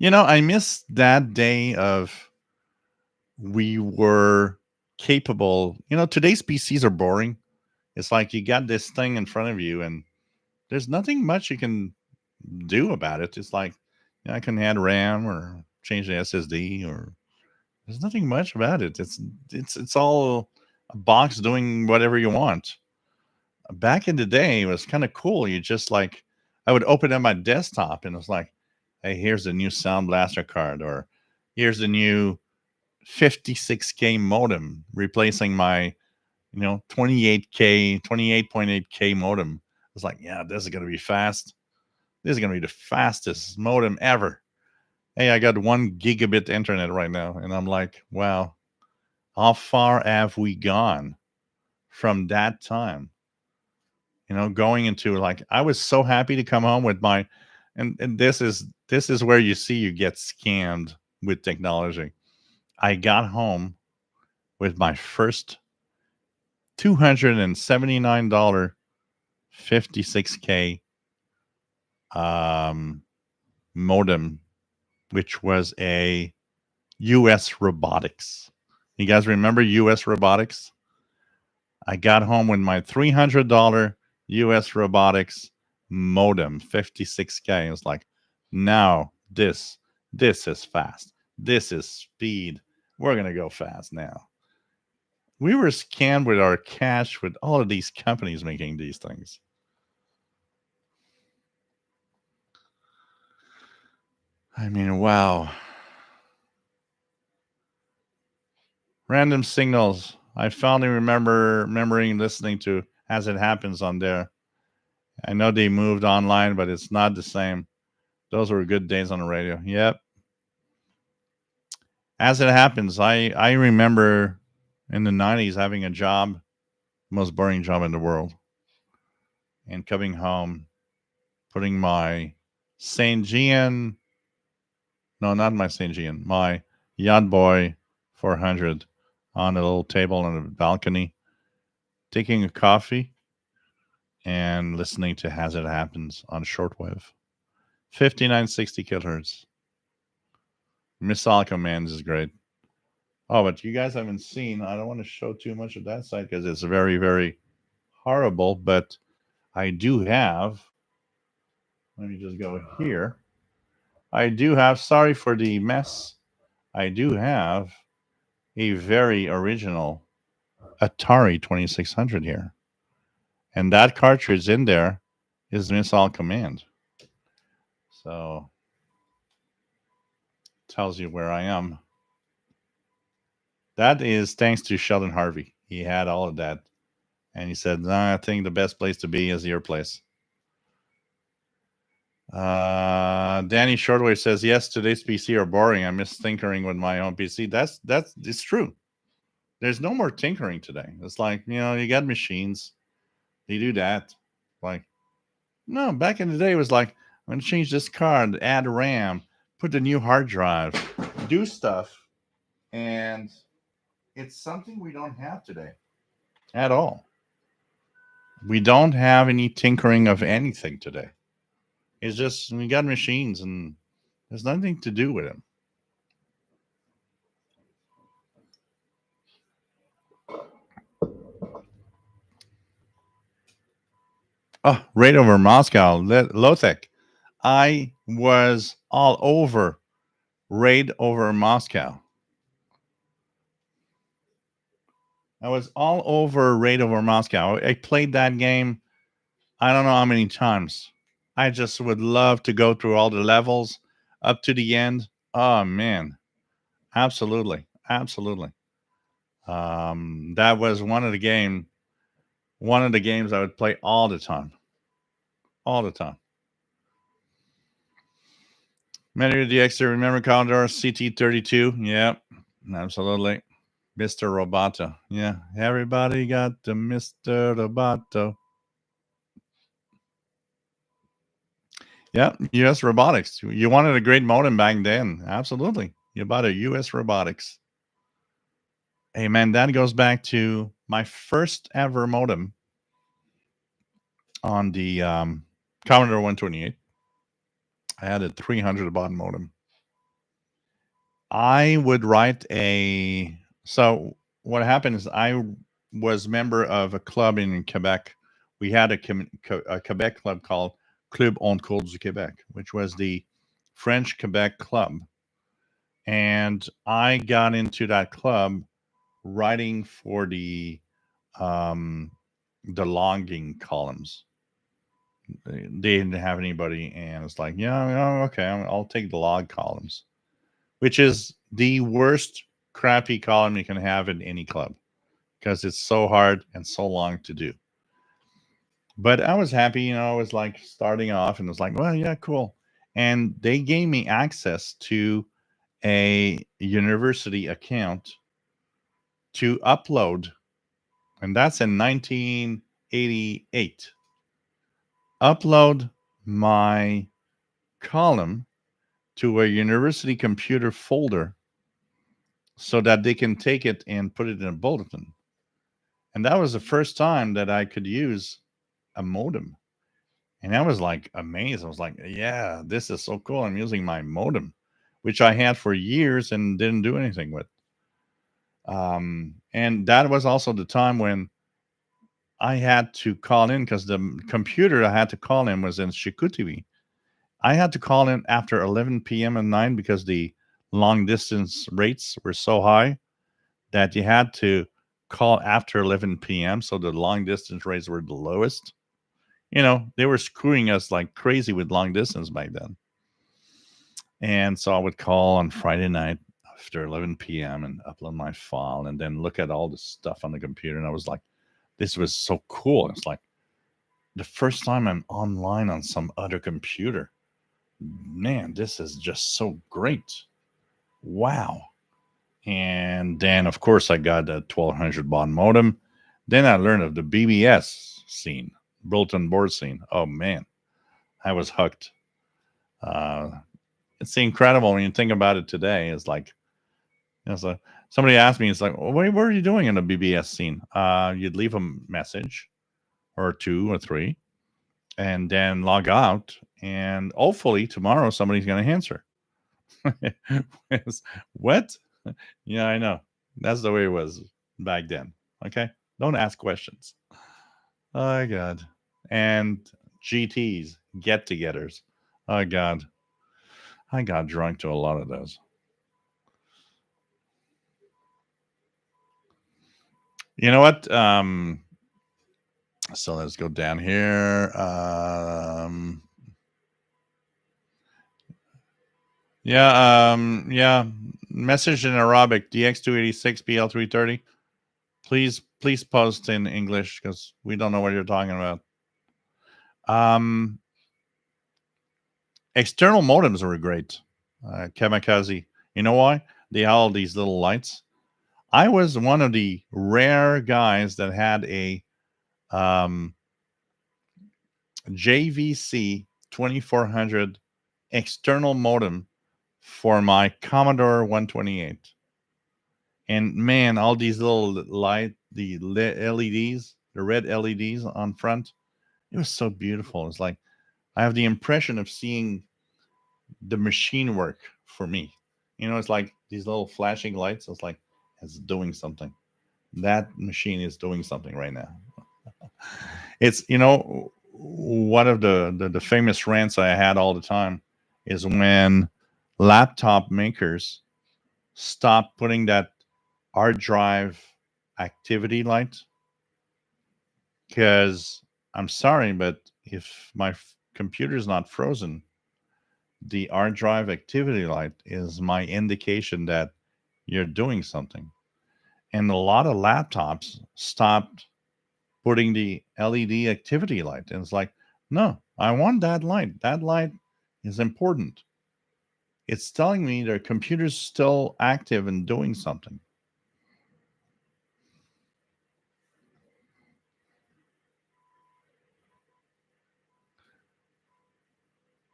I miss that day of we were capable. Today's PCs are boring. It's like you got this thing in front of you, and there's nothing much you can do about it. It's like I can add RAM or change the SSD, or there's nothing much about it. It's all a box doing whatever you want. Back in the day, it was kind of cool. You just like I would open up my desktop, and it's like, hey, here's the new Sound Blaster card, or here's the new 56K modem replacing my 28K 28.8K modem. It's like, yeah, this is going to be fast. This is going to be the fastest modem ever. Hey, I got 1 gigabit internet right now, and I'm like, wow, how far have we gone from that time? Going into, like, I was so happy to come home with my, and this is where you see you get scammed with technology. I got home with my first $279 56K modem, which was a US Robotics. You guys remember US Robotics? I got home with my $300 US Robotics modem, 56K. It was like, now this is fast. This is speed. We're going to go fast now. We were scammed with our cash with all of these companies making these things. I mean, wow. Random signals. I finally remembering listening to As It Happens on there. I know they moved online, but it's not the same. Those were good days on the radio. Yep. As It Happens, I remember in the 90s having a job, most boring job in the world, and coming home, putting my St. Gian, no, not my St. Gian, my Yacht Boy 400 on a little table on the balcony, taking a coffee and listening to As It Happens on shortwave. 5960 kilohertz. Missile Command is great. Oh, but you guys haven't seen, I don't want to show too much of that side because it's very, very horrible, but I do have, let me just go here. I do have, sorry for the mess, I do have a very original Atari 2600 here. And that cartridge in there is Missile Command. So, tells you where I am. That is thanks to Sheldon Harvey. He had all of that. And he said, nah, I think the best place to be is your place. Danny Shortwave says, yes, today's PC are boring. I miss tinkering with my own PC. It's true. There's no more tinkering today. It's like, you got machines. They do that. Like, no, back in the day, it was like, I'm going to change this card, add RAM, put the new hard drive, do stuff. And it's something we don't have today at all. We don't have any tinkering of anything today. It's just we got machines and there's nothing to do with them. Oh, right over Moscow, Lothek. I was all over raid over Moscow. I was all over raid over Moscow. I played that game I don't know how many times. I just would love to go through all the levels up to the end. Oh man, absolutely, absolutely. That was one of the games I would play all the time, all the time. Many DXer, remember Commodore CT32? Yeah, absolutely. Mr. Roboto. Yeah, everybody got the Mr. Roboto. Yeah, US Robotics. You wanted a great modem back then. Absolutely. You bought a US Robotics. Hey, man, that goes back to my first ever modem on the Commodore 128. I had a 300 baud modem. I would write so what happened is I was member of a club in Quebec. We had a Quebec club called Club en Cours du Québec, which was the French Quebec club. And I got into that club writing for the logging columns. They didn't have anybody, and it's like, yeah, okay, I'll take the log columns, which is the worst crappy column you can have in any club because it's so hard and so long to do. But I was happy, I was like starting off and it was like, well, yeah, cool. And they gave me access to a university account to upload, and that's in 1988. Upload my column to a university computer folder so that they can take it and put it in a bulletin. And that was the first time that I could use a modem. And I was like amazed. I was like, yeah, this is so cool. I'm using my modem. which I had for years and didn't do anything with. And that was also the time when I had to call in because the computer I had to call in was in Chicoutimi. I had to call in after 11 p.m. at night because the long distance rates were so high that you had to call after 11 p.m. So the long distance rates were the lowest. They were screwing us like crazy with long distance back then. And so I would call on Friday night after 11 p.m. and upload my file and then look at all the stuff on the computer. And I was like, this was so cool. It's like the first time I'm online on some other computer. Man, this is just so great. Wow. And then, of course, I got a 1200 baud modem. Then I learned of the BBS scene, bulletin board scene. Oh, man, I was hooked. It's incredible when you think about it today. It's like, so somebody asked me, it's like, what are you doing in the BBS scene? You'd leave a message or two or three and then log out. And hopefully tomorrow somebody's going to answer. What? Yeah, I know. That's the way it was back then. Okay. Don't ask questions. Oh, my God. And GTs, get togethers. Oh, God. I got drunk to a lot of those. You know what? So let's go down here. Yeah. Message in Arabic, DX286 BL330. Please post in English because we don't know what you're talking about. External modems were great. Kamikaze. You know why? They had all these little lights. I was one of the rare guys that had a JVC 2400 external modem for my Commodore 128. And man, all these little the LEDs, the red LEDs on front, it was so beautiful. It's like I have the impression of seeing the machine work for me. It's like these little flashing lights. It's like it's doing something. That machine is doing something right now. It's one of the famous rants I had all the time is when laptop makers stopped putting that hard drive activity light, because I'm sorry, but if my computer is not frozen, the hard drive activity light is my indication that you're doing something. And a lot of laptops stopped putting the LED activity light. And it's like, no, I want that light. That light is important. It's telling me their computer's still active and doing something.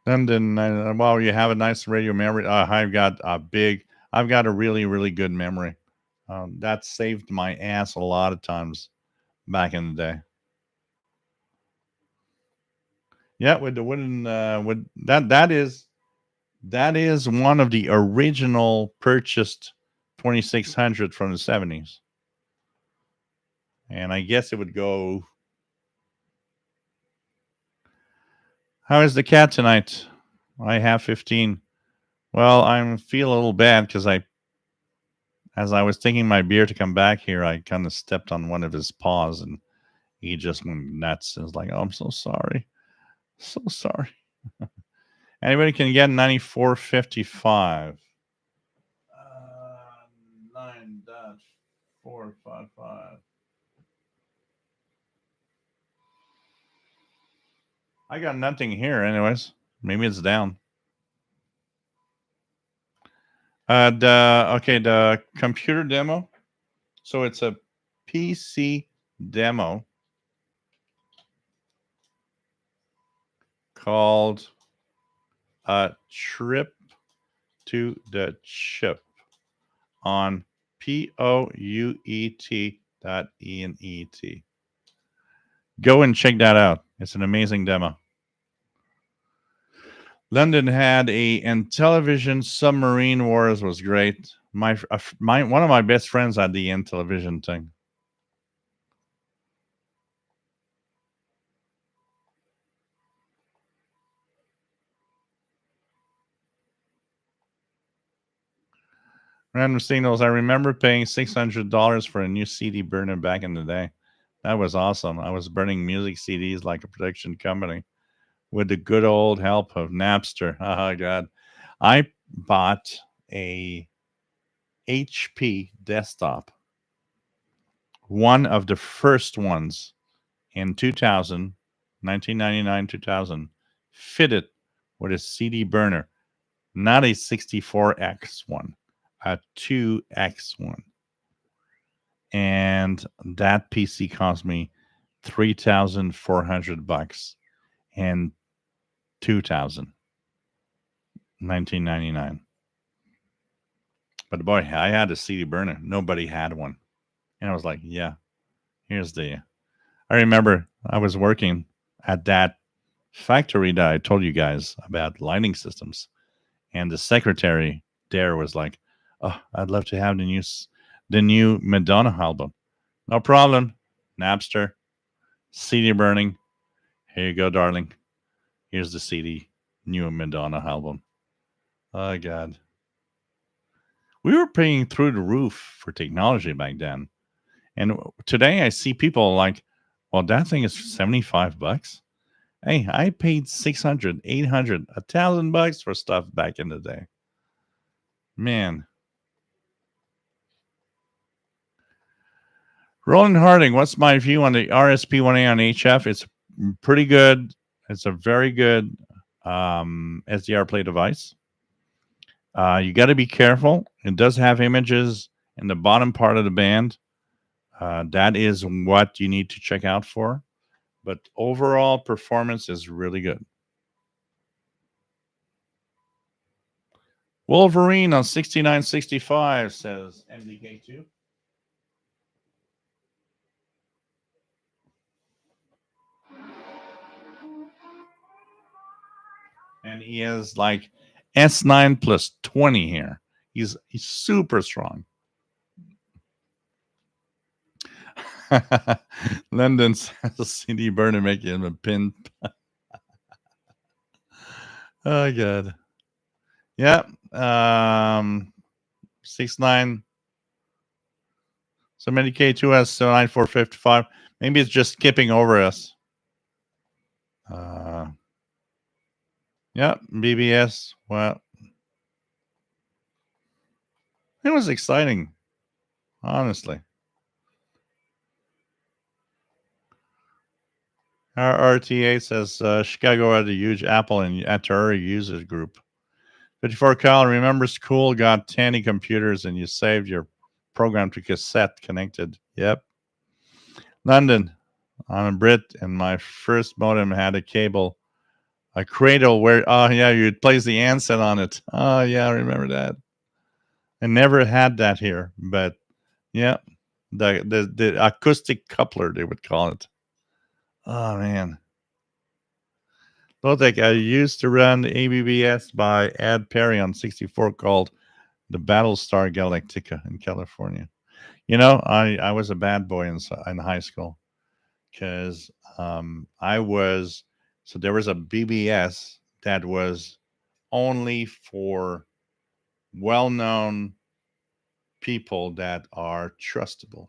And then, well, you have a nice radio memory. I've got a really, really good memory. That saved my ass a lot of times back in the day. Yeah, with the wooden, with that is one of the original purchased 2600 from the 70s. And I guess it would go. How is the cat tonight? I have 15. Well, I feel a little bad because as I was taking my beer to come back here, I kind of stepped on one of his paws and he just went nuts. And was like, oh, I'm so sorry. So sorry. Anybody can get 9455. 9-455. I got nothing here, anyways. Maybe it's down. The computer demo. So it's a PC demo called a Trip to the Chip on POUET.ENET. Go and check that out. It's an amazing demo. London had and television submarine wars was great. My one of my best friends had the television thing. Random signals. I remember paying $600 for a new CD burner back in the day. That was awesome. I was burning music CDs like a production company with the good old help of Napster. Oh God, I bought a HP desktop, one of the first ones in 2000, 1999, 2000, fitted with a CD burner, not a 64X one, a 2X one. And that PC cost me $3,400 in 2000, 1999. But boy, I had a CD burner. Nobody had one. And I was like, yeah, here's the. I remember I was working at that factory that I told you guys about lighting systems. And the secretary there was like, oh, I'd love to have the new Madonna album. No problem. Napster, CD burning. Here you go, darling. Here's the CD, new Madonna album. Oh, God. We were paying through the roof for technology back then. And today I see people like, well, that thing is $75. Hey, I paid 600, 800, $1,000 for stuff back in the day. Man. Roland Harding, what's my view on the RSP1A on HF? It's pretty good. It's a very good SDR play device. You got to be careful. It does have images in the bottom part of the band. That is what you need to check out for. But overall performance is really good. Wolverine on 6965 says MDK2. And he has like S9 plus 20 here. He's super strong. London says CD burner making him a pin. Oh god. Yeah. 6.9. So many K2S 79455. Maybe it's just skipping over us. Yeah, BBS. Well, it was exciting, honestly. Our RTA says Chicago had a huge Apple and Atari users group. 54 Kyle, remember school got Tandy computers and you saved your program to cassette connected. Yep. London, I'm a Brit and my first modem had a cable, a cradle where, oh yeah, you'd place the handset on it. Oh yeah, I remember that. I never had that here, but yeah, the acoustic coupler, they would call it. Oh man. Lotek, I used to run the ABBS by Ed Perry on 64 called the Battlestar Galactica in California. You know, I was a bad boy in high school because I was, so there was a BBS that was only for well-known people that are trustable.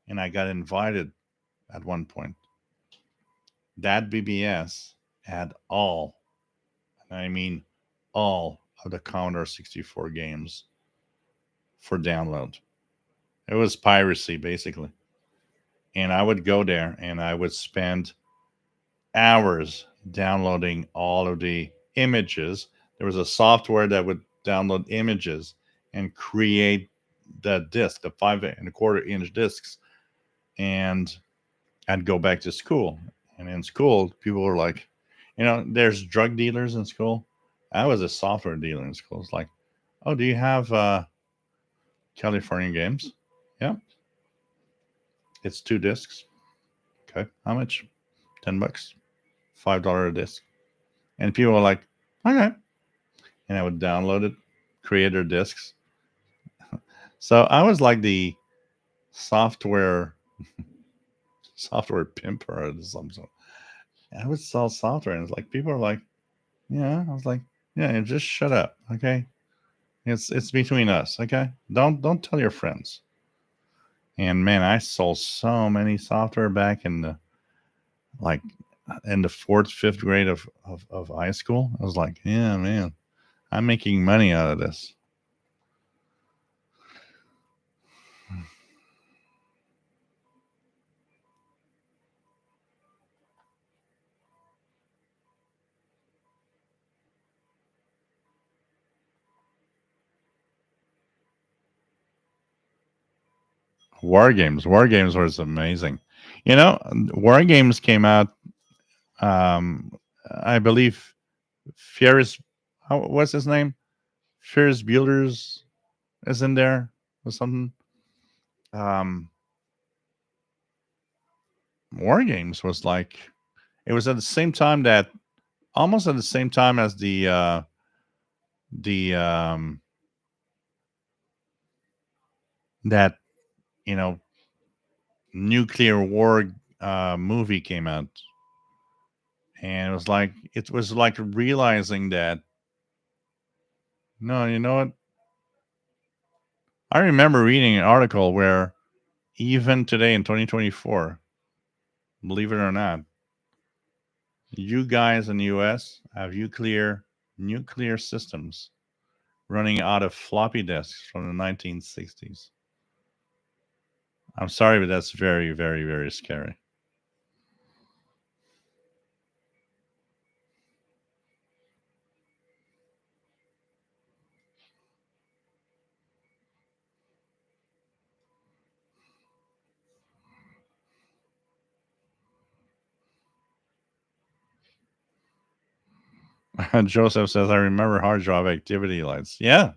And I got invited at one point. That BBS had all, I mean, all of the Commodore 64 games for download. It was piracy, basically. And I would go there and I would spend hours downloading all of the images. There was a software that would download images and create the disc, the 5.25-inch discs. And I'd go back to school. And in school, people were like, you know, there's drug dealers in school. I was a software dealer in school. It's like, oh, do you have California games? Yeah. It's 2 discs. Okay. How much? $10. $5 a disc. And people are like, Okay. And I would download it, creator discs. So I was like the software software pimp or something. I would sell software, and it's like people are like, yeah. I was like, yeah, just shut up, okay? It's between us, okay? Don't tell your friends. And man, I sold so many software back in the like in the fourth, fifth grade of high school. I was like, yeah, man, I'm making money out of this. War games was amazing. You know, war games came out. Um, I believe Ferris, what's his name? Ferris Bueller's is in there or something. Um, war games was like it was at the same time that almost at the same time as the that you know nuclear war movie came out, and it was like realizing that no, you know what? I remember reading an article where even today in 2024, believe it or not, you guys in the U.S. have nuclear systems running out of floppy disks from the 1960s. I'm sorry, but that's very, very, very scary. Joseph says, I remember hard drive activity lights. Yeah,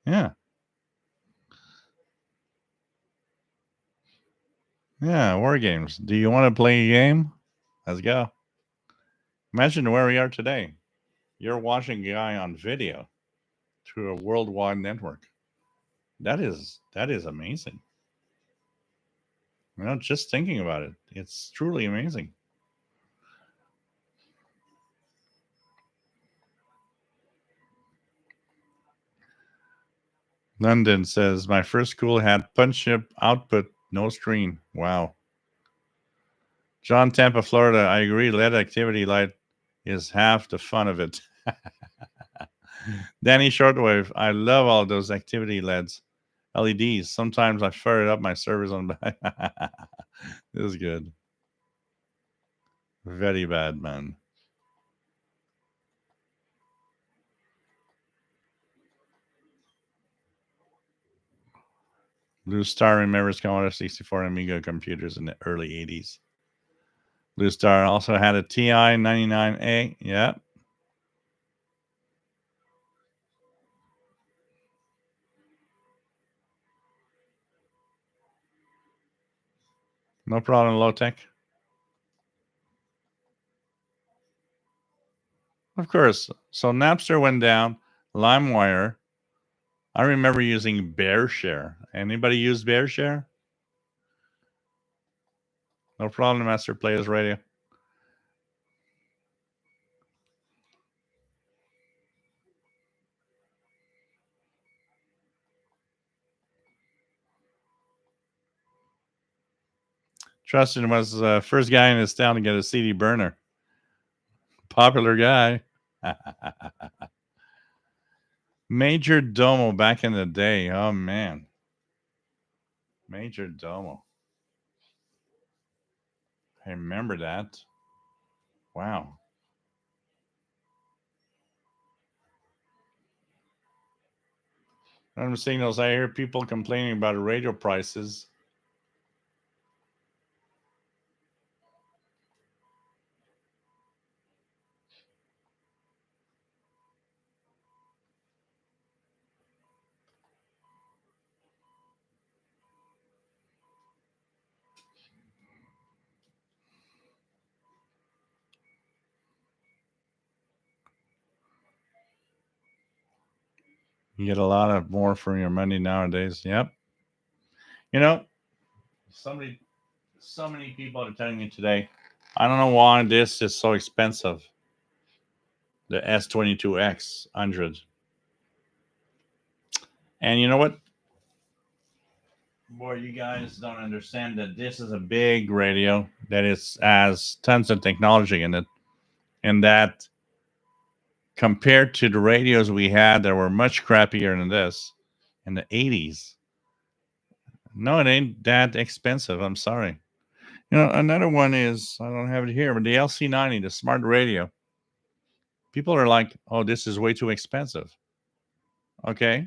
yeah, yeah. War games. Do you want to play a game? Let's go. Imagine where we are today. You're watching a guy on video through a worldwide network. That is amazing. Just thinking about it, it's truly amazing. London says, my first school had punch chip output, no screen. Wow. John, Tampa, Florida. I agree. LED activity light is half the fun of it. Danny Shortwave. I love all those activity LEDs. Sometimes I fire up my servers on back. This is good. Very bad, man. Blue Star remembers Commodore 64 Amiga computers in the early 80s. Blue Star also had a TI 99A. Yeah, no problem, low tech. Of course. So Napster went down. LimeWire. I remember using BearShare. Anybody use BearShare? No problem, Master Players Radio. Trustin was the first guy in his town to get a CD burner. Popular guy. Major Domo back in the day. Oh, man. Major Domo. I remember that. Wow. I'm seeing those. I hear people complaining about radio prices. You get a lot of more for your money nowadays. Yep. You know, somebody, so many people are telling me today, I don't know why this is so expensive. The S22X 100. And you know what? Boy, you guys don't understand that this is a big radio that has tons of technology in it. And that compared to the radios we had that were much crappier than this in the 80s, no, it ain't that expensive. I'm sorry. Another one is, I don't have it here, but the LC90, the smart radio. People are like, oh, this is way too expensive. Okay.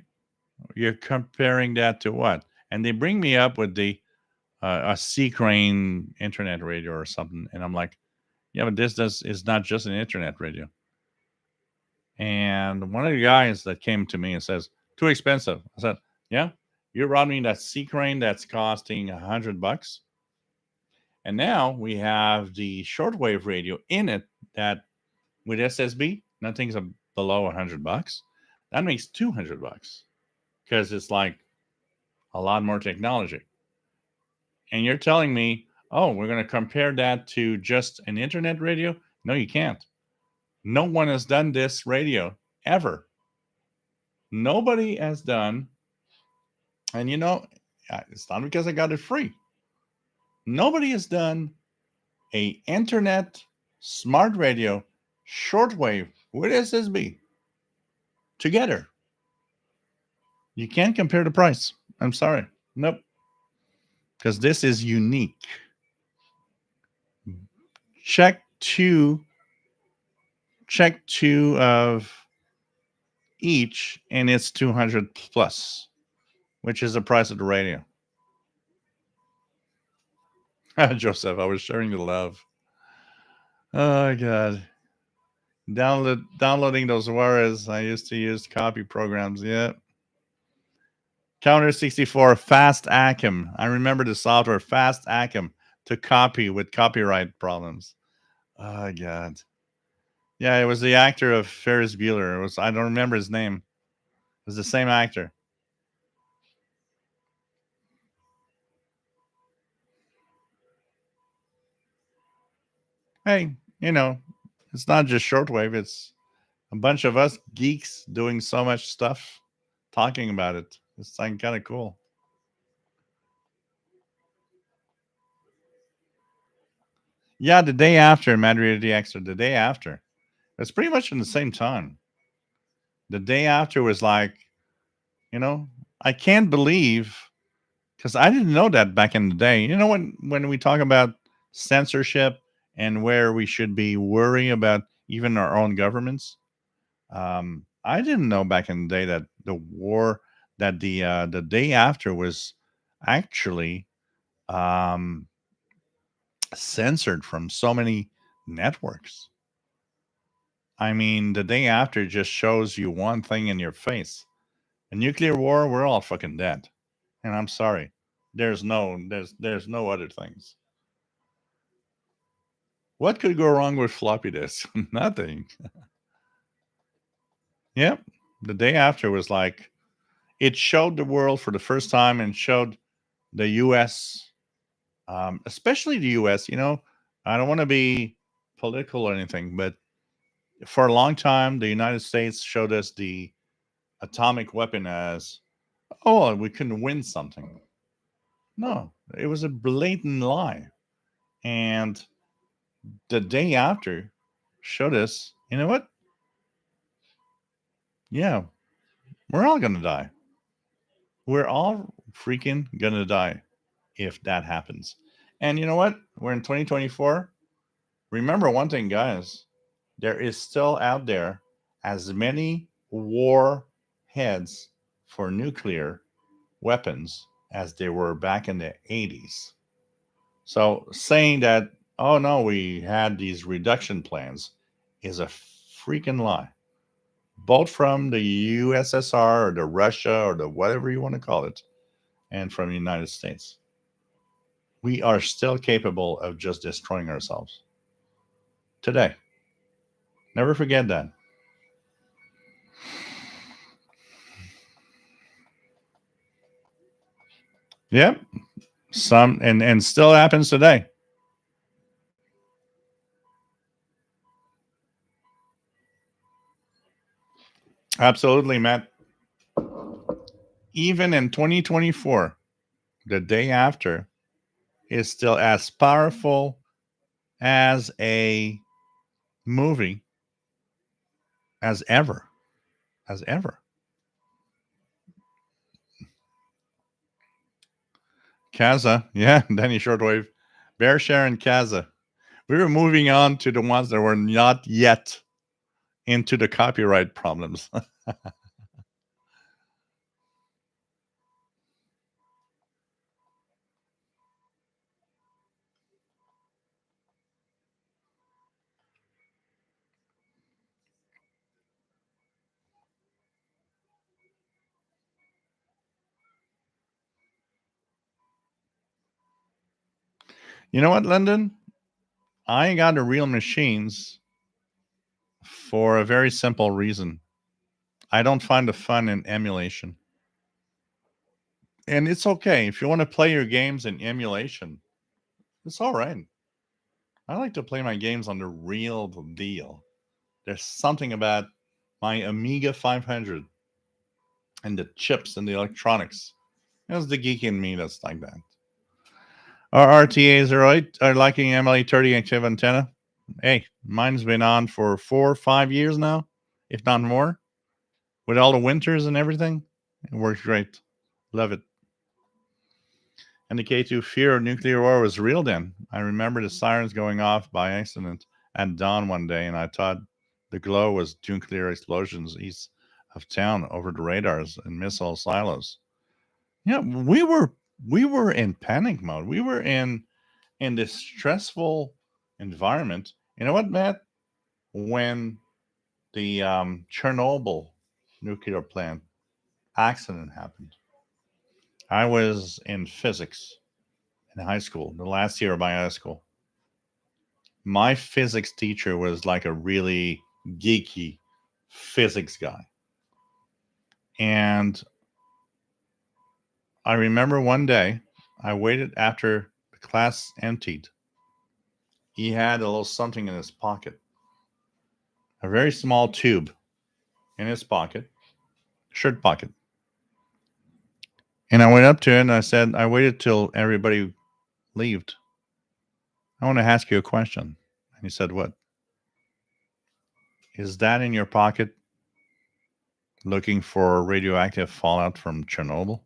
You're comparing that to what? And they bring me up with the a C Crane internet radio or something. And I'm like, yeah, but is not just an internet radio. And one of the guys that came to me and says, too expensive. I said, yeah, you're running that C Crane that's costing $100. And now we have the shortwave radio in it that with SSB, nothing's below $100. That makes $200 because it's like a lot more technology. And you're telling me, oh, we're going to compare that to just an internet radio? No, you can't. No one has done this radio ever. Nobody has done, and it's not because I got it free. Nobody has done a internet smart radio shortwave with SSB together. You can't compare the price. I'm sorry. Nope. Because this is unique. Check two of each, and it's 200 plus, which is the price of the radio. Joseph, I was sharing the love. Oh God. Downloading those Juarez. I used to use copy programs. Yeah. Counter 64 Fast Acom. I remember the software Fast Acom to copy with copyright problems. Oh God. Yeah, it was the actor of Ferris Bueller. I don't remember his name. It was the same actor. Hey, it's not just shortwave, it's a bunch of us geeks doing so much stuff talking about it. It's like kind of cool. Yeah, the day after Madrid DX, or the day after. It's pretty much in the same time. The day after was like, I can't believe, because I didn't know that back in the day. When we talk about censorship and where we should be worrying about even our own governments, I didn't know back in the day that the day after was actually um, censored from so many networks. I mean, the day after just shows you one thing in your face. A nuclear war, we're all fucking dead. And I'm sorry. There's no other things. What could go wrong with floppy disks? Nothing. Yep. The day after was like it showed the world for the first time and showed the US, especially the US. I don't want to be political or anything, but for a long time, the United States showed us the atomic weapon as, oh, we couldn't win something. No, it was a blatant lie. And the day after showed us, you know what? Yeah, we're all going to die. We're all freaking going to die if that happens. And you know what? We're in 2024. Remember one thing, guys, there is still out there as many war heads for nuclear weapons as there were back in the 80s. So saying that, oh no, we had these reduction plans is a freaking lie. Both from the USSR or the Russia or the whatever you want to call it, and from the United States. We are still capable of just destroying ourselves today. Never forget that. Yep. Some and still happens today. Absolutely, Matt. Even in 2024, the day after is still as powerful as a movie as ever. As ever. Kaza, yeah, Danny Shortwave, Bear Share and Kaza. We were moving on to the ones that were not yet into the copyright problems. You know what, London? I got the real machines for a very simple reason. I don't find the fun in emulation. And it's okay. If you want to play your games in emulation, it's all right. I like to play my games on the real deal. There's something about my Amiga 500 and the chips and the electronics. It's the geek in me that's like that. Our RTAs are liking MLE30 active antenna. Hey, mine's been on for 4 or 5 years now, if not more. With all the winters and everything, it works great. Love it. And the K2 fear of nuclear war was real then. I remember the sirens going off by accident at dawn one day, and I thought the glow was nuclear explosions east of town over the radars and missile silos. Yeah, we were in panic mode. We were in this stressful environment. You know what, Matt? When the Chernobyl nuclear plant accident happened, I was in physics in high school, the last year of my high school. My physics teacher was like a really geeky physics guy. And I remember one day I waited after the class emptied. He had a little something in his pocket, a very small tube in his pocket, shirt pocket. And I went up to it and I said, I waited till everybody left. I want to ask you a question. And he said, what? Is that in your pocket looking for radioactive fallout from Chernobyl?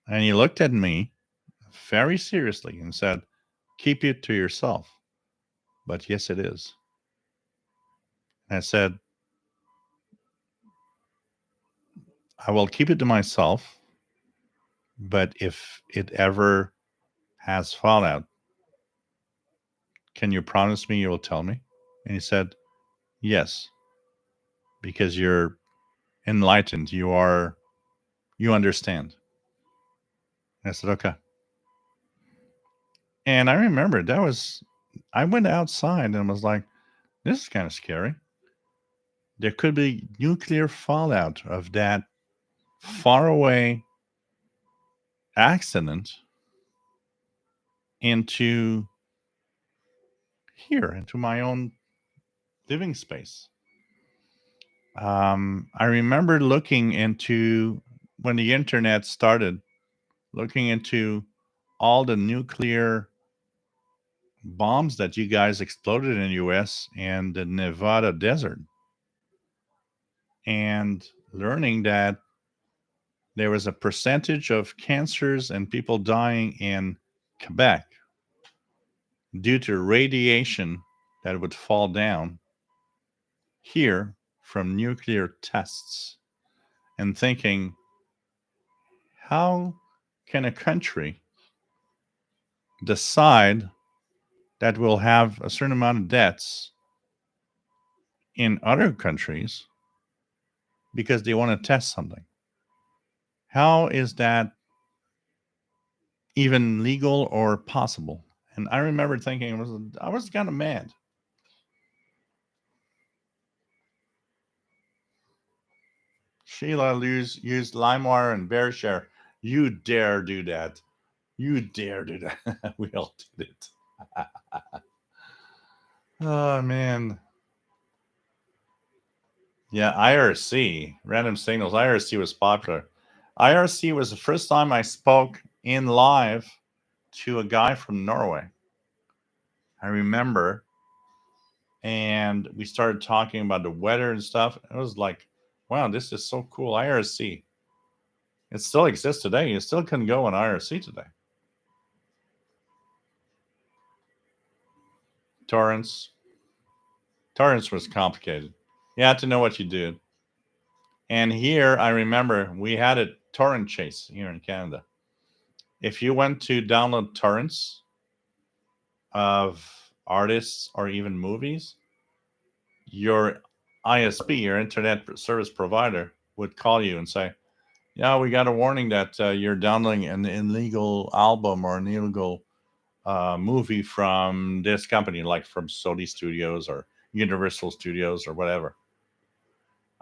And he looked at me very seriously and said, keep it to yourself. But yes, it is. And I said, I will keep it to myself. But if it ever has fallout, can you promise me you will tell me? And he said, yes, because you're enlightened. You understand. And I said, okay. And I remember I went outside and was like, this is kind of scary. There could be nuclear fallout of that far away accident into here, into my own living space. I remember looking into when the internet started, looking into all the nuclear bombs that you guys exploded in the US and the Nevada desert, and learning that there was a percentage of cancers and people dying in Quebec due to radiation that would fall down here from nuclear tests, and thinking, how can a country decide that we'll have a certain amount of deaths in other countries because they want to test something? How is that even legal or possible? And I remember thinking, I was kind of mad. Sheila used LimeWire and BearShare. You dare do that. You dare do that. We all did it. Oh, man. Yeah, IRC, random signals. IRC was popular. IRC was the first time I spoke in live to a guy from Norway. I remember. And we started talking about the weather and stuff. It was like, wow, this is so cool. IRC. It still exists today. You still can go on IRC today. Torrents. Torrents was complicated. You had to know what you did. And here, I remember we had a torrent chase here in Canada. If you went to download torrents of artists or even movies, your ISP, your internet service provider, would call you and say, yeah, we got a warning that you're downloading an illegal album or an illegal movie from this company, like from Sony Studios or Universal Studios or whatever.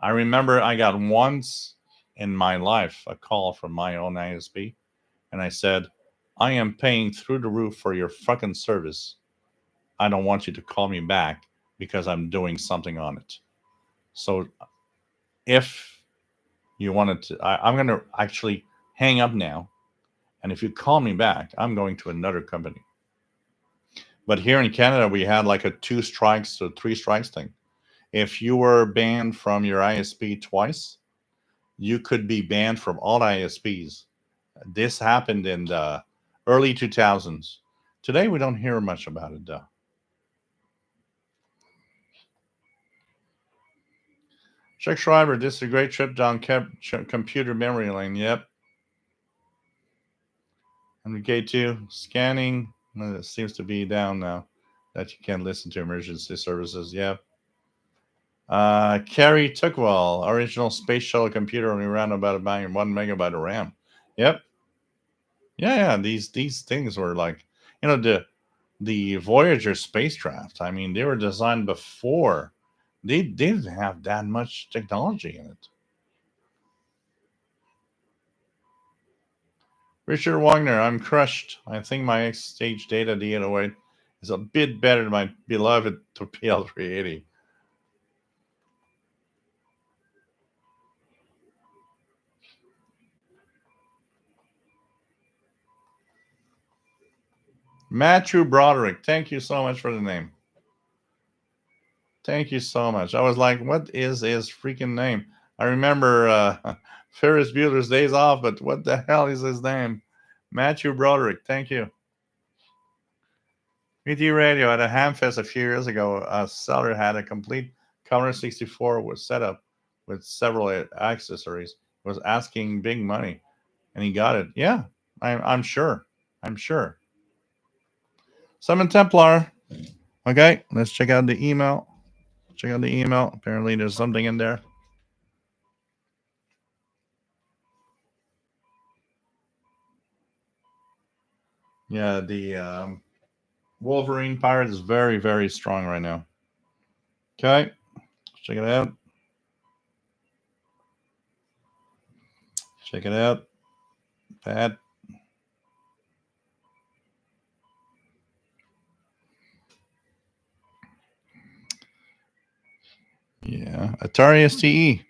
I remember I got once in my life a call from my own ISP, and I said, I am paying through the roof for your fucking service. I don't want you to call me back because I'm doing something on it. So if you wanted to, I'm going to actually hang up now. And if you call me back, I'm going to another company. But here in Canada, we had like a 2 strikes to 3 strikes thing. If you were banned from your ISP twice, you could be banned from all ISPs. This happened in the early 2000s. Today, we don't hear much about it, though. Chuck Schreiber, this is a great trip down computer memory lane. Yep. And K2, scanning. It seems to be down now that you can listen to emergency services. Yep. Carrie Tookwell, original space shuttle computer only ran about a 1 megabyte of RAM. Yep. Yeah. These things were like, the Voyager spacecraft. I mean, they were designed before. They didn't have that much technology in it. Richard Wagner, I'm crushed. I think my X stage data D808 is a bit better than my beloved PL380. Matthew Broderick, thank you so much for the name. Thank you so much. I was like, what is his freaking name? I remember Ferris Bueller's Days Off, but what the hell is his name? Matthew Broderick, thank you. VT Radio at a Hamfest a few years ago, a seller had a complete Commodore 64 was set up with several accessories. Was asking big money, and he got it. Yeah, I'm sure. I'm sure. Summon Templar. Okay, let's check out the email. Check out the email. Apparently, there's something in there. Yeah, the Wolverine Pirate is very, very strong right now. Okay, check it out. Check it out. Pat. Yeah, Atari STE.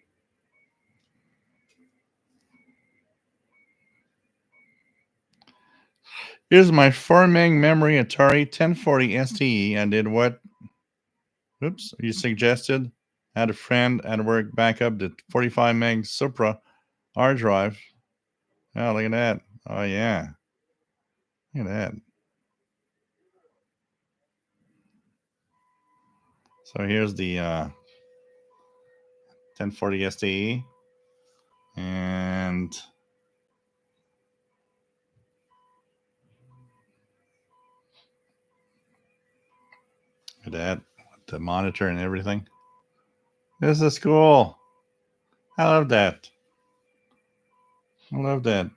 Here's my 4 meg memory Atari 1040 STE. I did what? Oops, you suggested. I had a friend at work back up the 45 meg Supra hard drive. Oh, look at that. Oh, yeah. Look at that. So here's the 1040 STE. And look at that. The monitor and everything. This is cool. I love that. I love that.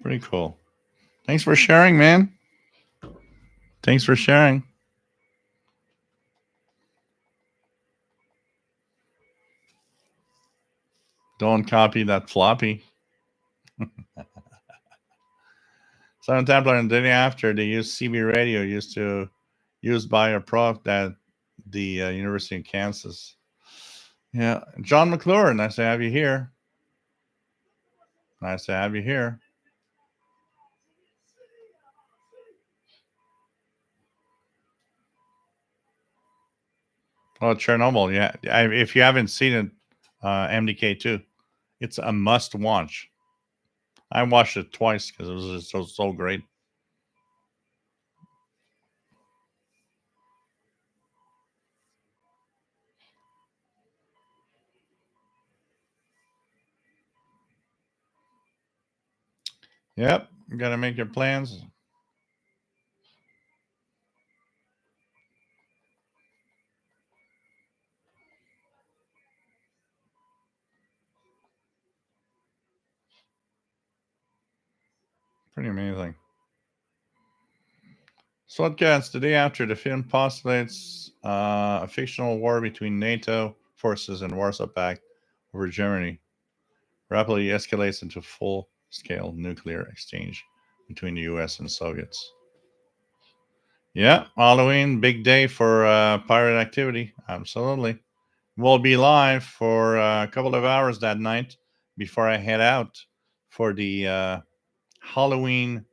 Pretty cool. Thanks for sharing, man. Thanks for sharing. Don't copy that floppy. Sun Templar, and the day after, they used CB radio, used by a prof at the University of Kansas. Yeah, John McClure, nice to have you here. Nice to have you here. Oh, Chernobyl, yeah. If you haven't seen it, MDK2, it's a must watch. I watched it twice because it was just so great. Yep, you got to make your plans. Pretty amazing. Swordcats, the day after, the film postulates a fictional war between NATO forces and Warsaw Pact over Germany. Rapidly escalates into full-scale nuclear exchange between the US and Soviets. Yeah, Halloween, big day for pirate activity. Absolutely. We'll be live for a couple of hours that night before I head out for the Halloween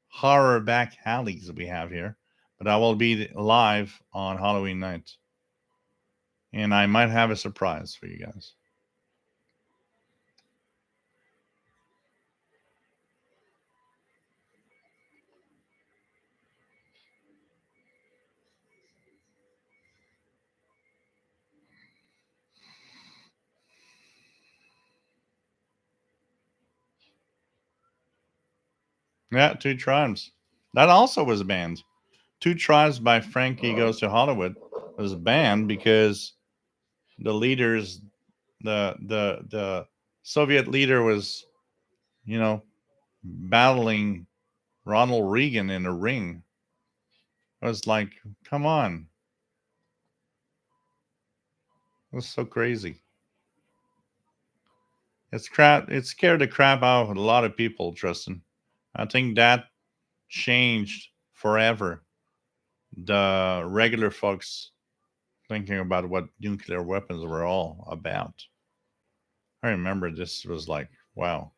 horror back alleys we have here. But I will be live on Halloween night. And I might have a surprise for you guys. Yeah, Two Tribes. That also was banned. Two Tribes by Frankie Goes to Hollywood was banned because the leaders, the Soviet leader was, you know, battling Ronald Reagan in a ring. I was like, come on. It was so crazy. It's crap. It scared the crap out of a lot of people, Tristan. I think that changed forever the regular folks thinking about what nuclear weapons were all about. I remember this was like, wow.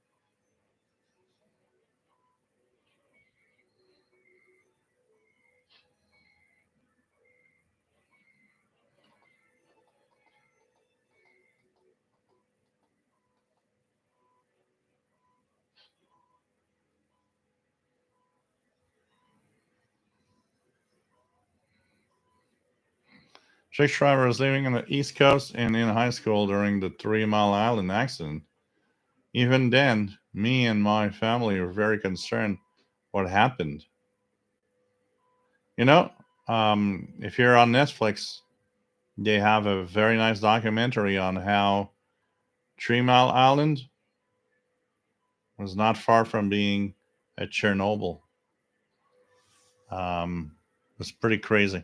Jake Shriver was living on the East Coast and in high school during the 3 Mile Island accident. Even then, me and my family were very concerned what happened. You know, if you're on Netflix, they have a very nice documentary on how 3 Mile Island was not far from being a Chernobyl. It was pretty crazy.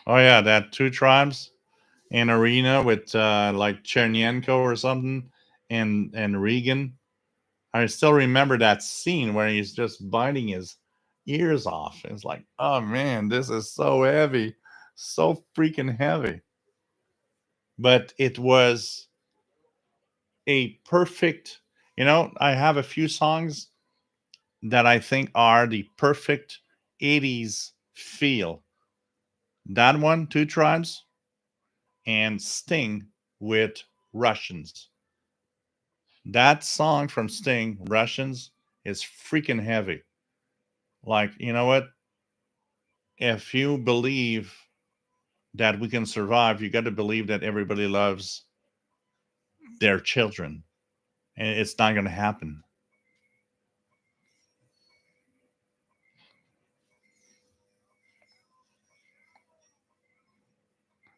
Oh yeah, that Two Tribes in arena with like Chernyenko or something, and Regan. I still remember that scene where he's just biting his ears off. It's like, oh man, this is so heavy, so freaking heavy. But it was a perfect. I have a few songs that I think are the perfect 80s feel. That one, Two Tribes, and Sting with Russians. That song from Sting, Russians, is freaking heavy. Like, you know what? If you believe that we can survive, you got to believe that everybody loves their children. And it's not going to happen.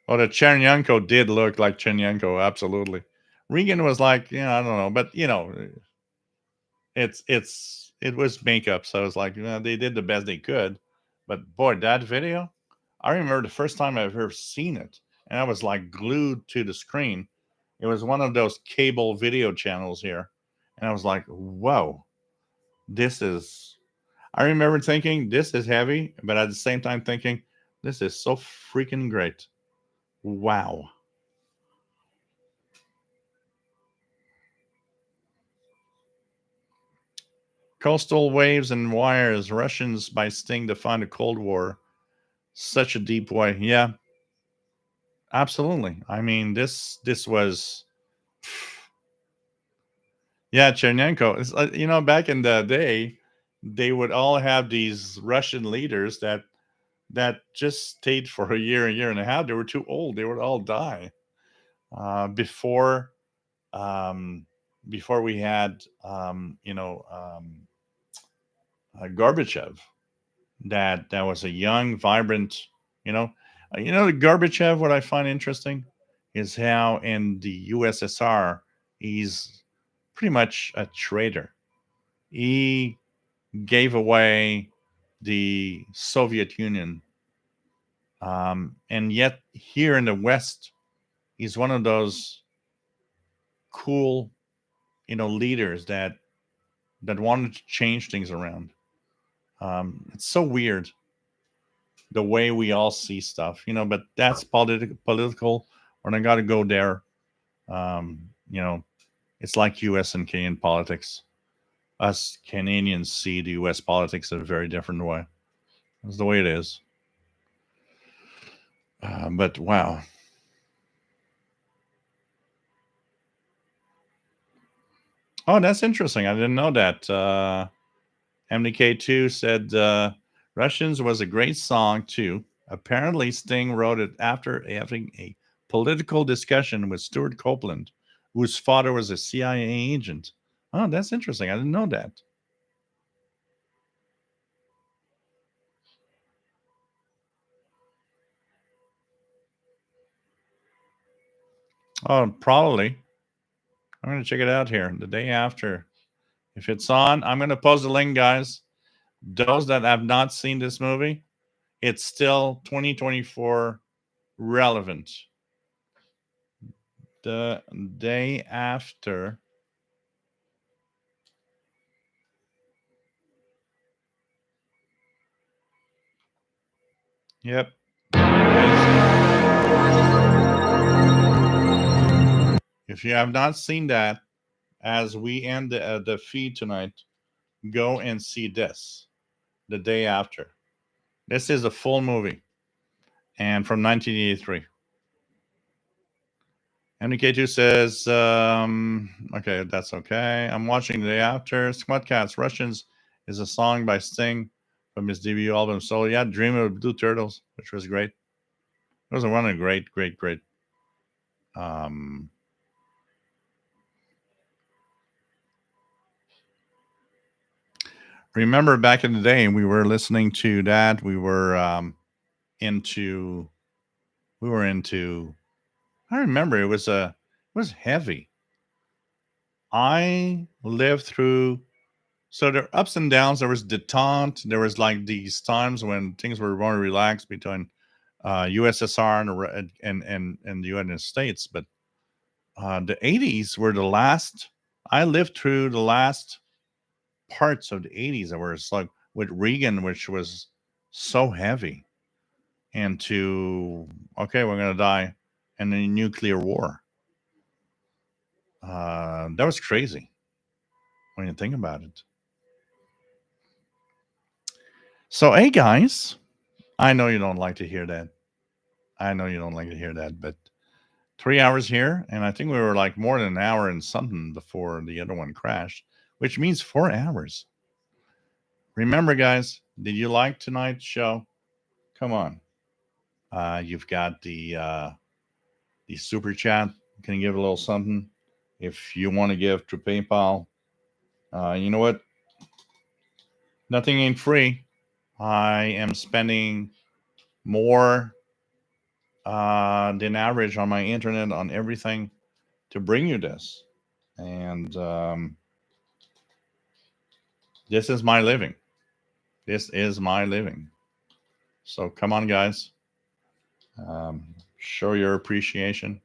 Oh, the Chernyenko did look like Chernyenko, absolutely. Regan was like, I don't know, but it was makeup, so it's like, they did the best they could. But boy, that video, I remember the first time I've ever seen it, and I was like glued to the screen. It was one of those cable video channels here, and I was like, whoa, this is. I remember thinking this is heavy, but at the same time thinking this is so freaking great. Wow. Coastal waves and wires, Russians by Sting define the Cold War such a deep way. Yeah, absolutely. I mean, this was, yeah, Chernenko. It's, back in the day, they would all have these Russian leaders that just stayed for a year and a half. They were too old. They would all die before um, before we had Gorbachev. That was a young, vibrant, you know, the Gorbachev. What I find interesting is how in the USSR he's pretty much a traitor. He gave away the Soviet Union, and yet here in the West, he's one of those cool, leaders that wanted to change things around. It's so weird the way we all see stuff, but that's political. We're not got to go there. It's like U.S. and Canadian politics. Us Canadians see the U.S. politics in a very different way. That's the way it is. But wow. Oh, that's interesting. I didn't know that. MDK2 said Russians was a great song too. Apparently, Sting wrote it after having a political discussion with Stuart Copeland, whose father was a CIA agent. Oh, that's interesting. I didn't know that. Oh, probably. I'm going to check it out here the day after. If it's on, I'm going to post the link, guys. Those that have not seen this movie, it's still 2024 relevant. The day after. Yep. If you have not seen that, as we end the feed tonight, go and see this the day after. This is a full movie and from 1983. MDK2 says, okay, that's okay. I'm watching the day after. Squad Cats Russians is a song by Sting from his debut album. So, yeah, Dream of Blue Turtles, which was great. It was one of the great. Um, remember back in the day, we were listening to that. Into, we were into, I remember it was heavy. I lived through, so there are ups and downs. There was detente. There was like these times when things were more relaxed between USSR and the United States. But the 80s were the last. I lived through the last parts of the 80s that were like with Reagan, which was so heavy, and to okay, we're gonna die, and the nuclear war. That was crazy when you think about it. So, hey guys, I know you don't like to hear that. I know you don't like to hear that, but 3 hours here, and I think we were like more than an hour and something before the other one crashed, which means 4 hours. Remember, guys, did you like tonight's show? Come on. You've got the super chat. Can you give a little something if you want to give to PayPal? You know what? Nothing ain't free. I am spending more than average on my internet, on everything, to bring you this. And this is my living. This is my living. So come on, guys. Show your appreciation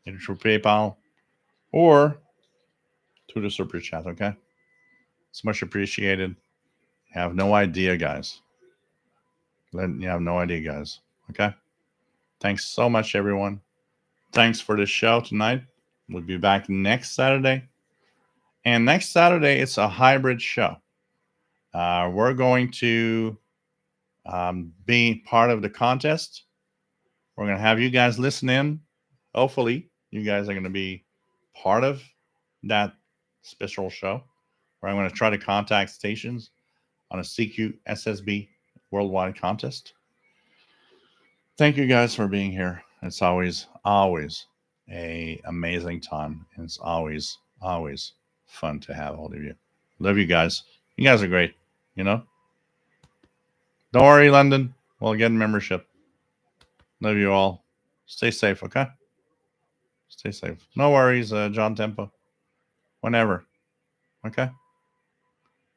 either through PayPal or through the super chat, okay? It's much appreciated. You have no idea, guys. You have no idea, guys. Okay? Thanks so much, everyone. Thanks for the show tonight. We'll be back next Saturday. And next Saturday, it's a hybrid show. We're going to be part of the contest. We're going to have you guys listen in. Hopefully, you guys are going to be part of that special show where I'm going to try to contact stations on a CQ SSB worldwide contest. Thank you guys for being here. It's always a amazing time. And it's always fun to have all of you. Love you guys. You guys are great. You know? Don't worry, London. We'll get membership. Love you all. Stay safe, okay? Stay safe. No worries, John Tempo. Whenever. Okay?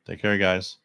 Take care, guys.